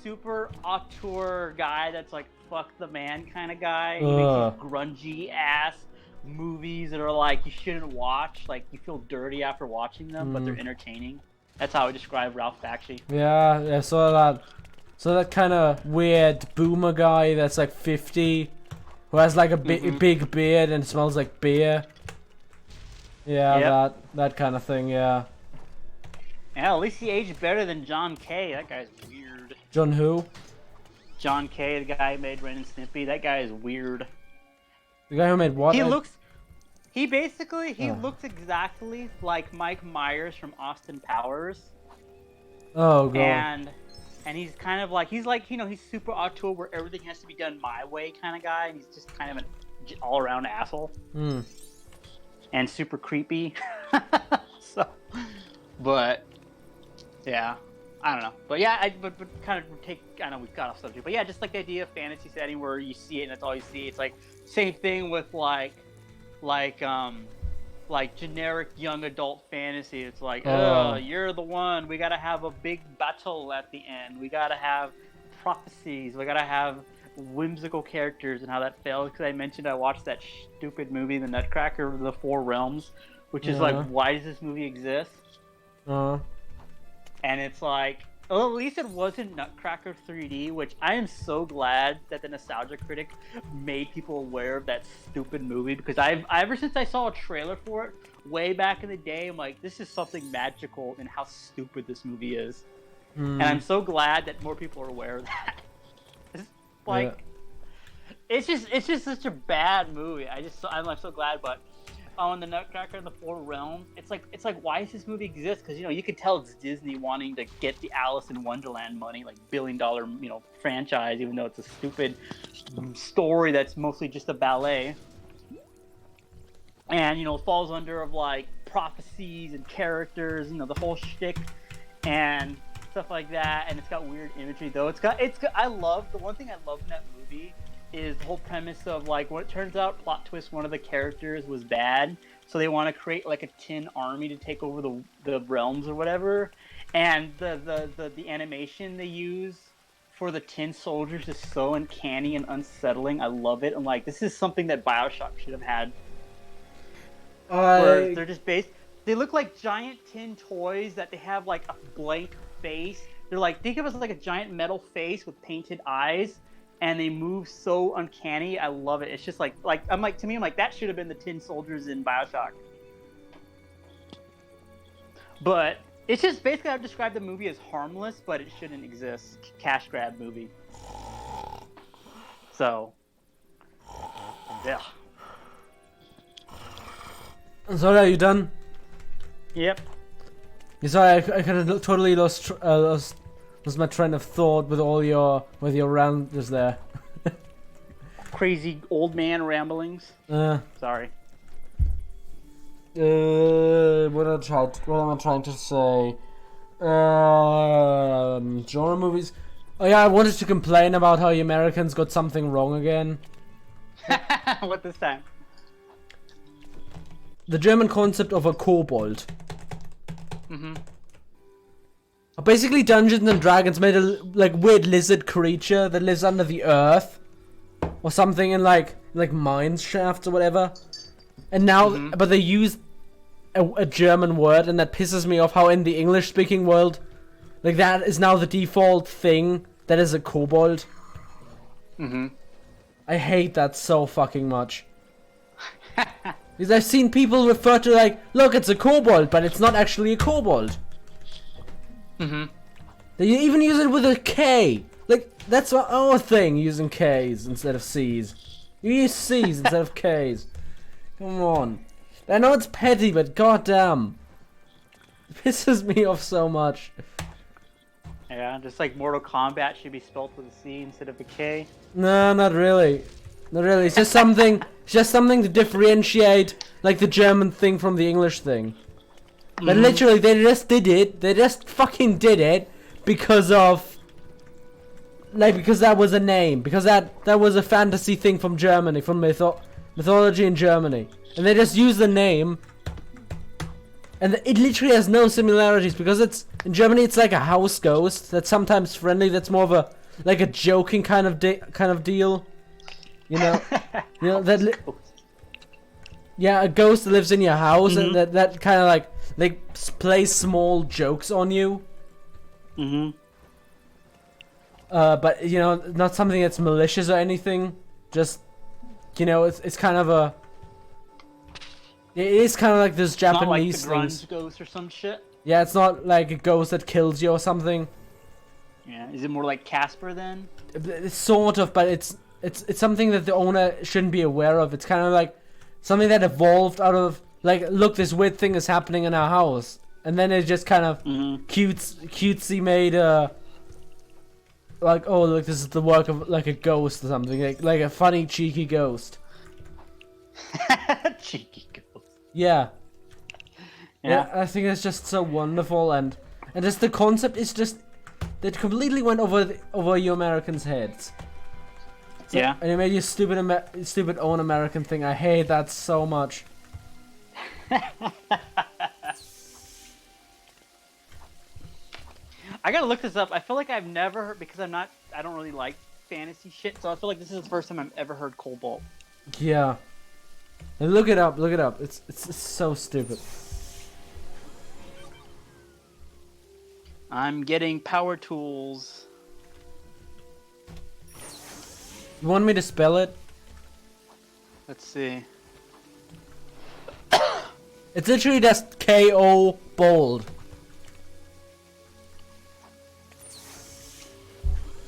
super auteur guy that's like fuck the man kind of guy. He makes these grungy ass movies that are like you shouldn't watch. Like you feel dirty after watching them, but they're entertaining. That's how I would describe Ralph Bakshi.
Yeah, so that kind of weird boomer guy that's like 50, who has like a big beard and smells like beer. Yeah, that kind of thing. Yeah.
Yeah, at least he aged better than John Kay. That guy's weird.
John who?
John Kay, the guy who made Ren and Snippy. That guy is weird.
The guy who made what?
He looks exactly like Mike Myers from Austin Powers.
Oh god.
And he's kind of like he's super auteur where everything has to be done my way kind of guy, and he's just kind of an all-around asshole. And super creepy. But yeah, I don't know. But yeah, but kind of I know we've got off subject, but yeah, just like the idea of fantasy setting where you see it and that's all you see. It's like same thing with like generic young adult fantasy. It's like, you're the one. We gotta have a big battle at the end. We gotta have prophecies. We gotta have whimsical characters, and how that fails. Because I mentioned I watched that stupid movie, The Nutcracker, The Four Realms, which is like, why does this movie exist? And it's like, well, at least it wasn't Nutcracker 3D, which I am so glad that the Nostalgia Critic made people aware of that stupid movie, because ever since I saw a trailer for it way back in the day, I'm like, this is something magical in how stupid this movie is. And I'm so glad that more people are aware of that. It's just such a bad movie. I'm so glad, but on the Nutcracker and the Four Realms, it's like why does this movie exist? Because you can tell it's Disney wanting to get the Alice in Wonderland money, like billion-dollar franchise, even though it's a stupid story that's mostly just a ballet, and falls under of like prophecies and characters, the whole shtick and stuff like that, and it's got weird imagery though. I love the one thing I love in that movie is the whole premise of like when it turns out plot twist one of the characters was bad, so they want to create like a tin army to take over the realms or whatever, and the animation they use for the tin soldiers is so uncanny and unsettling. I love it. And like, this is something that Bioshock should have had. Where they're just based. They look like giant tin toys that they have like a blank face. They're like, think of it as like a giant metal face with painted eyes, and they move so uncanny. I love it. It's just like I'm like, to me, I'm like, that should have been the tin soldiers in Bioshock. But it's just basically, I've described the movie as harmless, but it shouldn't exist. Cash grab movie. So, yeah.
Sorry, are you done?
Yep.
Sorry, I kind of totally lost my train of thought with all your rounders there.
Crazy old man ramblings. Sorry.
What am I trying to say? Genre movies. Oh yeah, I wanted to complain about how the Americans got something wrong again.
What this time?
The German concept of a kobold.
Mm-hmm.
Basically, Dungeons and Dragons made a like weird lizard creature that lives under the earth, or something in like mine shafts or whatever. And now, but they use a German word, and that pisses me off. How in the English-speaking world, like that is now the default thing. That is a kobold. I hate that so fucking much. Because I've seen people refer to like, look, it's a kobold, but it's not actually a kobold. They even use it with a K. Like, that's our thing, using K's instead of C's. You use C's instead of K's. Come on. I know it's petty, but goddamn. It pisses me off so much.
Yeah, just like Mortal Kombat should be spelled with a C instead of a K.
No, not really. Not really. It's just something. It's just something to differentiate, like the German thing from the English thing. But literally, they just did it. They just fucking did it because of, like, because that was a name. Because that was a fantasy thing from Germany, from mythology in Germany, and they just used the name. And it literally has no similarities because it's in Germany. It's like a house ghost that's sometimes friendly. That's more of a like a joking kind of deal. You know, that. Yeah, a ghost that lives in your house and that kind of like they play small jokes on you. But you know, not something that's malicious or anything. Just, you know, it's kind of a. It is kind of like this Japanese
not like the grunge ghost or some shit.
Yeah, it's not like a ghost that kills you or something.
Yeah, is it more like Casper then?
It's sort of, but it's something that the owner shouldn't be aware of. It's kind of like something that evolved out of like, look, this weird thing is happening in our house, and then it just kind of cutesy made like, oh look, this is the work of like a ghost or something, like a funny cheeky ghost.
Cheeky ghost.
Yeah. Yeah, I think it's just so wonderful, and just the concept is just that completely went over you Americans' heads. So,
yeah.
And it made you stupid own American thing. I hate that so much.
I gotta look this up. I feel like I've never heard, because I don't really like fantasy shit, so I feel like this is the first time I've ever heard Cobalt.
Yeah. And look it up. It's so stupid.
I'm getting power tools.
You want me to spell it?
Let's see.
It's literally just K-O bold.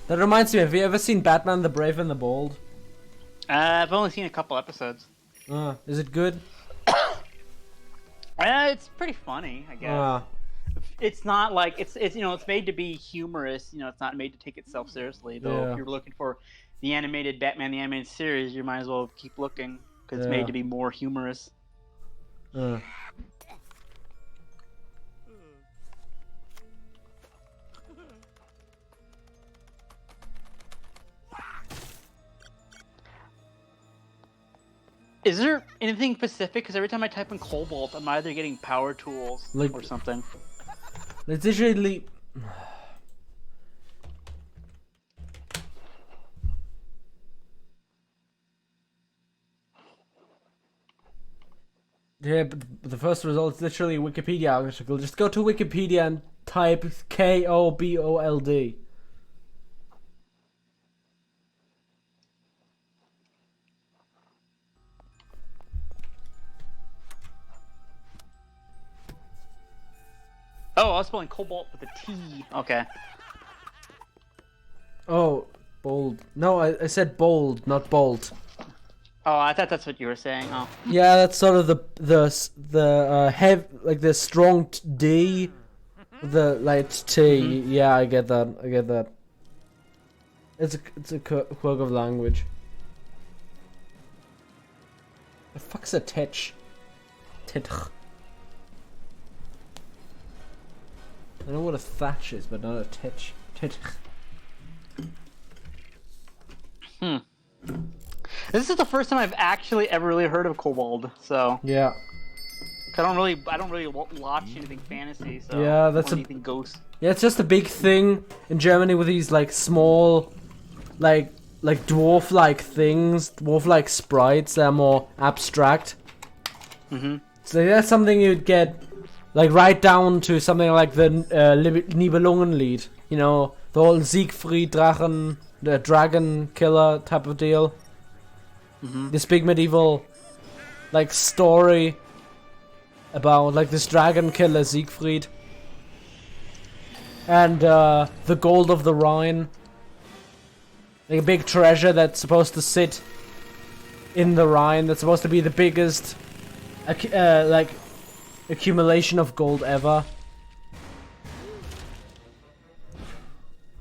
That reminds me, have you ever seen Batman the Brave and the Bold?
I've only seen a couple episodes.
Is it good?
It's pretty funny, I guess. It's not like it's you know, it's made to be humorous. You know, it's not made to take itself seriously. Though, if you're looking for the animated Batman the Animated Series, you might as well keep looking because it's made to be more humorous. Is there anything specific? Because every time I type in Cobalt, I'm either getting power tools or something.
It's literally. Yeah, but the first result is literally a Wikipedia article. Just go to Wikipedia and type KOBOLD.
Oh, I was spelling cobalt with a T. Okay.
Oh, bold. No, I said bold, not bolt.
Oh, I thought that's what you were saying. Oh.
Yeah, that's sort of the like the strong D, the light T. Mm-hmm. Yeah, I get that. It's a quirk of language. The fuck's a titch? Titch. I know what a thatch is, but not a titch. Titch.
This is the first time I've actually ever really heard of Kobold, so
yeah.
I don't really watch anything fantasy, so
yeah, that's
anything ghost.
Yeah, it's just a big thing in Germany with these like small, like dwarf-like things, dwarf-like sprites that are more abstract. So that's something you'd get, like right down to something like the Nibelungenlied, you know, the whole Siegfried Drachen, the dragon killer type of deal. This big medieval, like, story about, like, this dragon killer Siegfried. And, the gold of the Rhine. Like, a big treasure that's supposed to sit in the Rhine. That's supposed to be the biggest, like, accumulation of gold ever.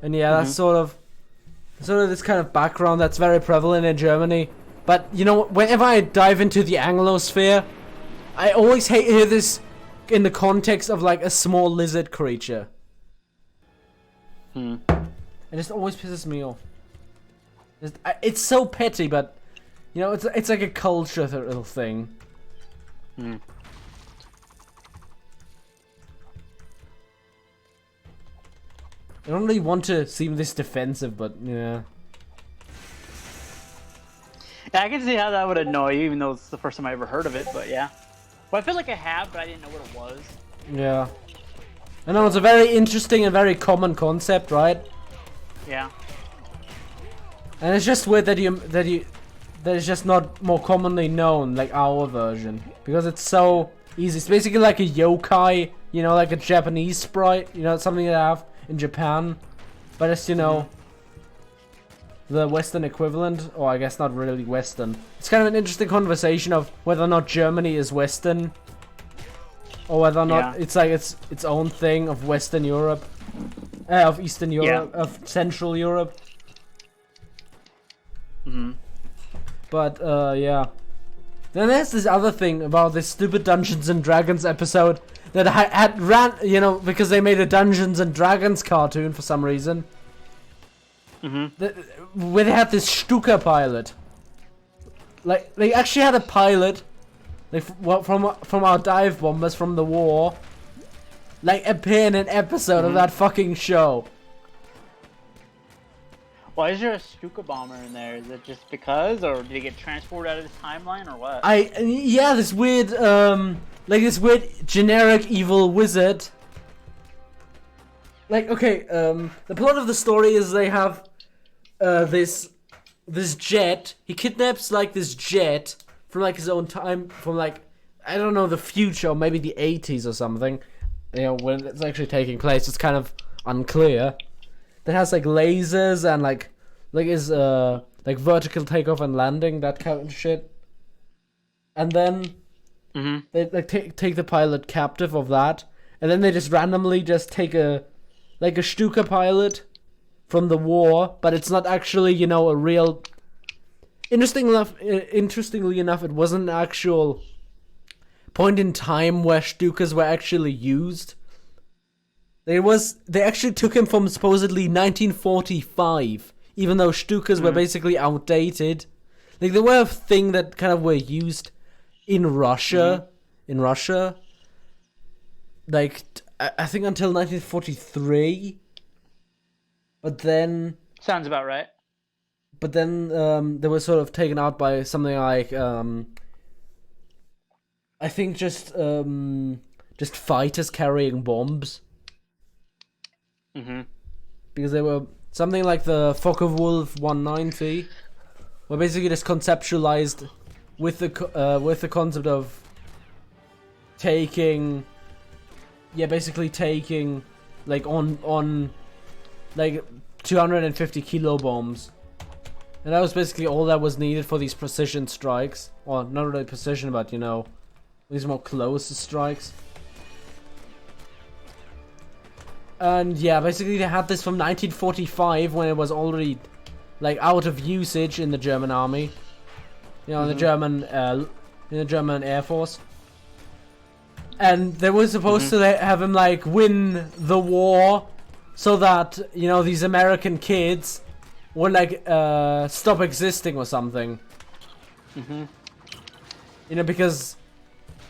And yeah, that's sort of this kind of background that's very prevalent in Germany. But, you know, whenever I dive into the Anglosphere, I always hear this in the context of, like, a small lizard creature. It just always pisses me off. It's so petty, but, you know, it's like a culture little thing. I don't really want to seem this defensive, but, yeah.
Yeah, I can see how that would annoy you, even though it's the first time I ever heard of it, but yeah. Well, I feel like I have, but I didn't know what it was.
Yeah. I know, it's a very interesting and very common concept, right?
Yeah.
And it's just weird that it's just not more commonly known, like our version. Because it's so easy. It's basically like a yokai, you know, like a Japanese sprite, you know, something they have in Japan. But it's, you know, the Western equivalent, or I guess not really Western. It's kind of an interesting conversation of whether or not Germany is Western, or whether or not it's like its own thing of Western Europe, of Eastern Europe, of Central Europe. But yeah. Then there's this other thing about this stupid Dungeons and Dragons episode that had ran, you know, because they made a Dungeons and Dragons cartoon for some reason. Where they had this Stuka pilot. Like, they actually had a pilot, like, from our dive bombers from the war, like, appear in an episode of that fucking show.
Why is there a Stuka bomber in there? Is it just because, or did he get transported out of the timeline, or what?
Yeah, this weird, like, this weird generic evil wizard. Like, okay, the plot of the story is they have this jet. He kidnaps, like, this jet from, like, his own time, from, like, I don't know, the future, or maybe the 80s or something. You know, when it's actually taking place, it's kind of unclear. That has, like, lasers and, like is, like, vertical takeoff and landing, that kind of shit. And then they, like, take the pilot captive of that, and then they just randomly just take a Stuka pilot from the war, but it's not actually, you know, a real... Interestingly enough, it wasn't an actual point in time where Stukas were actually used. They actually took him from supposedly 1945, even though Stukas were basically outdated. Like, they were a thing that kind of were used in Russia. Like, I think until 1943. But then...
Sounds about right.
But then they were sort of taken out by something like... I think just fighters carrying bombs. Because they were something like the Focke-Wulf 190, were basically just conceptualized with the concept of taking like on like 250 kilo bombs, and that was basically all that was needed for these precision strikes, or not really precision, but you know, these more close strikes. And yeah, basically they had this from 1945 when it was already like out of usage in the German army, you know, in the German Air Force. And they were supposed to have him like win the war, so that, you know, these American kids would like stop existing or something. You know, because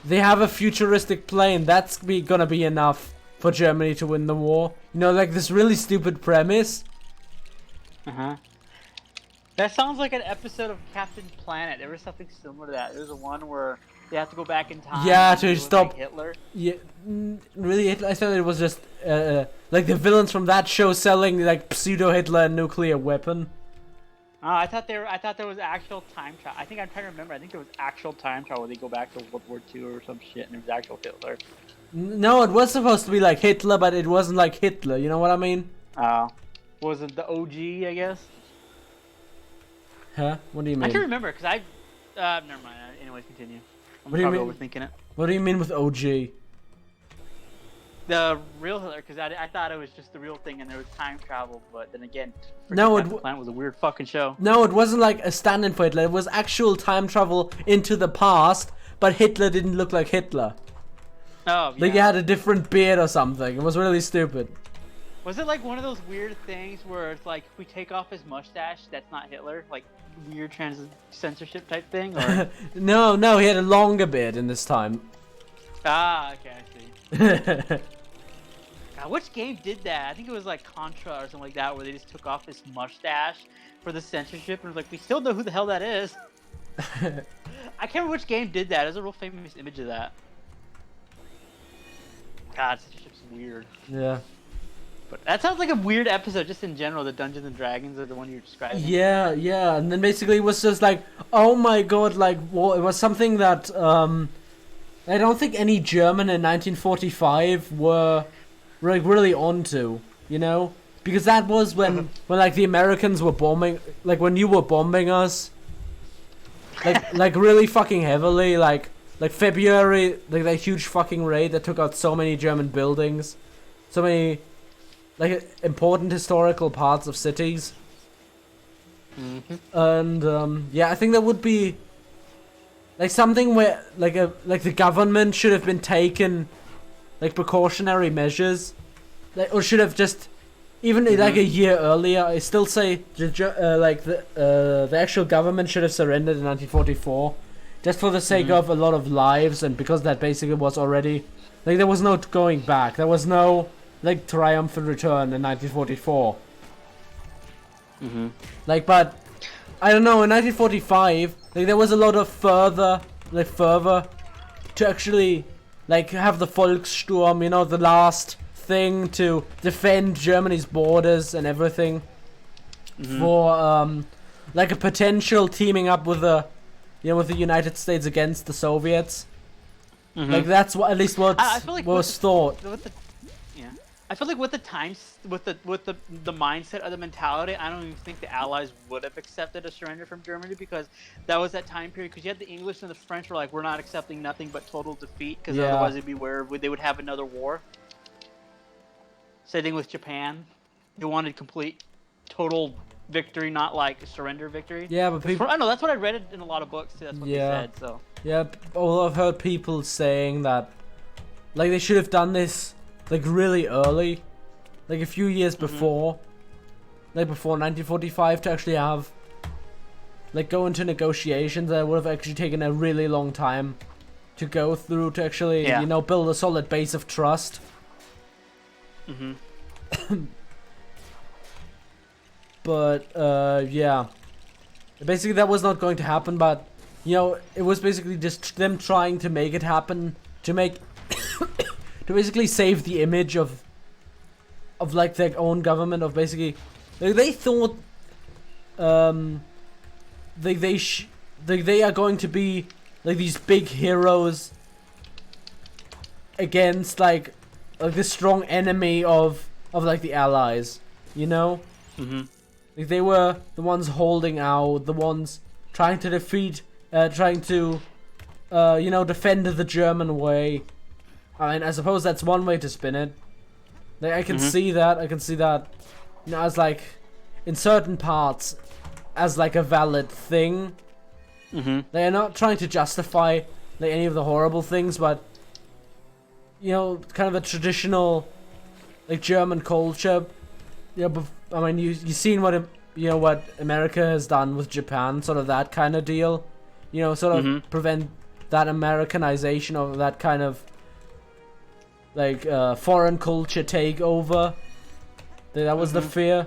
they have a futuristic plane that's gonna be enough for Germany to win the war. You know, like this really stupid premise.
That sounds like an episode of Captain Planet. There was something similar to that. There was one where they have to go back in time.
Yeah, to stop
like Hitler.
Yeah, really. I thought it was just like the villains from that show selling like pseudo Hitler nuclear weapon.
I thought there was actual time travel. I think I'm trying to remember. I think there was actual time travel where they go back to World War II or some shit, and it was actual Hitler.
No, it was supposed to be like Hitler, but it wasn't like Hitler. You know what I mean?
Was it the OG? I guess.
Huh? What do you mean?
I can remember because I. Never mind. Anyways, continue. I'm
What do you
probably
mean?
overthinking it.
What do you mean with OG?
The real Hitler, because I thought it was just the real thing and there was time travel, but then again, Captain Planet was a weird fucking show.
No, it wasn't like a stand-in for Hitler. It was actual time travel into the past, but Hitler didn't look like Hitler.
Oh, yeah.
Like he had a different beard or something. It was really stupid.
Was it like one of those weird things where it's like, if we take off his mustache, that's not Hitler? Like, weird censorship type thing? Or?
No, he had a longer beard in this time.
Ah, okay, I see. God, which game did that? I think it was like Contra or something like that, where they just took off his mustache for the censorship, and it was like, we still know who the hell that is. I can't remember which game did that. There's a real famous image of that. God, censorship's weird.
Yeah.
But that sounds like a weird episode, just in general. The Dungeons and Dragons are the one you're describing.
Yeah, and then basically it was just like, oh my god, like, well, it was something that I don't think any German in 1945 were like really onto, you know, because that was when like the Americans were bombing, like when you were bombing us, like really fucking heavily, like February, like that huge fucking raid that took out so many German buildings, so many like important historical parts of cities. And yeah, I think that would be like something where like the government should have been taken like precautionary measures, like, or should have just even like a year earlier. I still say the actual government should have surrendered in 1944, just for the sake of a lot of lives, and because that basically was already like there was no going back. There was no like triumphant return in 1944. Like, but I don't know, in 1945, like there was a lot of fervor to actually like have the Volkssturm, you know, the last thing to defend Germany's borders and everything, for like a potential teaming up with the United States against the Soviets. Like that's what at least what was thought.
I feel like with the times, with the mindset of the mentality, I don't even think the Allies would have accepted a surrender from Germany, because that was that time period. Because you had the English and the French were like, we're not accepting nothing but total defeat, because otherwise it'd be where they would have another war. Same thing with Japan. They wanted complete, total victory, not like surrender victory.
Yeah, but people.
I know that's what I read in a lot of books too. That's what they said. So.
Yeah, well, I've heard people saying that, like they should have done this. Like really early, like a few years before, like before 1945, to actually have, like go into negotiations that would have actually taken a really long time to go through to actually, you know, build a solid base of trust. But yeah, basically that was not going to happen. But you know, it was basically just them trying to make it happen, to make, to basically save the image of like their own government, of basically, they thought, they are going to be like these big heroes against like this strong enemy of like the Allies, you know? Like they were the ones holding out, the ones trying to defeat, trying to, you know, defend the German way. I mean, I suppose that's one way to spin it. Like, I can see that. I can see that, you know, as like in certain parts, as like a valid thing. They are not trying to justify like any of the horrible things, but you know, kind of a traditional like German culture. Yeah, but I mean, you've seen what what America has done with Japan, sort of that kind of deal. You know, sort of prevent that Americanization of that kind of like foreign culture takeover. That was the fear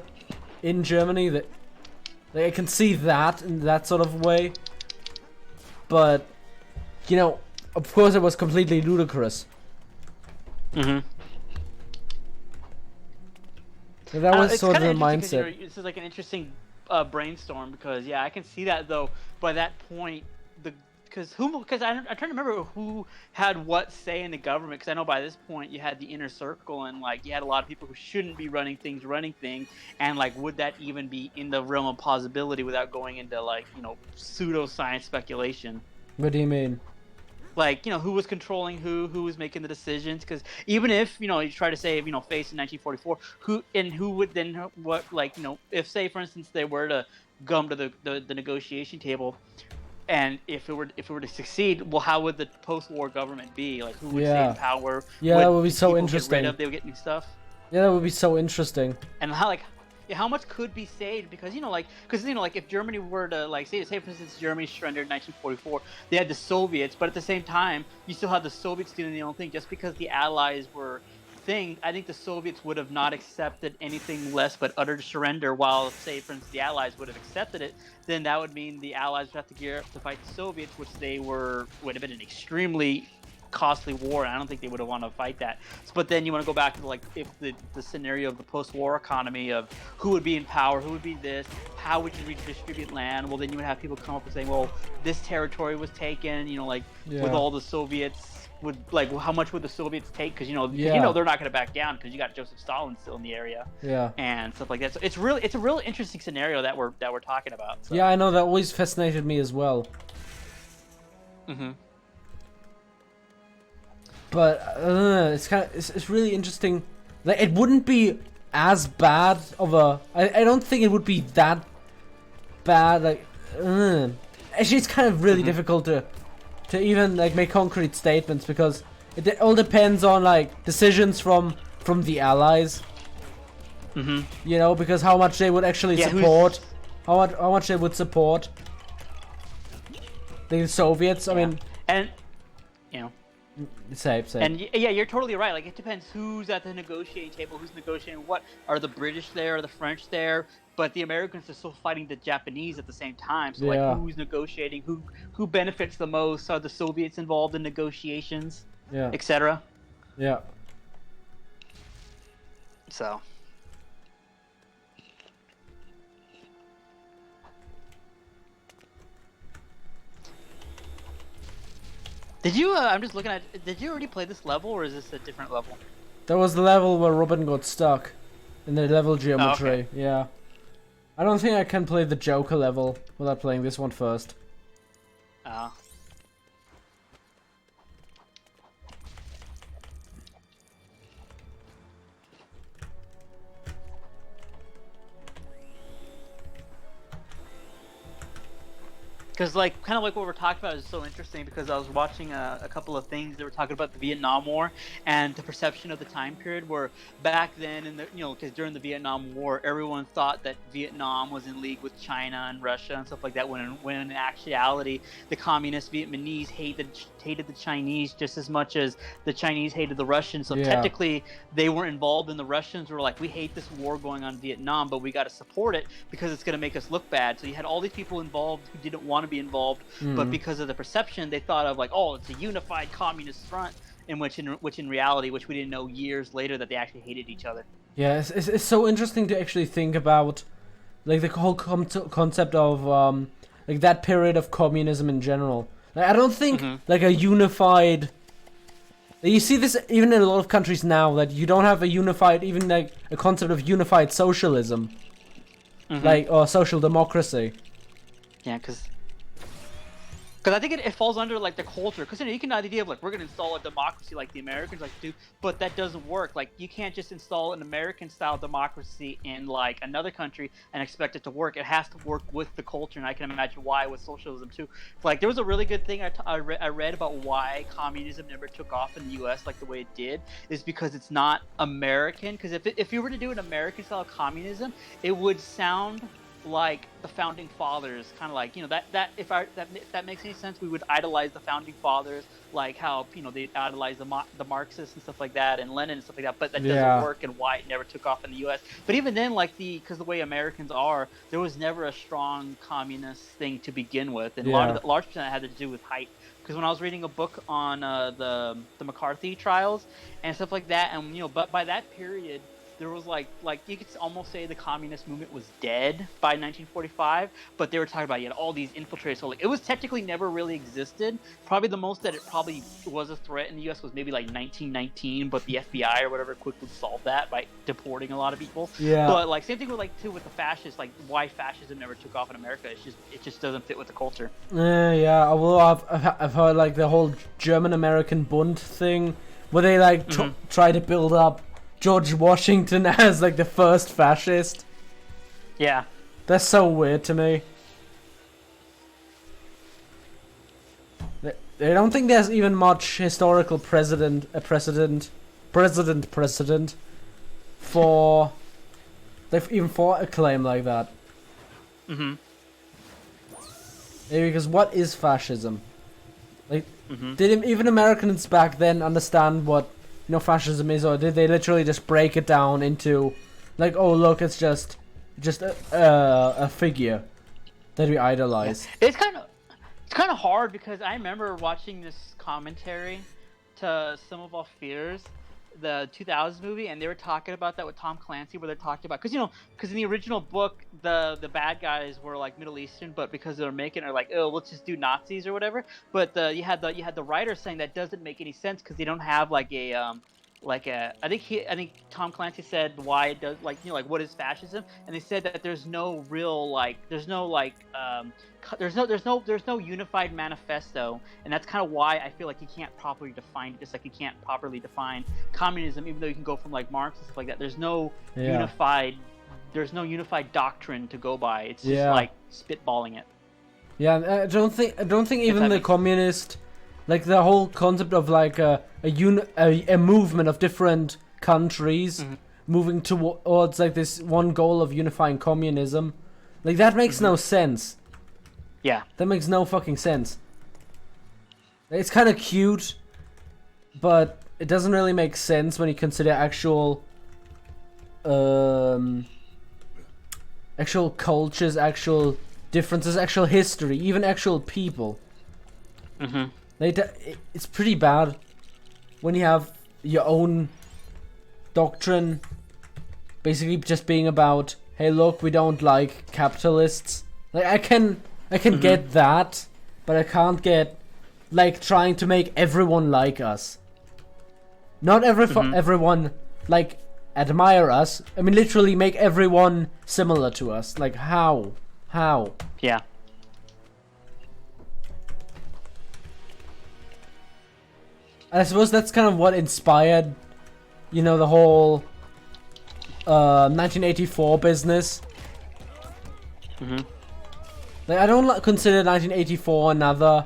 in Germany. That like, I can see that in that sort of way, but you know, of course, it was completely ludicrous. So that was sort of the mindset.
This is like an interesting brainstorm because I can see that though. By that point, because I'm trying to remember who had what say in the government. Because I know by this point you had the inner circle and like you had a lot of people who shouldn't be running things, and like would that even be in the realm of possibility without going into like pseudoscience speculation?
What do you mean?
Like, who was controlling who was making the decisions? Because even if, you try to say, face in 1944, who would then, if, say, for instance, they were to come to the negotiation table, and if it were to succeed, well, how would the post-war government be? Like, who would stay in power?
Yeah, that would be so interesting.
They would get new stuff.
Yeah, that would be so interesting.
And how much could be saved? Because if Germany were to say for instance Germany surrendered in 1944, they had the Soviets, but at the same time you still had the Soviets doing their own thing. Just because the Allies were I think the Soviets would have not accepted anything less but utter surrender. While say for instance the Allies would have accepted it, then that would mean the Allies would have to gear up to fight the Soviets, which would have been an extremely costly war, and I don't think they would have wanted to fight that. But then you want to go back to if the scenario of the post-war economy of who would be in power, who would be this, how would you redistribute land? Well, then you would have people come up and say, well, this territory was taken, with all the Soviets. How much would the Soviets take? Because they're not going to back down because you got Joseph Stalin still in the area, and stuff like that. So it's a real interesting scenario that we're talking about. So.
Yeah, I know, that always fascinated me as well. But it's really interesting. Like, it wouldn't be as bad of a. I don't think it would be that bad. Like, actually, it's kind of really difficult to even make concrete statements because it all depends on decisions from the Allies. Because how much they would actually support, how much they would support the Soviets. I mean,
and
Same.
And you're totally right. It depends who's at the negotiating table, who's negotiating what. Are the British there? Are the French there? But the Americans are still fighting the Japanese at the same time. So who's negotiating? Who benefits the most? Are the Soviets involved in negotiations? Etc.
Yeah.
So. Did you, I'm just looking at, did you already play this level, or is this a different level?
That was the level where Robin got stuck in the level geometry.
Oh, okay.
Yeah. I don't think I can play the Joker level without playing this one first.
Because, kind of what we're talking about is so interesting because I was watching a couple of things that were talking about the Vietnam War and the perception of the time period where back then, because during the Vietnam War, everyone thought that Vietnam was in league with China and Russia and stuff like that, when in actuality, the communist Vietnamese hated the Chinese just as much as the Chinese hated the Russians. So technically, they were involved, and the Russians were like, we hate this war going on in Vietnam, but we got to support it because it's going to make us look bad. So you had all these people involved who didn't want to be involved, but because of the perception, they thought of like, oh, it's a unified communist front, in reality, which we didn't know years later, that they actually hated each other.
Yeah, it's so interesting to actually think about, like, the whole concept of like that period of communism in general. Like, I don't think like a unified. You see this even in a lot of countries now, that you don't have a unified, even like a concept of unified socialism, like, or social democracy.
Yeah, because I think it falls under like the culture. Because you can have the idea of like, we're gonna install a democracy like the Americans like do, but that doesn't work. Like, you can't just install an American style democracy in like another country and expect it to work. It has to work with the culture, and I can imagine why with socialism too. Like, there was a really good thing I read about why communism never took off in the U.S. like the way it did, is because it's not American. Because if you were to do an American style communism, it would sound like the founding fathers, kind of like, you know, if that makes any sense, we would idolize the founding fathers, like how, you know, they idolize the Marxists and stuff like that, and Lenin and stuff like that, but that doesn't work, and why it never took off in the U.S. But even then, like, because the way Americans are, there was never a strong communist thing to begin with, and large percent had to do with height. Because when I was reading a book on the McCarthy trials and stuff like that, and, you know, but by that period, there was like you could almost say the communist movement was dead by 1945, but they were talking about all these infiltrators. So like, it was technically never really existed. Probably the most that it probably was a threat in the U.S. was maybe like 1919, but the FBI or whatever quickly solved that by deporting a lot of people. Yeah. But like, same thing with with the fascists. Like, why fascism never took off in America? It just doesn't fit with the culture.
Yeah. Well, I've heard like the whole German-American Bund thing, where they like try to build up George Washington as like the first fascist.
Yeah.
That's so weird to me. I don't think there's even much historical precedent for even for a claim like that. Maybe because what is fascism? Like, did even Americans back then understand what, you know, fascism is, or did they literally just break it down into like, oh look, it's just a figure that we idolize?
Yeah. It's kind of hard, because I remember watching this commentary to Some of Our Fears, the 2000s movie, and they were talking about that with Tom Clancy, where they're talking about, because in the original book the bad guys were like Middle Eastern, but because they were making it like, oh, let's just do Nazis or whatever. But you had the writer saying that doesn't make any sense, because they don't have like a I think Tom Clancy said why it does, like, you know, like, what is fascism, and they said that there's no unified manifesto, and that's kind of why I feel like you can't properly define it, just like you can't properly define communism, even though you can go from like Marx and stuff like that. There's no unified doctrine to go by. It's just like spitballing it.
Yeah, I don't think even the communist, like the whole concept of like a movement of different countries moving towards like this one goal of unifying communism, like that makes no sense.
Yeah,
that makes no fucking sense. It's kind of cute, but it doesn't really make sense when you consider actual cultures, actual differences, actual history, even actual people. It's pretty bad when you have your own doctrine basically just being about, hey look, we don't like capitalists. Like, I can get that, but I can't get like trying to make everyone like us. Not everyone like admire us. I mean, literally make everyone similar to us. Like, how?
Yeah.
I suppose that's kind of what inspired, you know, the whole 1984 business. Like, I don't consider 1984 another.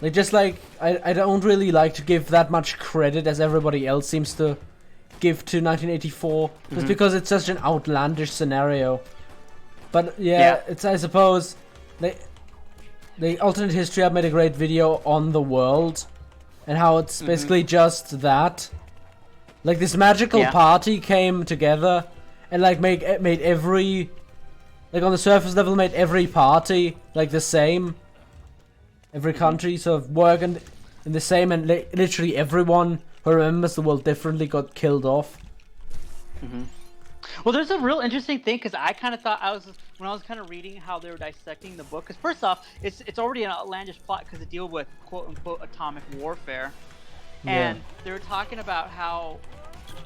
Like, just like I don't really like to give that much credit as everybody else seems to give to 1984, just because it's such an outlandish scenario. But yeah, it's, I suppose, the Alternate History Hub made a great video on the world and how it's basically just that. Like, this magical party came together and like made every like on the surface level, made every party like the same. Every country sort of working in the same, and literally everyone who remembers the world differently got killed off.
Well, there's a real interesting thing because I kind of thought when I was kind of reading how they were dissecting the book. Because first off, it's already an outlandish plot because it deals with quote unquote atomic warfare, and they were talking about how,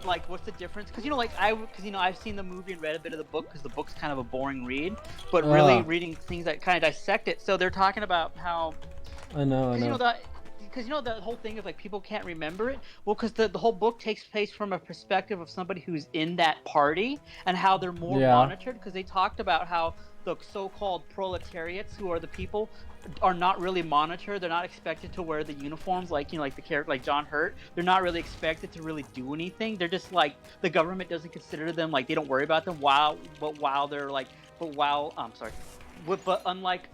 like, what's the difference? Because I've seen the movie and read a bit of the book because the book's kind of a boring read, but really reading things that kind of dissect it. So they're talking about how
I know.
Because the whole thing is like people can't remember it. Well, because the whole book takes place from a perspective of somebody who's in that party and how they're more monitored. Because they talked about how the so-called proletariats, who are the people, are not really monitored. They're not expected to wear the uniforms like the character like John Hurt. They're not really expected to really do anything. They're just like the government doesn't consider them, like they don't worry about them. But unlike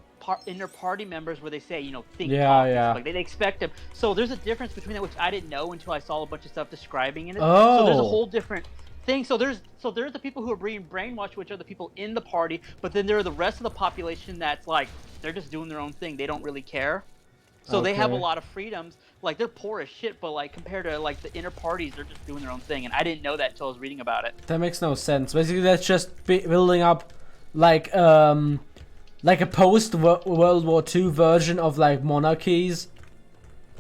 in their party members where they say, think like they expect them. So there's a difference between that, which I didn't know until I saw a bunch of stuff describing in it. So there's a whole different thing. So there's the people who are being brainwashed, which are the people in the party, but then there are the rest of the population that's like they're just doing their own thing. They don't really care. So they have a lot of freedoms. Like they're poor as shit, but like compared to like the inner parties, they're just doing their own thing. And I didn't know that until I was reading about it.
That makes no sense. Basically, that's just building up like a post World War II version of like monarchies.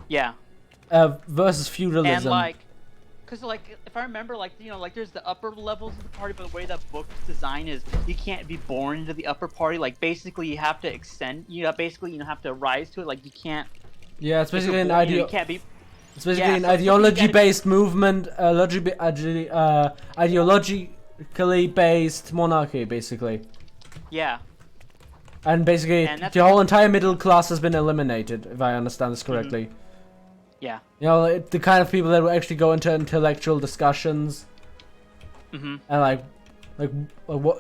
Yeah.
Versus feudalism.
And because if I remember, there's the upper levels of the party, but the way that book's design is, you can't be born into the upper party. Like basically, you have to extend. You have to rise to it. Like you can't.
Yeah, it's basically an
you can't be.
It's basically an ideology-based movement, ideologically based monarchy, basically.
Yeah.
And basically, the whole entire middle class has been eliminated, if I understand this correctly.
Yeah.
The kind of people that will actually go into intellectual discussions. And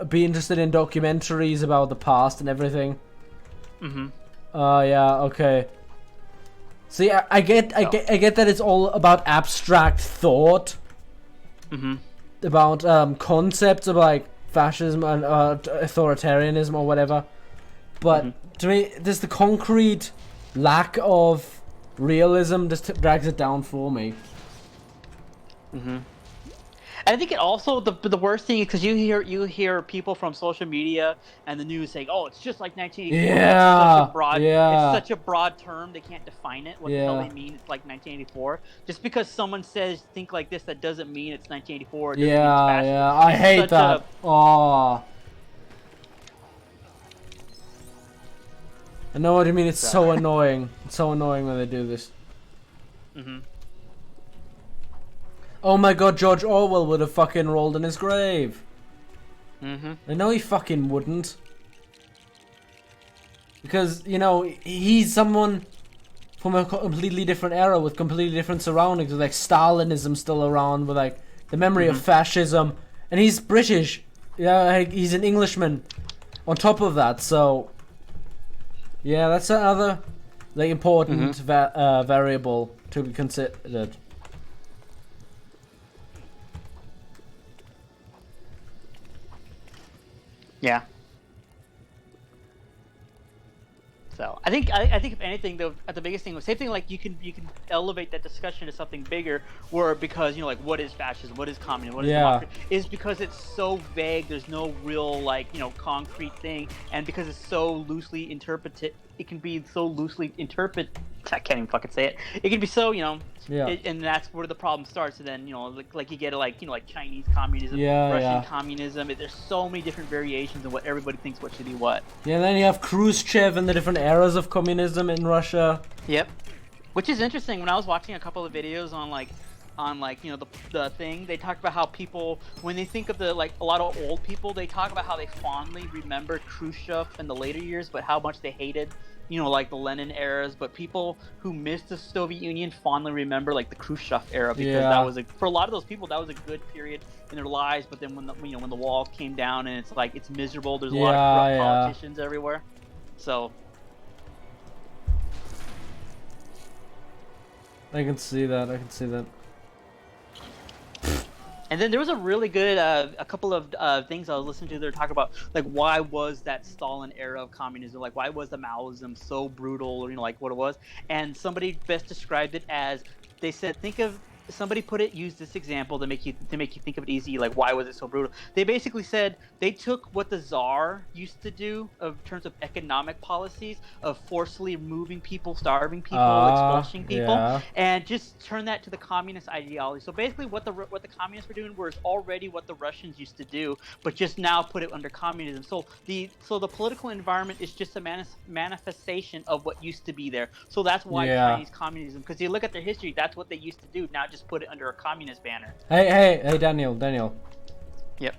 be interested in documentaries about the past and everything. Yeah, okay. See, I get that it's all about abstract thought. About concepts of like fascism and authoritarianism or whatever. But to me, there's the concrete lack of realism just drags it down for me.
And I think it also the worst thing is because you hear people from social media and the news saying, "Oh, it's just like 1984." It's such a broad term they can't define it. What the hell they mean? It's like 1984. Just because someone says think like this, that doesn't mean it's 1984.
I hate that. I know what you mean. It's so annoying. It's so annoying when they do this. Oh my god, George Orwell would have fucking rolled in his grave. I know he fucking wouldn't. Because, he's someone from a completely different era with completely different surroundings. With like Stalinism still around, with like the memory of fascism. And he's British. Yeah, he's an Englishman on top of that, so... Yeah, that's another like important variable to be considered.
Yeah. So I think if anything, though, the biggest thing was same thing. Like you can elevate that discussion to something bigger, where because what is fascism, what is communism, what is democracy, is because it's so vague. There's no real concrete thing, and because it's so loosely interpreted, it can be so loosely interpreted. I can't even fucking say it. It can be so and that's where the problem starts. And then like you get like Chinese communism, Russian communism. There's so many different variations of what everybody thinks what should be what.
Yeah, and then you have Khrushchev and the different eras of communism in Russia.
Yep. Which is interesting. When I was watching a couple of videos on the thing, they talked about how people, when they think of a lot of old people, they talk about how they fondly remember Khrushchev in the later years, but how much they hated the Lenin eras. But people who missed the Soviet Union fondly remember the Khrushchev era, because that was for a lot of those people, that was a good period in their lives. But then when the wall came down and it's miserable, there's a lot of corrupt politicians everywhere. So
I can see that.
And then there was a really good, a couple of things I was listening to. They're talking about like why was that Stalin era of communism, like why was the Maoism so brutal, or like what it was. And somebody best described it as, they said, think of, somebody used this example to make you think of it easy, like why was it so brutal. They basically said they took what the Tsar used to do in terms of economic policies of forcibly removing people, starving people, expulsing people, and just turn that to the communist ideology. So basically what the communists were doing was already what the Russians used to do, but just now put it under communism. So the political environment is just a manifestation of what used to be there. So that's why Chinese communism, because you look at their history, that's what they used to do. Now just put it under a communist banner.
Hey, Daniel.
Yep.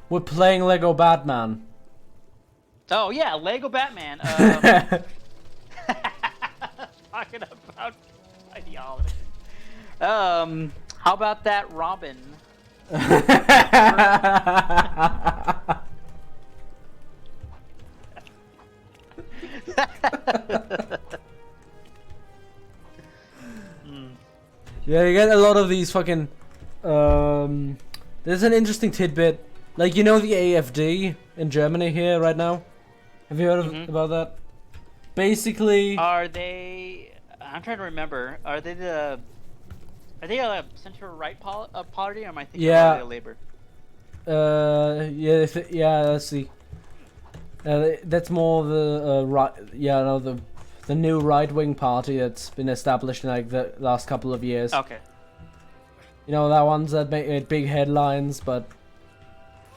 We're playing Lego Batman.
Oh yeah, Lego Batman. Talking about ideology. How about that Robin?
Yeah, you get a lot of these fucking. There's an interesting tidbit, like the AfD in Germany here right now. Have you heard about that? Basically,
are they? I'm trying to remember. Are they a center right party, or am I thinking of Labour?
Let's see. That's more the right. Yeah, no, the new right-wing party that's been established in like the last couple of years.
Okay.
That ones that made big headlines, but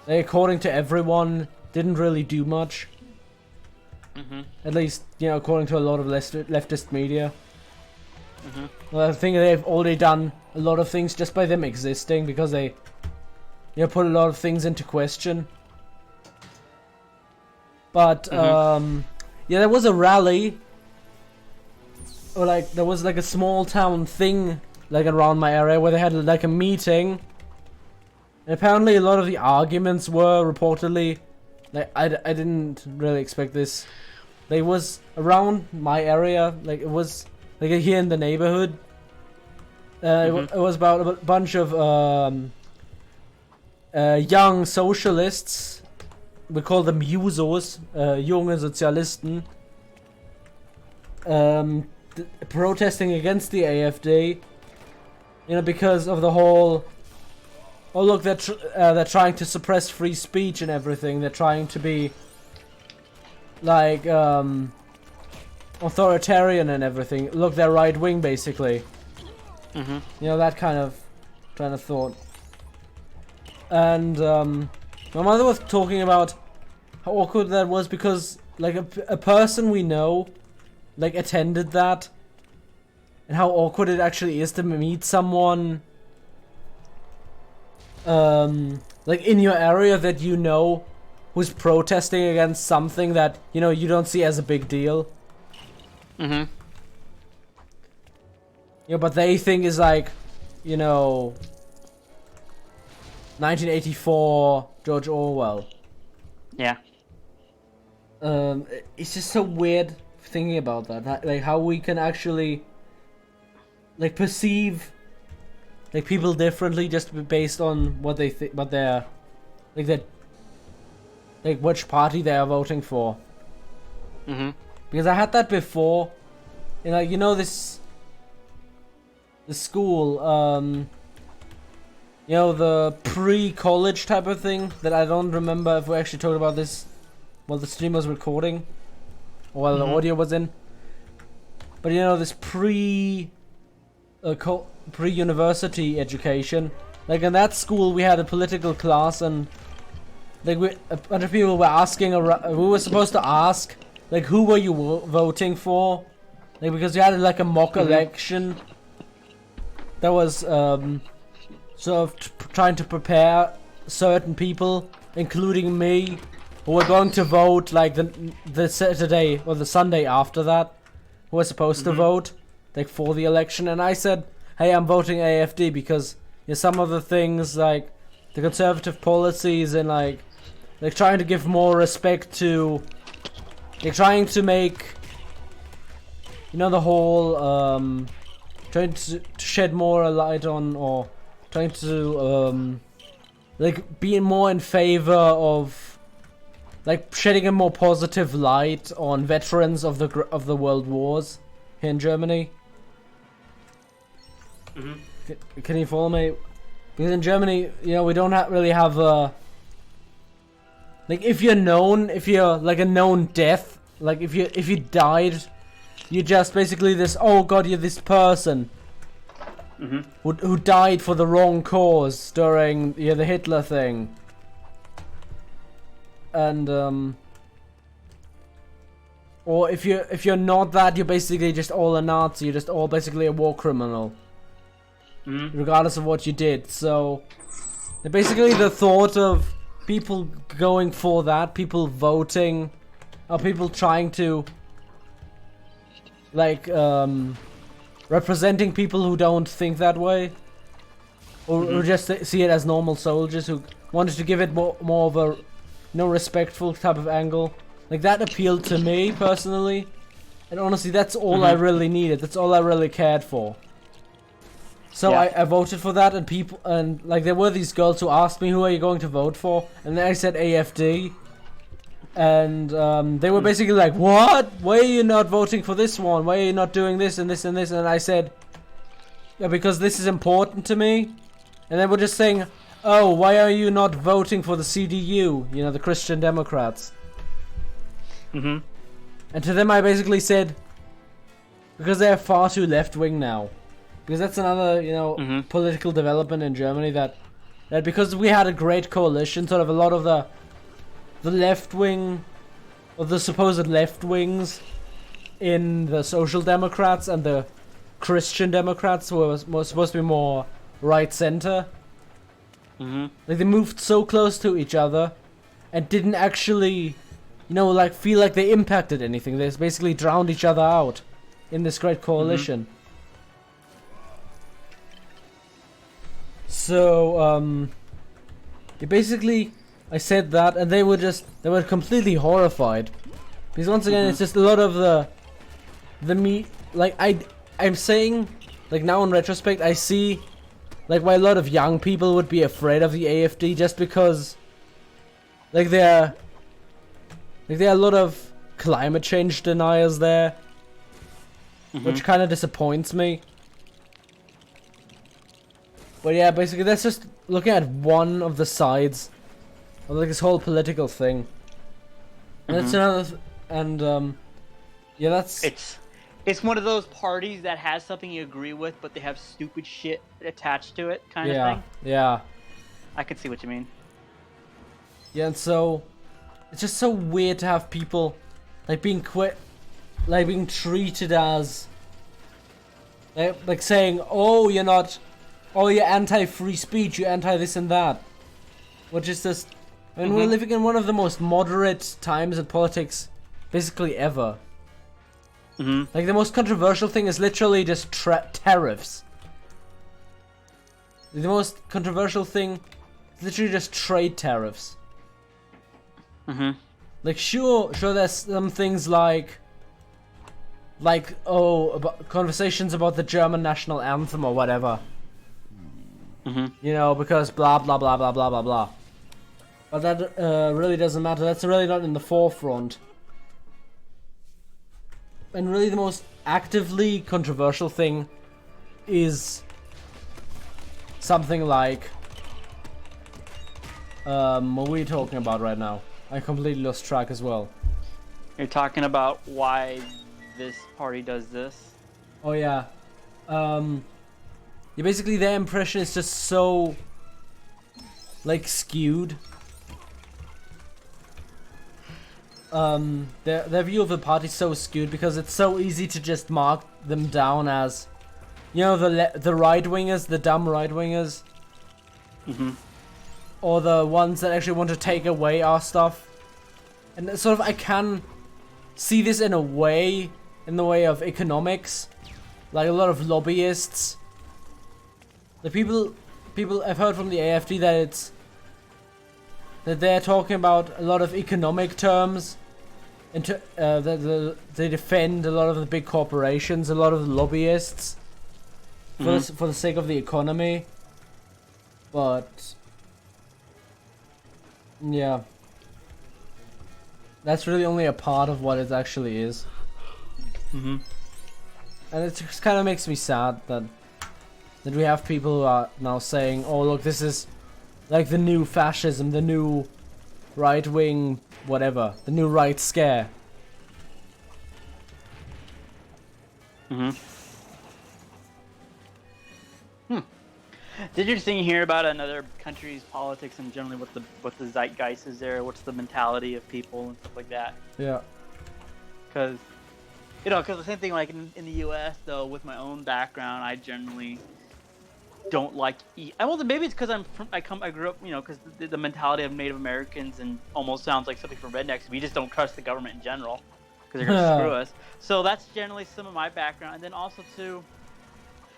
they, according to everyone, didn't really do much. At least, according to a lot of leftist media. Well, I think they've already done a lot of things just by them existing, because they, put a lot of things into question. But there was a rally, or like there was like a small town thing like around my area where they had like a meeting. And apparently a lot of the arguments were reportedly, like I didn't really expect this. Like, it was around my area, like it was like here in the neighborhood. It was about a bunch of young socialists. We call them Jusos, junge Sozialisten, protesting against the AfD, because of the whole, oh look, they're trying to suppress free speech and everything. They're trying to be like authoritarian and everything. Look, they're right wing basically. That kind of thought. And my mother was talking about how awkward that was, because like a person we know like attended that, and how awkward it actually is to meet someone like in your area that who's protesting against something that you don't see as a big deal. But they think is like 1984 George Orwell.
Yeah.
It's just so weird thinking about that, like how we can actually like perceive like people differently just based on what they think, what they're like that, like which party they are voting for. Because I had that before, and the school, the pre-college type of thing that I don't remember if we actually talked about this while the stream was recording or while the audio was in. But this pre-university education, like in that school we had a political class, and like a bunch of people were asking, we were supposed to ask like who were you voting for, like because we had like a mock election that was sort of trying to prepare certain people, including me, who were going to vote like the Saturday or the Sunday after that, who were supposed to vote like for the election. And I said, hey, I'm voting AfD because some of the things like the conservative policies and like trying to give more respect to, like trying to make the whole trying to shed more light on, or like being more in favor of like shedding a more positive light on veterans of the world wars here in Germany. Can you follow me? Because in Germany, you know, we don't really have like if you're like a known death, like if you died, you're just basically this, oh god, you're this person who died for the wrong cause during the Hitler thing. And or if you're not that, you're basically just all a Nazi, you're just all basically a war criminal. Regardless of what you did. So basically the thought of people going for that, people voting, or people trying to like representing people who don't think that way, or who just see it as normal soldiers who wanted to give it more of a respectful type of angle. Like that appealed to me personally, and honestly that's all I really needed, that's all I really cared for. So I voted for that, and like there were these girls who asked me, who are you going to vote for? And then I said AFD. And they were basically like, what? Why are you not voting for this one? Why are you not doing this and this and this? And I said, yeah, because this is important to me. And they were just saying, oh, why are you not voting for the CDU? You know, the Christian Democrats. And to them I basically said, because they're far too left-wing now. Because that's another, you know, political development in Germany, that because we had a great coalition, sort of a lot of the left wing, or the supposed left wings in the Social Democrats and the Christian Democrats were supposed to be more right center. Like they moved so close to each other and didn't actually, you know, like feel like they impacted anything. They basically drowned each other out in this great coalition. So basically I said that, and they were completely horrified, because once again it's just a lot of I'm saying, like now in retrospect I see like why a lot of young people would be afraid of the AFD, just because like there are a lot of climate change deniers there, which kind of disappoints me. But yeah, basically that's just looking at one of the sides of like this whole political thing. And that's another yeah, that's
it's one of those parties that has something you agree with, but they have stupid shit attached to it, kind of thing.
Yeah.
I can see what you mean.
Yeah, and so it's just so weird to have people like being treated as like saying, oh, you're anti-free speech, you're anti-this and that. Which is just, I mean, we're living in one of the most moderate times in politics, basically ever. Like, the most controversial thing is literally just tariffs. The most controversial thing is literally just trade tariffs. Like, sure, there's some things like about conversations about the German national anthem or whatever. You know, because blah blah blah blah blah blah blah. But that really doesn't matter. That's really not in the forefront. And really the most actively controversial thing is something like what are we talking about right now? I completely lost track as well.
You're talking about why this party does this?
Oh yeah. Yeah, basically their impression is just so like skewed. Their view of the party is so skewed because it's so easy to just mark them down as, you know, the right wingers, the dumb right wingers, or the ones that actually want to take away our stuff. And sort of I can see this in a way, in the way of economics, like a lot of lobbyists. The people I've heard from the AFD that they're talking about a lot of economic terms, and they defend a lot of the big corporations, a lot of the lobbyists for the sake of the economy. But yeah, that's really only a part of what it actually is.
Mm-hmm.
And it just kind of makes me sad that we have people who are now saying, "Oh, look, this is like the new fascism, the new right wing, whatever, the new right scare."
Mm-hmm. Did you see hear about another country's politics and generally what the zeitgeist is there? What's the mentality of people and stuff like that?
Yeah.
Because the same thing like in the U.S. though, with my own background, I generally don't like maybe it's because I grew up, because the mentality of Native Americans and almost sounds like something from rednecks. We just don't trust the government in general because they're gonna screw us. So that's generally some of my background, and then also too,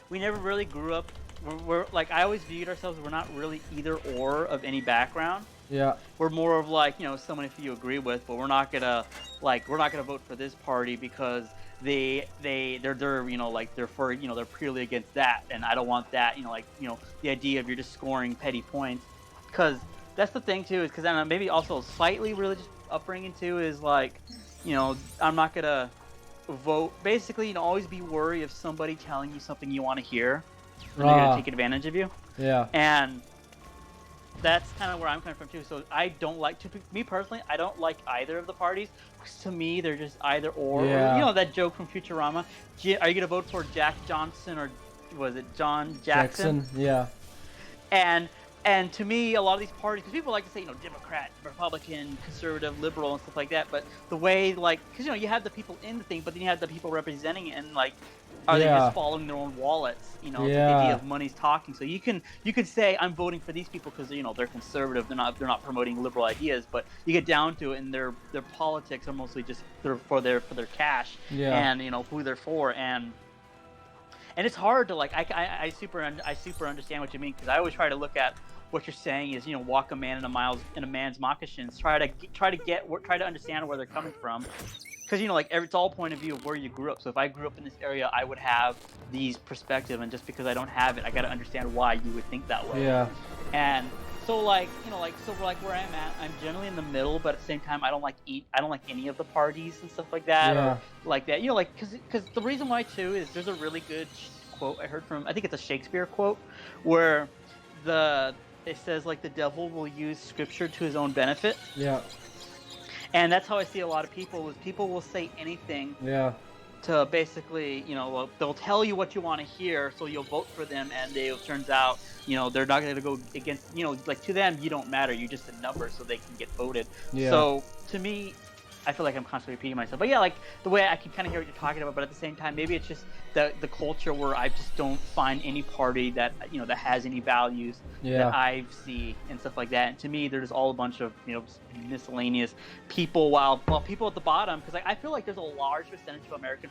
we never really grew up. We're like, I always viewed ourselves, we're not really either or of any background.
Yeah.
We're more of like, someone if you agree with, but we're not gonna vote for this party because they're they're for, they're purely against that, and I don't want that, the idea of you're just scoring petty points. Because that's the thing too, is because then maybe also slightly religious upbringing too, is like, I'm not gonna vote, basically, always be worried of somebody telling you something you want to hear. And they're gonna take advantage of you.
Yeah.
And that's kind of where I'm coming from too. So I don't like, me personally, I don't like either of the parties. Because to me, they're just either or.
Yeah.
That joke from Futurama. Are you gonna vote for Jack Johnson or was it John Jackson?
Yeah.
And to me, a lot of these parties, because people like to say, Democrat, Republican, conservative, liberal, and stuff like that. But the way, because you have the people in the thing, but then you have the people representing it, and are they just following their own wallets? It's the idea of money's talking. So you can say I'm voting for these people because they're conservative, they're not promoting liberal ideas. But you get down to it, and their politics are mostly just for their cash and who they're for. And it's hard to I super understand what you mean, because I always try to look at what you're saying is walk a man in a man's moccasins. Try to understand where they're coming from, because it's all point of view of where you grew up. So if I grew up in this area, I would have these perspective, and just because I don't have it, I got to understand why you would think that way.
Yeah.
And so where I'm at, I'm generally in the middle, but at the same time, I don't like any of the parties and stuff like that, or like that. Because the reason why too is there's a really good quote I heard from, I think it's a Shakespeare quote, where it says the devil will use scripture to his own benefit.
Yeah.
And that's how I see a lot of people, is people will say anything.
Yeah.
To basically, they'll tell you what you want to hear, so you'll vote for them, and it turns out, they're not going to go against, to them, you don't matter, you're just a number, so they can get voted.
Yeah.
So, to me, I feel like I'm constantly repeating myself. But yeah, the way I can kind of hear what you're talking about, but at the same time, maybe it's just the culture where I just don't find any party that, that has any values that I see and stuff like that. And to me, there's all a bunch of, miscellaneous people, while people at the bottom, because I feel like there's a large percentage of American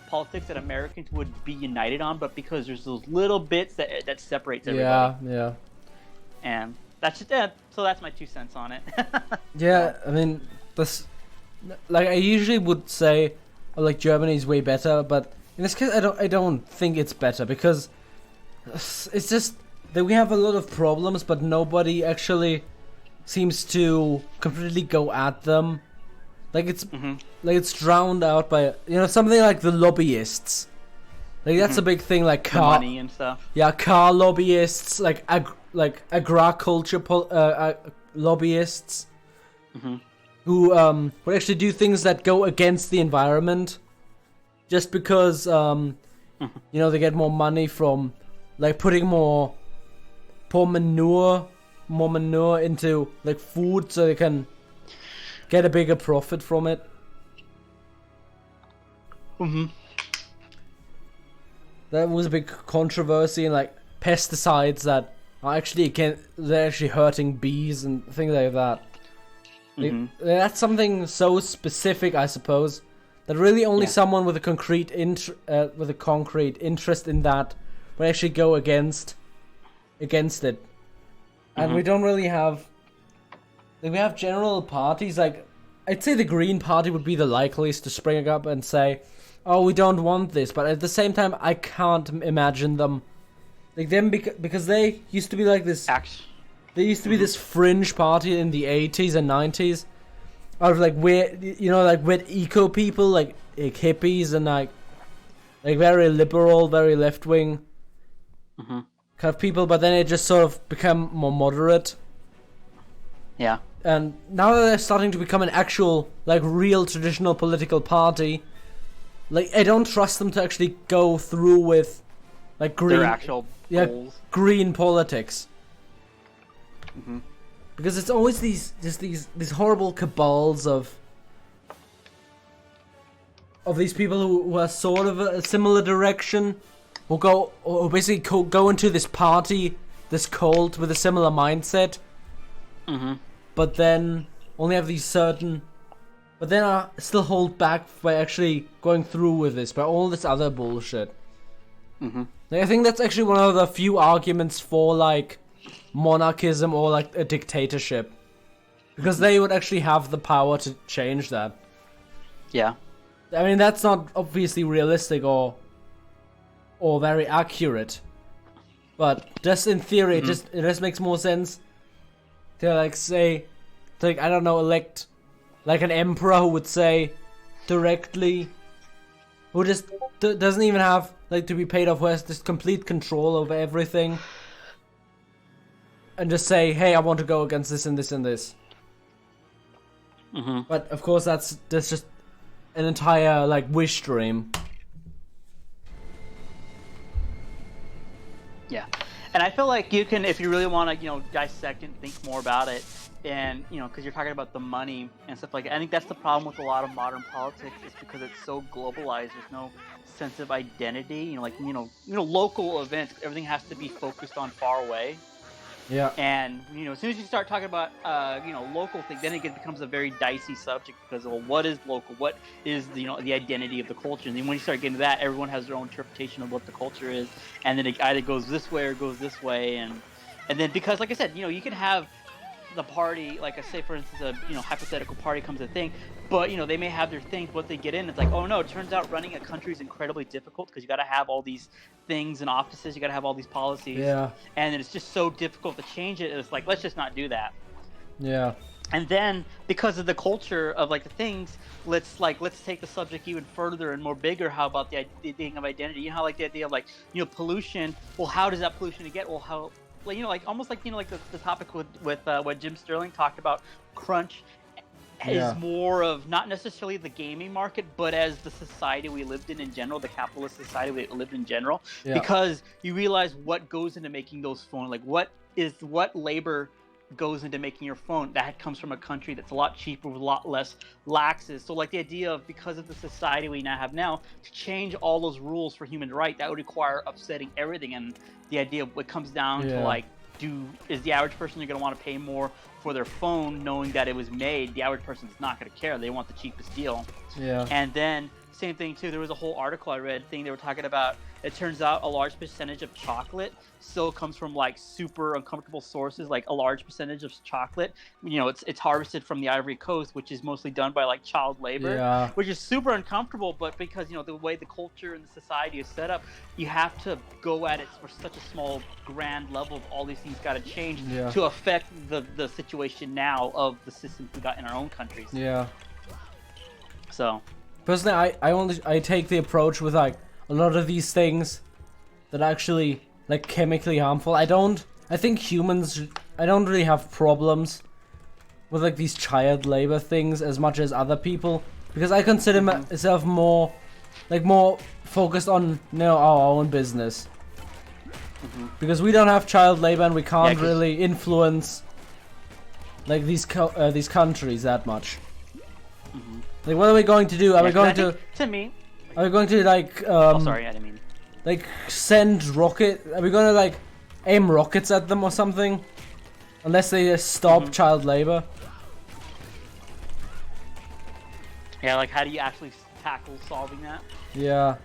politics that Americans would be united on, but because there's those little bits that separates everybody.
Yeah.
And that's just it. So that's my 2 cents on it.
Yeah, I mean, I usually would say, Germany's way better, but in this case, I don't think it's better, because it's just that we have a lot of problems, but nobody actually seems to completely go at them. It's drowned out by something like the lobbyists. That's a big thing, car
money and stuff.
Yeah, car lobbyists, agriculture lobbyists.
Mm-hmm.
Who would actually do things that go against the environment, just because they get more money from putting more manure into food, so they can get a bigger profit from it.
Mm-hmm.
That was a big controversy, and pesticides that are they're actually hurting bees and things like that. Mm-hmm. That's something so specific, I suppose, that really only someone with a concrete interest in that would actually go against it. And we don't really have. We have general parties. I'd say the Green Party would be the likeliest to spring up and say, "Oh, we don't want this," but at the same time, I can't imagine them like them because they used to be like this. They used to be this fringe party in the 80s and 90s, out of like weird, like weird eco people, like hippies and like very liberal, very left wing kind of people. But then it just sort of became more moderate.
Yeah.
And now that they're starting to become an actual, like, real traditional political party, like, I don't trust them to actually go through with, like, green...
Their actual goals.
Green politics. Because it's always these horrible cabals of these people who are sort of a similar direction, or basically go into this party, this cult with a similar mindset. But then only have these certain... But then are still hold back by actually going through with this, by all this other bullshit. Like, I think that's actually one of the few arguments for, like, monarchism or, like, a dictatorship. Because they would actually have the power to change that.
Yeah.
I mean, that's not obviously realistic or very accurate. But just in theory, it just makes more sense to, like, say, to, like, I don't know, elect, like, an emperor who would say directly, who just doesn't even have, like, to be paid off, who has just complete control over everything, and just say, hey, I want to go against this and this and this. But, of course, that's just an entire, like, wish dream.
Yeah. And I feel like you can, if you really want to, dissect and think more about it, and, because you're talking about the money and stuff like that. I think that's the problem with a lot of modern politics, is because it's so globalized. There's no sense of identity. Local events, everything has to be focused on far away.
Yeah.
And, as soon as you start talking about, local things, then it becomes a very dicey subject, because, well, what is local? What is, the identity of the culture? And then when you start getting to that, everyone has their own interpretation of what the culture is. And then it either goes this way or goes this way. And then, because, like I said, you can have the party, like I say, for instance, a, hypothetical party comes a thing, but, they may have their things, what they get in, it's like, oh no, it turns out running a country is incredibly difficult, because you got to have all these things and offices, you got to have all these policies, and it's just so difficult to change it. It's like, let's just not do that. And then, because of the culture of, like, the things, let's take the subject even further and more bigger. How about the thing of identity? How, like, the idea of, like, pollution, well, how does that pollution get? Well, how, like, almost like, like the topic with what Jim Sterling talked about, crunch is more of not necessarily the gaming market, but as the society we lived in general, the capitalist society we lived in general, because you realize what goes into making those phones, like what labor goes into making your phone that comes from a country that's a lot cheaper with a lot less laxes. So, like, the idea of, because of the society we now have now, to change all those rules for human rights, that would require upsetting everything. And the idea of what comes down to, like, is the average person going to want to pay more for their phone knowing that it was made? The average person's not going to care. They want the cheapest deal. And then same thing too, there was a whole article I read thing they were talking about, it turns out a large percentage of chocolate still comes from, like, super uncomfortable sources. Like, a large percentage of chocolate, it's harvested from the Ivory Coast, which is mostly done by, like, child labor, which is super uncomfortable. But because, the way the culture and the society is set up, you have to go at it for such a small, grand level. All these things got to change to affect the situation now of the systems we got in our own countries. So
personally, I take the approach with, like, a lot of these things that are actually, like, chemically harmful. I think humans, I don't really have problems with, like, these child labor things as much as other people, because I consider myself more focused on, our own business. Because we don't have child labor and we can't really influence, like, these countries that much. Like, what are we going to do? Are we going to...
To me...
Are we going to, like,
oh, sorry, I didn't mean...
Like, send rocket... Are we going to, like, aim rockets at them or something? Unless they stop child labor.
Yeah, like, how do you actually tackle solving that?
Yeah.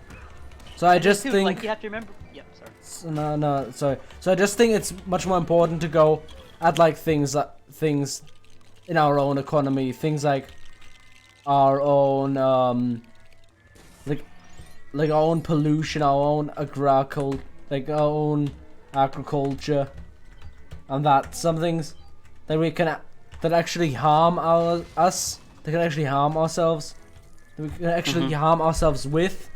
So I just think...
Like, you have to remember... Yep, sorry.
No, sorry. So I just think it's much more important to go at, like, things in our own economy. Things like our own, like our own pollution, our own agriculture, like our own agriculture, and that some things that we can that actually harm us. They can actually harm ourselves. That we can actually harm ourselves with,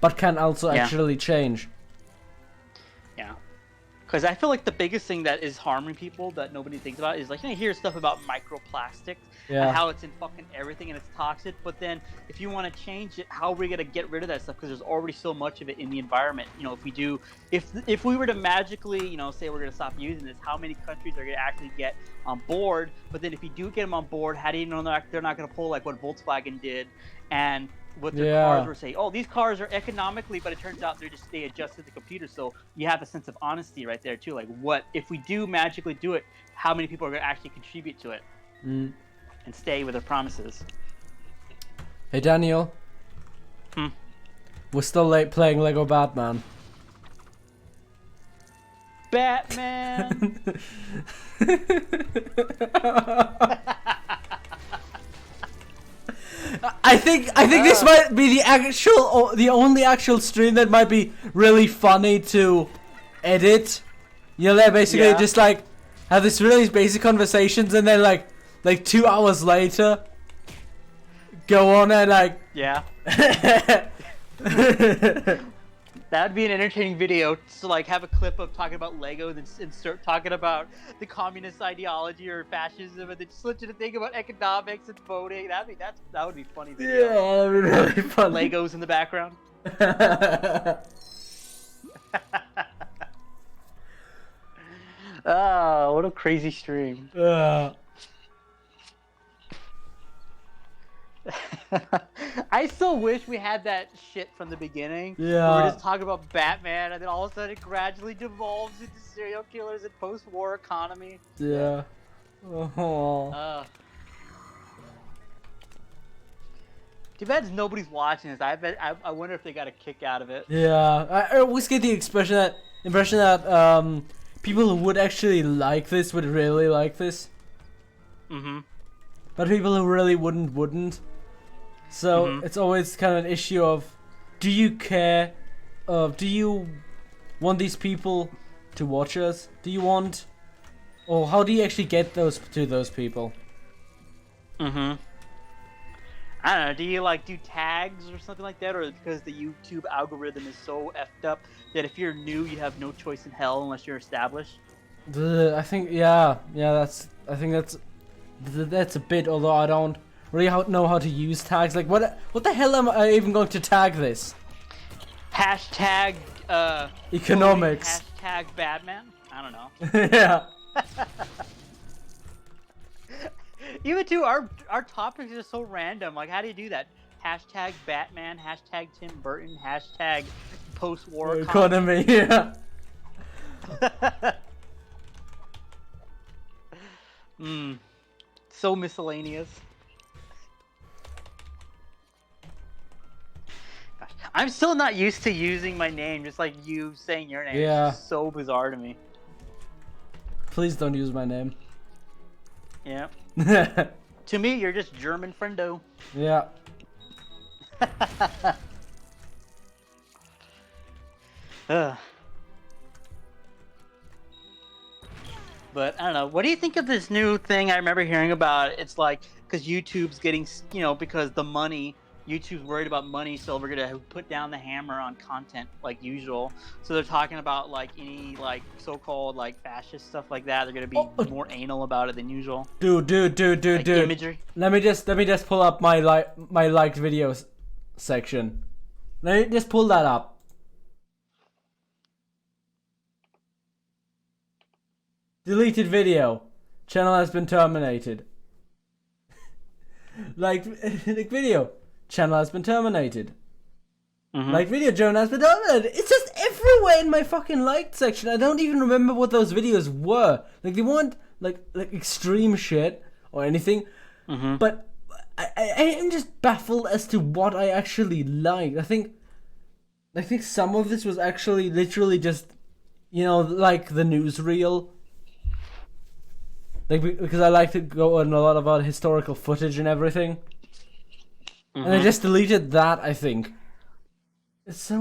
but can also actually change.
Yeah. Because I feel like the biggest thing that is harming people that nobody thinks about is like, you hear stuff about microplastics and how it's in fucking everything and it's toxic. But then if you want to change it, how are we going to get rid of that stuff? Because there's already so much of it in the environment. If we were to magically, say we're going to stop using this, how many countries are going to actually get on board? But then if you do get them on board, how do you know they're not going to pull like what Volkswagen did and what their cars were saying? Oh, these cars are economically, but it turns out they adjusted the computer. So you have a sense of honesty right there too. Like, what if we do magically do it? How many people are going to actually contribute to it and stay with their promises?
Hey Daniel, we're still late playing Lego Batman.
Batman.
I think this might be the only actual stream that might be really funny to edit. They basically just like have this really basic conversations and then like 2 hours later go on and like
That would be an entertaining video to like have a clip of talking about Lego, then start talking about the communist ideology or fascism, and then switch to think about economics and voting. That would be funny video.
Yeah, that would be really funny.
Legos in the background. Oh, what a crazy stream. I still wish we had that shit from the beginning.
Yeah.
Where we're just talking about Batman, and then all of a sudden it gradually devolves into serial killers and post-war economy.
Yeah. Oh.
Too bad nobody's watching this. I wonder if they got a kick out of it.
Yeah. I always get the impression that people who would actually like this would really like this. But people who really wouldn't. So it's always kind of an issue of, do you care? Do you want these people to watch us? Do you want, or how do you actually get those people?
I don't know. Do you do tags or something like that, or because the YouTube algorithm is so effed up that if you're new, you have no choice in hell unless you're established?
I think that's a bit. Although I don't really know how to use tags. Like what the hell am I even going to tag this?
Hashtag
economics.
Hashtag Batman. I don't know.
Yeah.
Even too, our topics are so random. Like, how do you do that? Hashtag Batman. Hashtag Tim Burton. Hashtag post-war
economy. Yeah.
So miscellaneous. Gosh, I'm still not used to using my name, just like you saying your name.
Yeah.
It's so bizarre to me.
Please don't use my name.
Yeah. To me, you're just German friendo.
Yeah.
But I don't know. What do you think of this new thing I remember hearing about? It's like, because YouTube's getting, because the money, YouTube's worried about money, so we're going to put down the hammer on content like usual. So they're talking about any so-called fascist stuff like that. They're going to be more anal about it than usual.
Dude.
Imagery.
Let me just pull up my liked videos section. Let me just pull that up. Deleted video. Channel has been terminated. like video. Channel has been terminated. Like video, channel has been terminated. It's just everywhere in my fucking liked section. I don't even remember what those videos were. Like they weren't like extreme shit or anything. But I am just baffled as to what I actually liked. I think some of this was actually literally just, like the newsreel. Like, because I like to go on a lot about historical footage and everything. And I just deleted that, I think. It's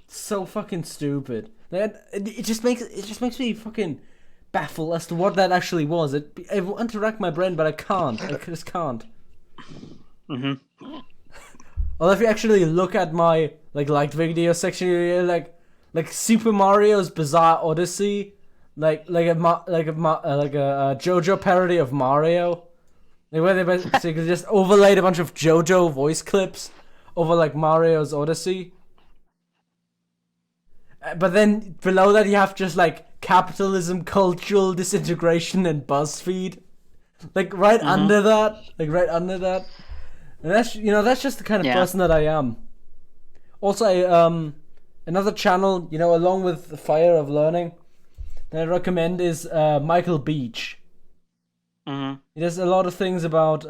so fucking stupid. It just makes me fucking baffled as to what that actually was. I want to rack my brain, but I can't. I just can't.
Mm-hmm.
Well, if you actually look at my liked video section, you're like Super Mario's Bizarre Odyssey, like a JoJo parody of Mario, where they basically just overlaid a bunch of JoJo voice clips over like Mario's Odyssey. But then below that you have just like capitalism, cultural disintegration, and BuzzFeed, right under that, and that's just the kind of person that I am. Also, another channel, along with the Fire of Learning, that I recommend is Michael Beach.
Mm-hmm.
He does a lot of things about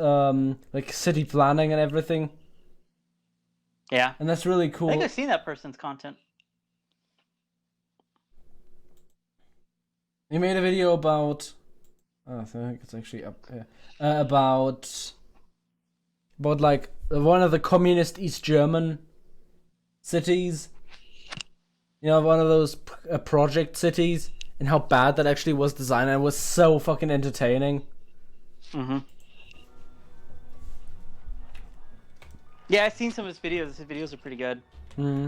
city planning and everything.
Yeah,
and that's really cool.
I think I've seen that person's content.
He made a video about. Oh, I think it's actually up here. About like one of the communist East German cities. One of those project cities, and how bad that actually was designed. And it was so fucking entertaining.
Mm-hmm. Yeah, I've seen some of his videos. His videos are pretty good.
Hmm.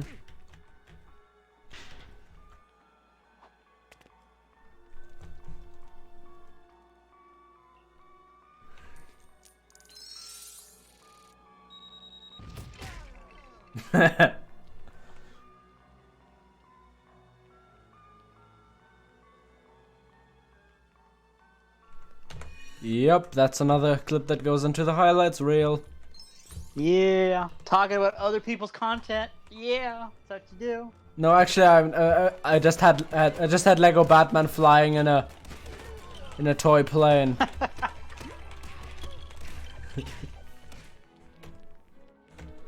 Yep, that's another clip that goes into the highlights reel.
Yeah, talking about other people's content. Yeah, that's what you do.
No, actually, I just had Lego Batman flying in a toy plane.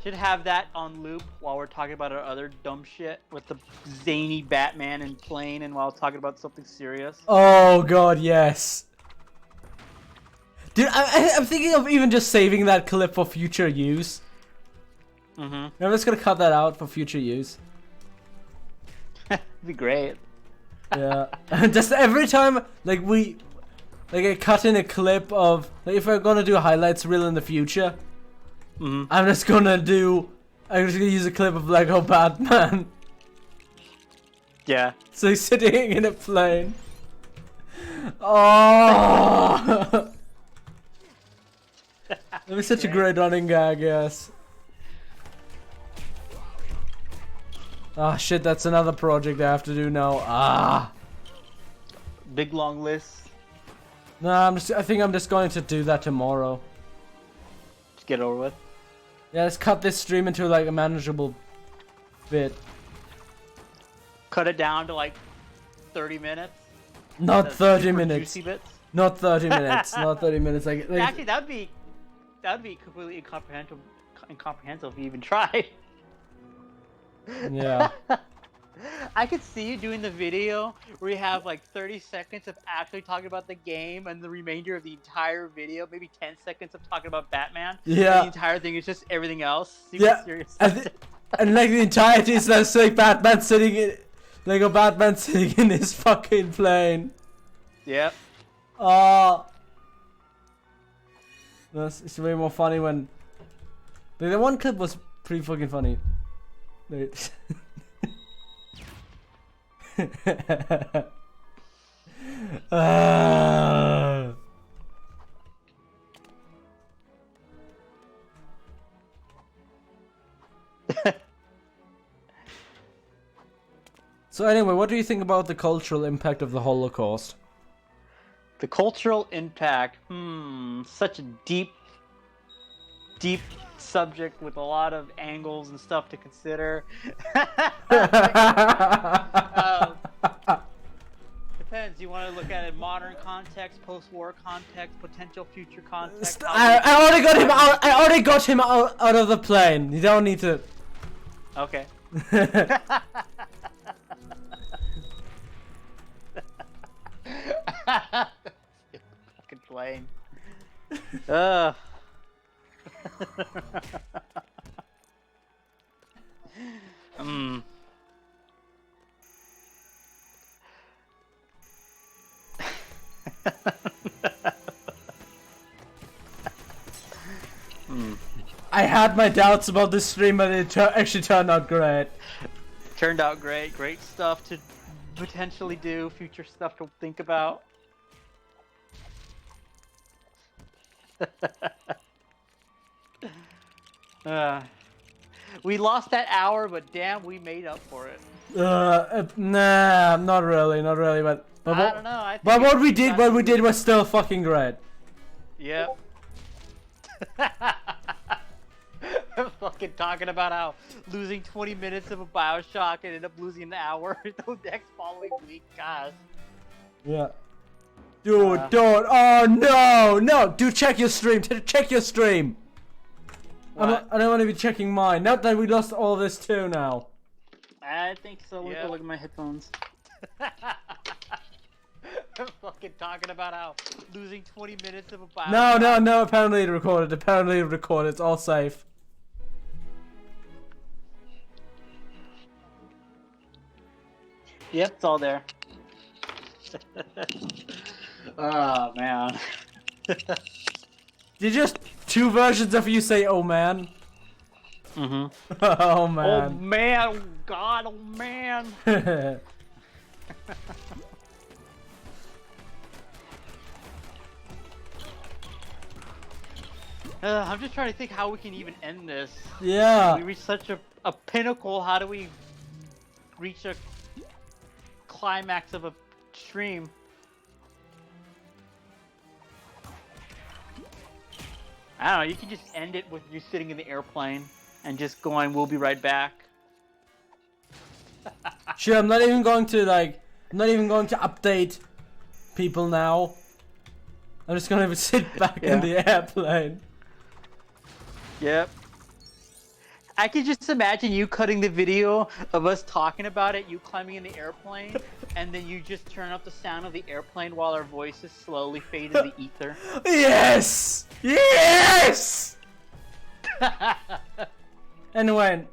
Should have that on loop while we're talking about our other dumb shit with the zany Batman and plane, and while talking about something serious.
Oh god, yes. Dude, I'm thinking of even just saving that clip for future use.
Mm-hmm.
I'm just gonna cut that out for future use.
It'd be great.
Yeah. Just every time, I cut in a clip of, if we're gonna do a highlights reel in the future, I'm just gonna use a clip of Lego Batman.
Yeah.
So he's sitting in a plane. Oh! That was such a great running gag, yes. Ah, shit, that's another project I have to do now. Ah!
Big long list.
No, I think I'm just going to do that tomorrow.
Just get it over with.
Yeah, let's cut this stream into a manageable bit.
Cut it down to 30 minutes.
Not 30 minutes.
Juicy bits.
Not 30 minutes. Not 30 minutes.
Actually, that'd be completely incomprehensible if you even tried.
Yeah.
I could see you doing the video where you have 30 seconds of actually talking about the game, and the remainder of the entire video, maybe 10 seconds of talking about Batman.
Yeah.
And the entire thing is just everything else.
Yeah.
Serious.
And the entirety is just Batman sitting in Lego Batman sitting in his fucking plane.
Yep.
It's way more funny when the one clip was pretty fucking funny. So anyway, what do you think about the cultural impact of the Holocaust?
The cultural impact, such a deep subject with a lot of angles and stuff to consider. Depends. You want to look at it in modern context, post-war context, potential future context.
I already got him out. I already got him out of the plane. You don't need to.
Okay. Fucking plane. Ugh.
I had my doubts about this stream, but it actually turned out great.
Turned out great. Great stuff to potentially do. Future stuff to think about. We lost that hour, but damn, we made up for it.
Nah, not really, but
I don't know.
But what we did was still fucking great.
Yep. Fucking talking about how losing 20 minutes of a Bioshock and end up losing an hour the next following week. Gosh.
Yeah. Dude, don't. Oh no, dude, check your stream. Check your stream. I don't want to be checking mine. Not that we lost all this too now.
I think so. Look at my headphones. Fucking talking about how losing 20 minutes of a Bioshock.
No. Apparently it recorded. It's all safe.
Yep, it's all there. Oh man.
Did just two versions of you say "oh man"?
Mm-hmm.
Oh man.
Oh man. Oh god. Oh man. I'm just trying to think how we can even end this.
Yeah.
We reached such a pinnacle. How do we reach a climax of a stream? I don't know. You can just end it with you sitting in the airplane and just going, "We'll be right back."
Sure, I'm not even going to update people now. I'm just gonna sit back in the airplane.
Yep. I can just imagine you cutting the video of us talking about it, you climbing in the airplane, and then you just turn up the sound of the airplane while our voices slowly fade in the ether.
Yes! Yes! Anyway.